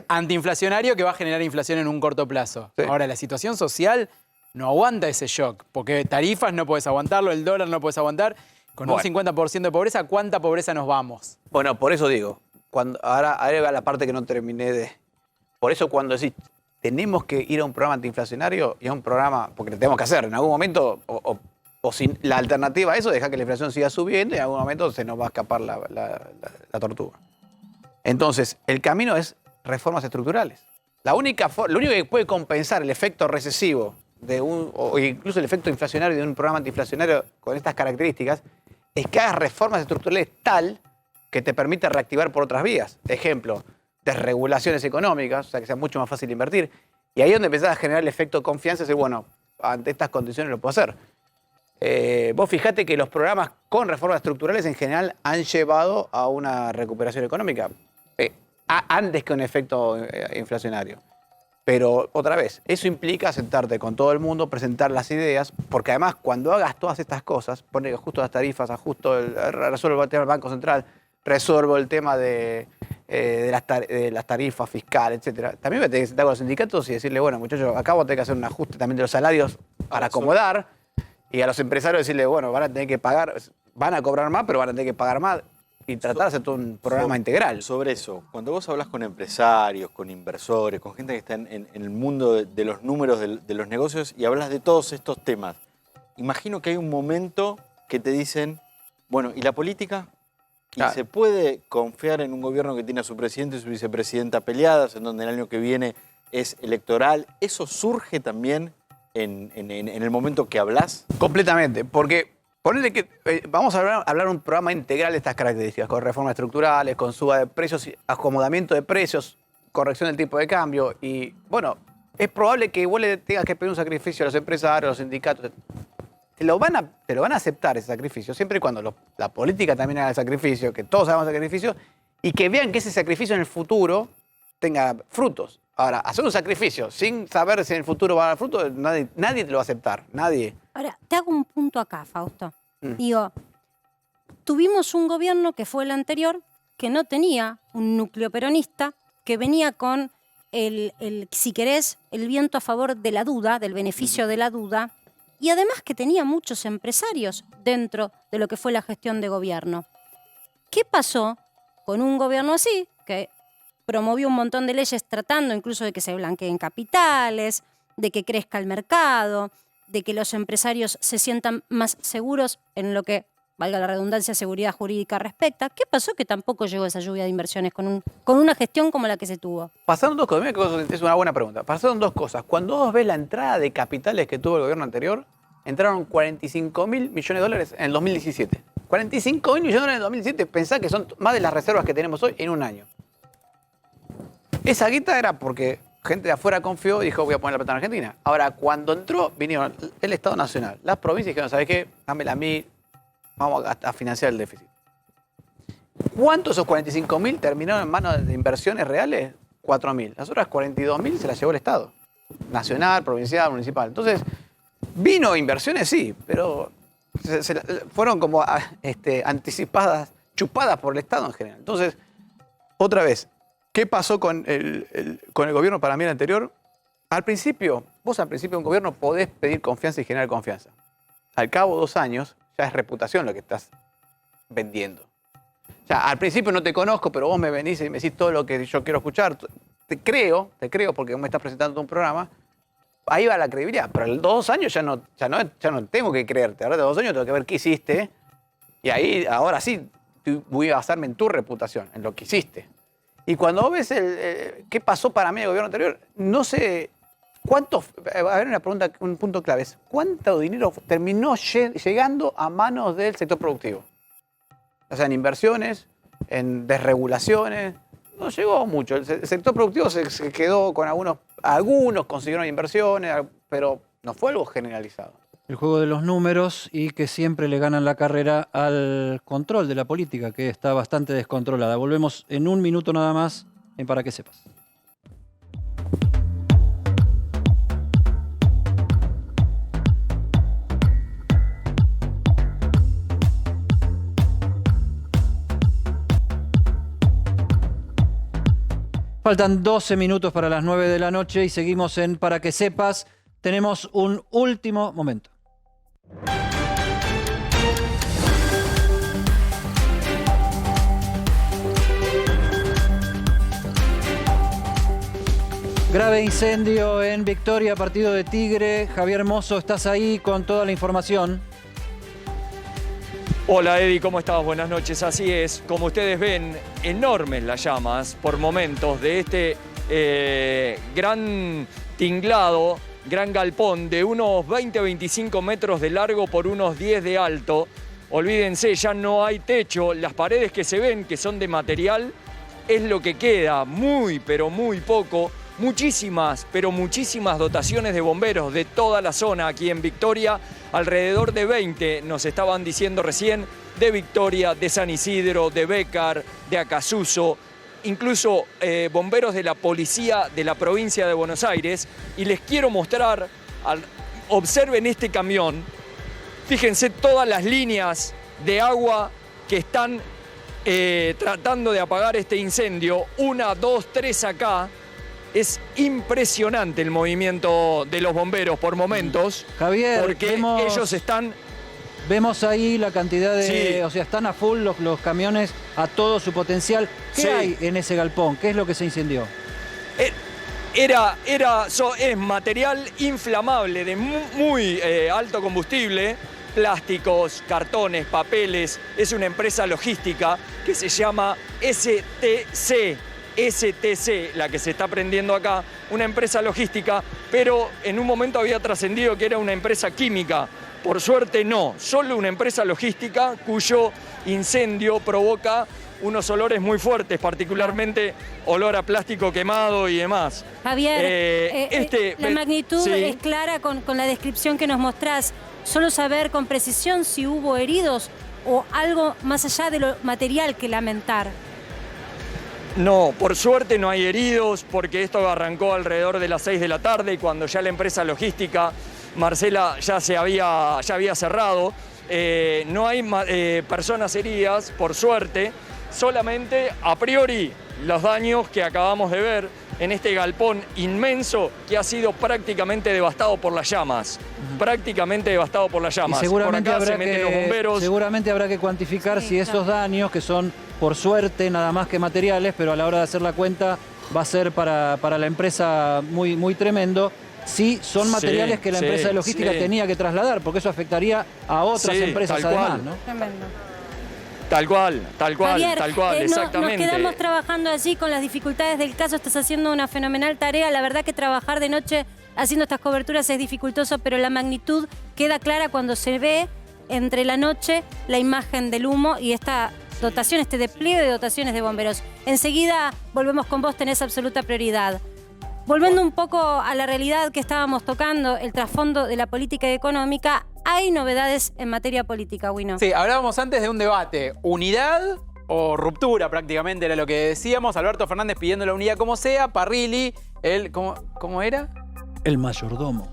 antiinflacionario que va a generar inflación en un corto plazo. Sí. Ahora, la situación social no aguanta ese shock, porque tarifas no podés aguantarlo, el dólar no podés aguantar. Con un 50% de pobreza, ¿cuánta pobreza nos vamos? Bueno, por eso digo, ahora va la parte que no terminé de... Por eso cuando decís, tenemos que ir a un programa antiinflacionario y a un programa, porque lo tenemos que hacer en algún momento, o sin la alternativa a eso, dejar que la inflación siga subiendo y en algún momento se nos va a escapar la tortuga. Entonces, el camino es reformas estructurales. Lo único que puede compensar el efecto recesivo o incluso el efecto inflacionario de un programa antiinflacionario con estas características es que hagas reformas estructurales tal que te permita reactivar por otras vías. Ejemplo, desregulaciones económicas, o sea, que sea mucho más fácil invertir. Y ahí es donde empezás a generar el efecto confianza y decir, bueno, ante estas condiciones lo puedo hacer. Vos fijate que los programas con reformas estructurales en general han llevado a una recuperación económica antes que un efecto inflacionario. Pero otra vez, eso implica sentarte con todo el mundo, presentar las ideas, porque además cuando hagas todas estas cosas, pone que ajusto las tarifas, resuelvo el tema del Banco Central, resuelvo el tema de las tarifas fiscales, etc. También me tengo que sentar con los sindicatos y decirle, bueno, muchachos, acá vos tenés que hacer un ajuste también de los salarios para acomodar, y a los empresarios decirle, bueno, van a tener que pagar, van a cobrar más, pero van a tener que pagar más, y tratar de hacer todo un programa integral. Sobre eso, cuando vos hablas con empresarios, con inversores, con gente que está en el mundo de los números de los negocios y hablas de todos estos temas, imagino que hay un momento que te dicen, bueno, ¿y la política? ¿Y se puede confiar en un gobierno que tiene a su presidente y su vicepresidenta peleadas, en donde el año que viene es electoral? ¿Eso surge también en el momento que hablas? Completamente, porque ponele que vamos a hablar un programa integral de estas características, con reformas estructurales, con suba de precios, acomodamiento de precios, corrección del tipo de cambio. Y bueno, es probable que vos le tengas que pedir un sacrificio a los empresarios, a los sindicatos. Te lo van a aceptar ese sacrificio, siempre y cuando la política también haga el sacrificio, que todos hagamos sacrificio, y que vean que ese sacrificio en el futuro tenga frutos. Ahora, hacer un sacrificio sin saber si en el futuro va a dar frutos, nadie te lo va a aceptar, nadie. Ahora, te hago un punto acá, Fausto. Digo, tuvimos un gobierno que fue el anterior, que no tenía un núcleo peronista, que venía con si querés, el viento a favor de la duda, del beneficio de la duda, y además que tenía muchos empresarios dentro de lo que fue la gestión de gobierno. ¿Qué pasó con un gobierno así, que promovió un montón de leyes tratando incluso de que se blanqueen capitales, de que crezca el mercado, de que los empresarios se sientan más seguros en lo que, valga la redundancia, seguridad jurídica respecta? ¿Qué pasó que tampoco llegó esa lluvia de inversiones con una gestión como la que se tuvo? Pasaron dos cosas, es una buena pregunta. Pasaron dos cosas. Cuando vos ves la entrada de capitales que tuvo el gobierno anterior, entraron 45.000 millones de dólares en el 2017. 45.000 millones de dólares en el 2017, pensá que son más de las reservas que tenemos hoy en un año. Esa guita era porque gente de afuera confió y dijo, voy a poner la plata en Argentina. Ahora, cuando entró, vinieron el Estado Nacional, las provincias dijeron, ¿sabés qué? Dámela a mí, vamos a financiar el déficit. ¿Cuántos de esos 45.000 terminaron en manos de inversiones reales? 4.000. Las otras 42.000 se las llevó el Estado. Nacional, provincial, municipal. Entonces, vino inversiones, sí, pero fueron como anticipadas, chupadas por el Estado en general. Entonces, otra vez, ¿qué pasó con el gobierno para mí el anterior? Vos al principio de un gobierno podés pedir confianza y generar confianza. Al cabo de 2 años, ya es reputación lo que estás vendiendo. O sea, al principio no te conozco, pero vos me venís y me decís todo lo que yo quiero escuchar. Te creo porque vos me estás presentando un programa. Ahí va la credibilidad. Pero a los 2 años ya no tengo que creerte. Ahora de 2 años tengo que ver qué hiciste. Y ahora sí voy a basarme en tu reputación, en lo que hiciste. Y cuando vos ves qué pasó para mí el gobierno anterior, no sé cuánto. A ver, una pregunta, un punto clave es: ¿cuánto dinero terminó llegando a manos del sector productivo? O sea, en inversiones, en desregulaciones. No llegó mucho. El sector productivo se quedó con algunos consiguieron inversiones, pero no fue algo generalizado. El juego de los números y que siempre le ganan la carrera al control de la política, que está bastante descontrolada. Volvemos en 1 minuto nada más en Para que sepas. Faltan 12 minutos para las 9 de la noche y seguimos en Para que sepas. Tenemos un último momento. Grave incendio en Victoria, partido de Tigre. Javier Mozo, estás ahí con toda la información. Hola Eddie, ¿cómo estás? Buenas noches. Así es, como ustedes ven, enormes las llamas por momentos de este gran tinglado, gran galpón de unos 20-25 metros de largo por unos 10 de alto. Olvídense, ya no hay techo, las paredes que se ven, que son de material, es lo que queda, muy pero muy poco. Muchísimas, pero muchísimas dotaciones de bomberos de toda la zona aquí en Victoria, alrededor de 20, nos estaban diciendo recién, de Victoria, de San Isidro, de Bécar, de Acasuso, incluso bomberos de la policía de la provincia de Buenos Aires. Y les quiero mostrar, observen este camión, fíjense todas las líneas de agua que están tratando de apagar este incendio, 1, 2, 3 acá. Es impresionante el movimiento de los bomberos por momentos. Javier, porque ellos están... Vemos ahí la cantidad de... Sí. O sea, están a full los camiones a todo su potencial. ¿Qué Sí. hay en ese galpón? ¿Qué es lo que se incendió? Es material inflamable de muy alto combustible, plásticos, cartones, papeles. Es una empresa logística que se llama STC, la que se está prendiendo acá, una empresa logística, pero en un momento había trascendido que era una empresa química. Por suerte no, solo una empresa logística cuyo incendio provoca unos olores muy fuertes, particularmente olor a plástico quemado y demás. Javier, la magnitud sí. es clara con la descripción que nos mostrás. Solo saber con precisión si hubo heridos o algo más allá de lo material que lamentar. No, por suerte no hay heridos, porque esto arrancó alrededor de las 6 de la tarde, cuando ya la empresa logística, Marcela, ya había cerrado. No hay personas heridas, por suerte, solamente a priori los daños que acabamos de ver en este galpón inmenso que ha sido prácticamente devastado por las llamas. Prácticamente devastado por las llamas. Y seguramente, por acá se meten los bomberos. seguramente habrá que cuantificar si esos daños, que son por suerte nada más que materiales, pero a la hora de hacer la cuenta va a ser para la empresa muy, muy tremendo, si son materiales que la empresa de logística tenía que trasladar, porque eso afectaría a otras empresas tal además, cual. ¿no? Tremendo. Tal cual, Javier, exactamente. Nos quedamos trabajando allí con las dificultades del caso. Estás haciendo una fenomenal tarea. La verdad que trabajar de noche haciendo estas coberturas es dificultoso, pero la magnitud queda clara cuando se ve entre la noche la imagen del humo y esta dotación, este despliegue de dotaciones de bomberos. Enseguida volvemos con vos, tenés absoluta prioridad. Volviendo un poco a la realidad que estábamos tocando, el trasfondo de la política económica, hay novedades en materia política, Wino. Sí, hablábamos antes de un debate. ¿Unidad o ruptura? Prácticamente era lo que decíamos. Alberto Fernández pidiendo la unidad como sea. Parrilli, ¿cómo era? El mayordomo.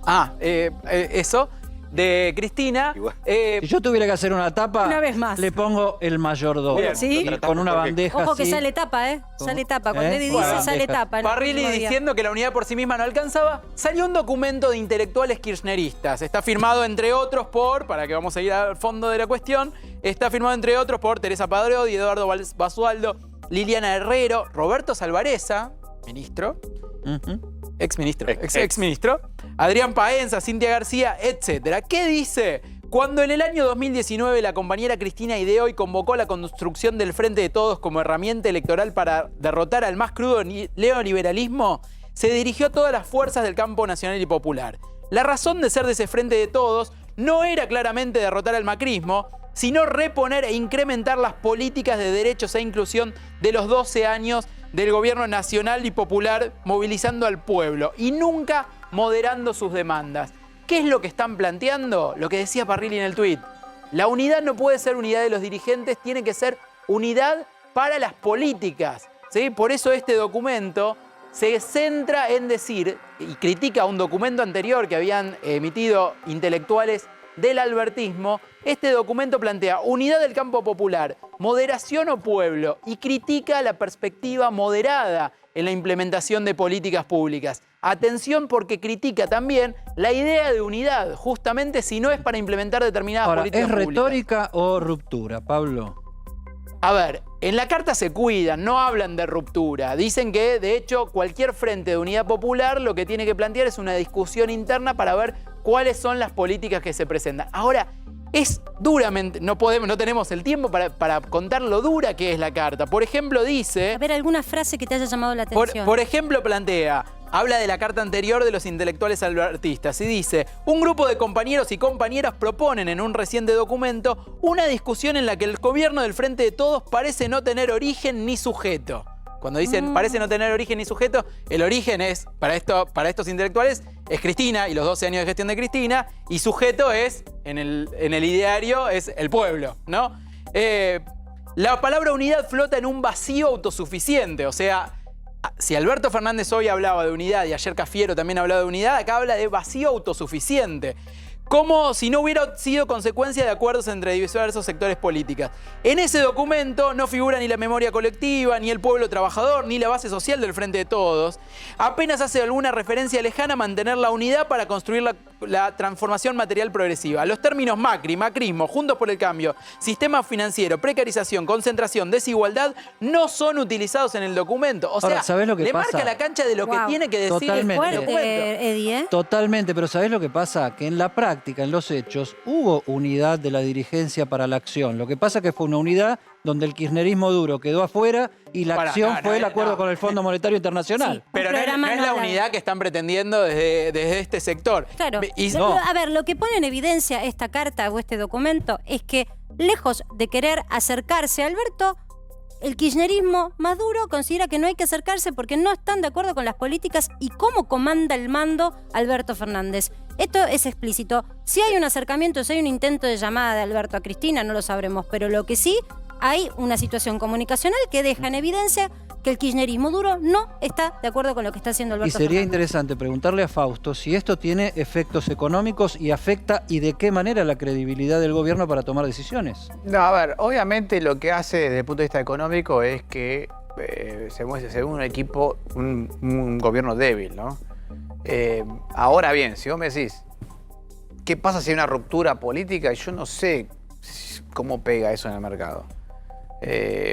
Eso. De Cristina. Si yo tuviera que hacer una tapa, Una vez más. le pongo el mayordomo. Bien. ¿Sí? Y con una bandeja Ojo que así. sale tapa, ¿eh? Sale tapa. Cuando Eddie Bueno, dice, sale bandeja. tapa. en el Parrilli mismo día. diciendo que la unidad por sí misma no alcanzaba. Salió un documento de intelectuales kirchneristas. Está firmado, entre otros, para que vamos a ir al fondo de la cuestión, está firmado, entre otros, por Teresa Padrodi, Eduardo Basualdo, Liliana Herrero, Roberto Salvarezza, ministro, exministro, Adrián Paenza, Cintia García, etc. ¿Qué dice? Cuando en el año 2019 la compañera Cristina ideó y convocó la construcción del Frente de Todos como herramienta electoral para derrotar al más crudo neoliberalismo, se dirigió a todas las fuerzas del campo nacional y popular. La razón de ser de ese Frente de Todos no era claramente derrotar al macrismo, sino reponer e incrementar las políticas de derechos e inclusión de los 12 años del gobierno nacional y popular, movilizando al pueblo y nunca moderando sus demandas. ¿Qué es lo que están planteando? Lo que decía Parrilli en el tuit. La unidad no puede ser unidad de los dirigentes, tiene que ser unidad para las políticas, ¿sí? Por eso este documento se centra en decir, y critica un documento anterior que habían emitido intelectuales del albertismo. Este documento plantea unidad del campo popular, moderación o pueblo, y critica la perspectiva moderada en la implementación de políticas públicas. Atención, porque critica también la idea de unidad, justamente si no es para implementar determinadas políticas públicas. ¿Es retórica o ruptura, Pablo? A ver, en la carta se cuidan, no hablan de ruptura. Dicen que, de hecho, cualquier frente de unidad popular lo que tiene que plantear es una discusión interna para ver cuáles son las políticas que se presentan. Ahora, es duramente, no tenemos el tiempo para contar lo dura que es la carta. Por ejemplo, dice... A ver, ¿alguna frase que te haya llamado la atención? Por ejemplo, habla de la carta anterior de los intelectuales albertistas y dice: un grupo de compañeros y compañeras proponen en un reciente documento una discusión en la que el gobierno del Frente de Todos parece no tener origen ni sujeto. Cuando dicen parece no tener origen ni sujeto, el origen es, para estos intelectuales, es Cristina y los 12 años de gestión de Cristina, y sujeto es, en el ideario, es el pueblo, ¿no? La palabra unidad flota en un vacío autosuficiente, o sea, si Alberto Fernández hoy hablaba de unidad y ayer Cafiero también hablaba de unidad, acá habla de vacío autosuficiente. Como si no hubiera sido consecuencia de acuerdos entre diversos sectores políticos. En ese documento no figura ni la memoria colectiva, ni el pueblo trabajador, ni la base social del Frente de Todos. Apenas hace alguna referencia lejana a mantener la unidad para construir la transformación material progresiva. Los términos Macri, macrismo, Juntos por el Cambio, sistema financiero, precarización, concentración, desigualdad, no son utilizados en el documento. O sea, ahora, ¿sabés lo que le pasa? marca la cancha de lo que tiene que decir Totalmente. el documento. Eddie, ¿eh? Totalmente, pero ¿sabés lo que pasa? Que en la práctica, en los hechos, hubo unidad de la dirigencia para la acción. Lo que pasa es que fue una unidad donde el kirchnerismo duro quedó afuera y la acción fue el acuerdo con el Fondo Monetario Internacional. Sí, Pero no es la unidad que están pretendiendo desde este sector. Claro. Y A ver, lo que pone en evidencia esta carta o este documento es que, lejos de querer acercarse a Alberto, el kirchnerismo más duro considera que no hay que acercarse porque no están de acuerdo con las políticas y cómo comanda el mando Alberto Fernández. Esto es explícito. Si hay un acercamiento, si hay un intento de llamada de Alberto a Cristina, no lo sabremos, pero lo que sí, hay una situación comunicacional que deja en evidencia que el kirchnerismo duro no está de acuerdo con lo que está haciendo Alberto Fernández. Y sería interesante preguntarle a Fausto si esto tiene efectos económicos y afecta y de qué manera la credibilidad del gobierno para tomar decisiones. No, a ver, obviamente lo que hace desde el punto de vista económico es que se muestre un equipo, un gobierno débil, ¿no? Ahora bien, si vos me decís, ¿qué pasa si hay una ruptura política? Yo no sé cómo pega eso en el mercado.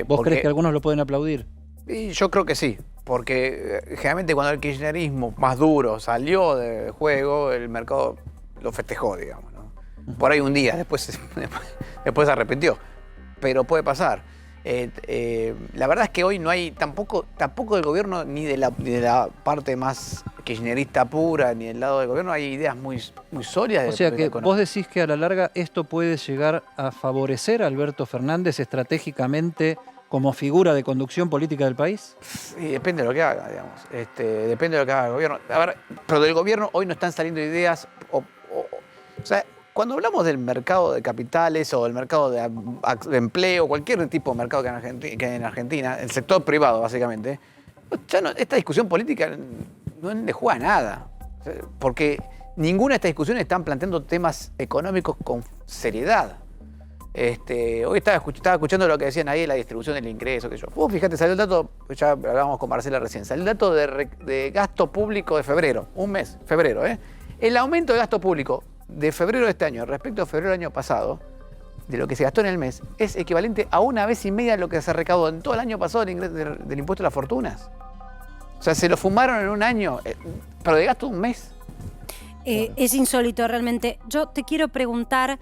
¿Vos crees que algunos lo pueden aplaudir? Y yo creo que sí, porque generalmente cuando el kirchnerismo más duro salió del juego, el mercado lo festejó, digamos, ¿no? Por ahí un día, después se arrepintió, pero puede pasar. La verdad es que hoy no hay tampoco del gobierno, ni de la parte más kirchnerista pura, ni del lado del gobierno, hay ideas muy sólidas. O sea que vos decís que a la larga esto puede llegar a favorecer a Alberto Fernández estratégicamente como figura de conducción política del país. Sí, depende de lo que haga, digamos. Depende de lo que haga el gobierno. A ver, pero del gobierno hoy no están saliendo ideas. O sea, cuando hablamos del mercado de capitales o del mercado de empleo, cualquier tipo de mercado que hay en Argentina, el sector privado básicamente, ya no, esta discusión política no le juega a nada. Porque ninguna de estas discusiones están planteando temas económicos con seriedad. Hoy estaba escuchando lo que decían ahí de la distribución del ingreso. Fíjate, salió el dato, ya hablábamos con Marcela recién, salió el dato de gasto público de febrero, un mes, febrero. El aumento de gasto público de febrero de este año respecto a febrero del año pasado, de lo que se gastó en el mes, es equivalente a 1,5 veces lo que se recaudó en todo el año pasado del impuesto a las fortunas. O sea, se lo fumaron en un año, pero de gasto de un mes. Es insólito realmente. Yo te quiero preguntar,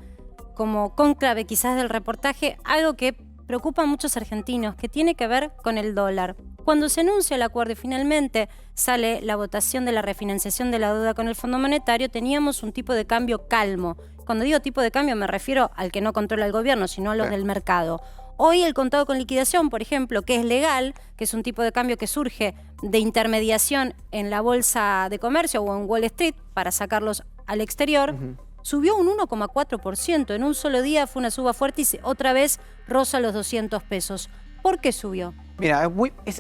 como cónclave quizás del reportaje, algo que preocupa a muchos argentinos, que tiene que ver con el dólar. Cuando se anuncia el acuerdo y finalmente sale la votación de la refinanciación de la deuda con el Fondo Monetario, teníamos un tipo de cambio calmo. Cuando digo tipo de cambio me refiero al que no controla el gobierno, sino a los del mercado. Hoy el contado con liquidación, por ejemplo, que es legal, que es un tipo de cambio que surge de intermediación en la bolsa de comercio o en Wall Street para sacarlos al exterior, subió un 1,4%. En un solo día fue una suba fuerte y otra vez roza los 200 pesos. ¿Por qué subió? Mira,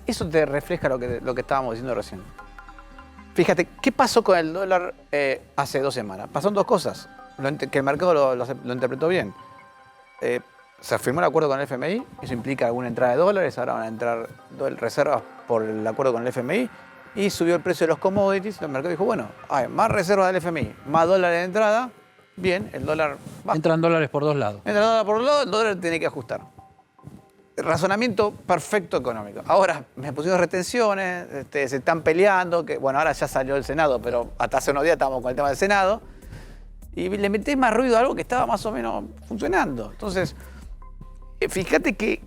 eso te refleja lo que estábamos diciendo recién. Fíjate, ¿qué pasó con el dólar hace 2 semanas? Pasaron 2 cosas, que el mercado lo interpretó bien. Se firmó el acuerdo con el FMI, eso implica alguna entrada de dólares, ahora van a entrar reservas por el acuerdo con el FMI, y subió el precio de los commodities, el mercado dijo, bueno, hay más reservas del FMI, más dólares de entrada, bien, el dólar baja. Entran dólares por 2 lados. Entra dólar por 2 lados, el dólar tiene que ajustar. Razonamiento perfecto económico. Ahora, me pusieron retenciones, se están peleando, que bueno, ahora ya salió el Senado, pero hasta hace unos días estábamos con el tema del Senado, y le metés más ruido a algo que estaba más o menos funcionando. Entonces, fíjate que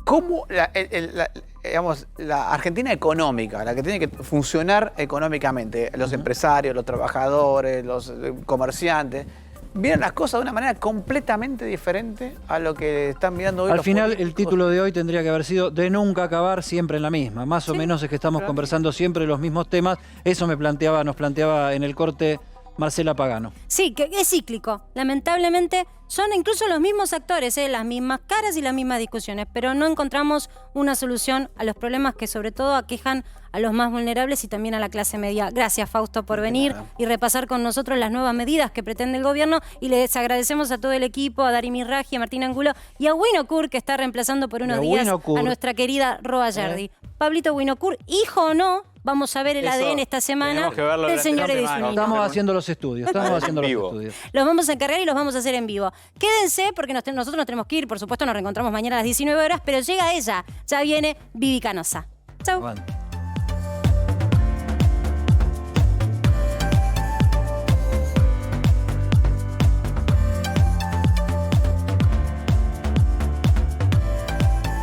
cómo la Argentina económica, la que tiene que funcionar económicamente, los empresarios, los trabajadores, los comerciantes, miran las cosas de una manera completamente diferente a lo que están mirando hoy. Al final, el título de hoy tendría que haber sido de nunca acabar siempre en la misma. Más o menos es que estamos conversando siempre los mismos temas. Eso nos planteaba en el corte Marcela Pagano. Sí, que es cíclico. Lamentablemente son incluso los mismos actores, las mismas caras y las mismas discusiones, pero no encontramos una solución a los problemas que sobre todo aquejan a los más vulnerables y también a la clase media. Gracias, Fausto, por venir y repasar con nosotros las nuevas medidas que pretende el gobierno, y les agradecemos a todo el equipo, a Dari Mirraji, a Martín Angulo y a Winocur, que está reemplazando por unos días a nuestra querida Roa Yardi. Pablito Winocur, hijo o no, vamos a ver el ADN esta semana del señor Edisonino. Estamos haciendo los estudios, Los vamos a encargar y los vamos a hacer en vivo. Quédense porque nosotros nos tenemos que ir, por supuesto nos reencontramos mañana a las 19 horas, pero llega ella, ya viene Vivi Canosa. Chau.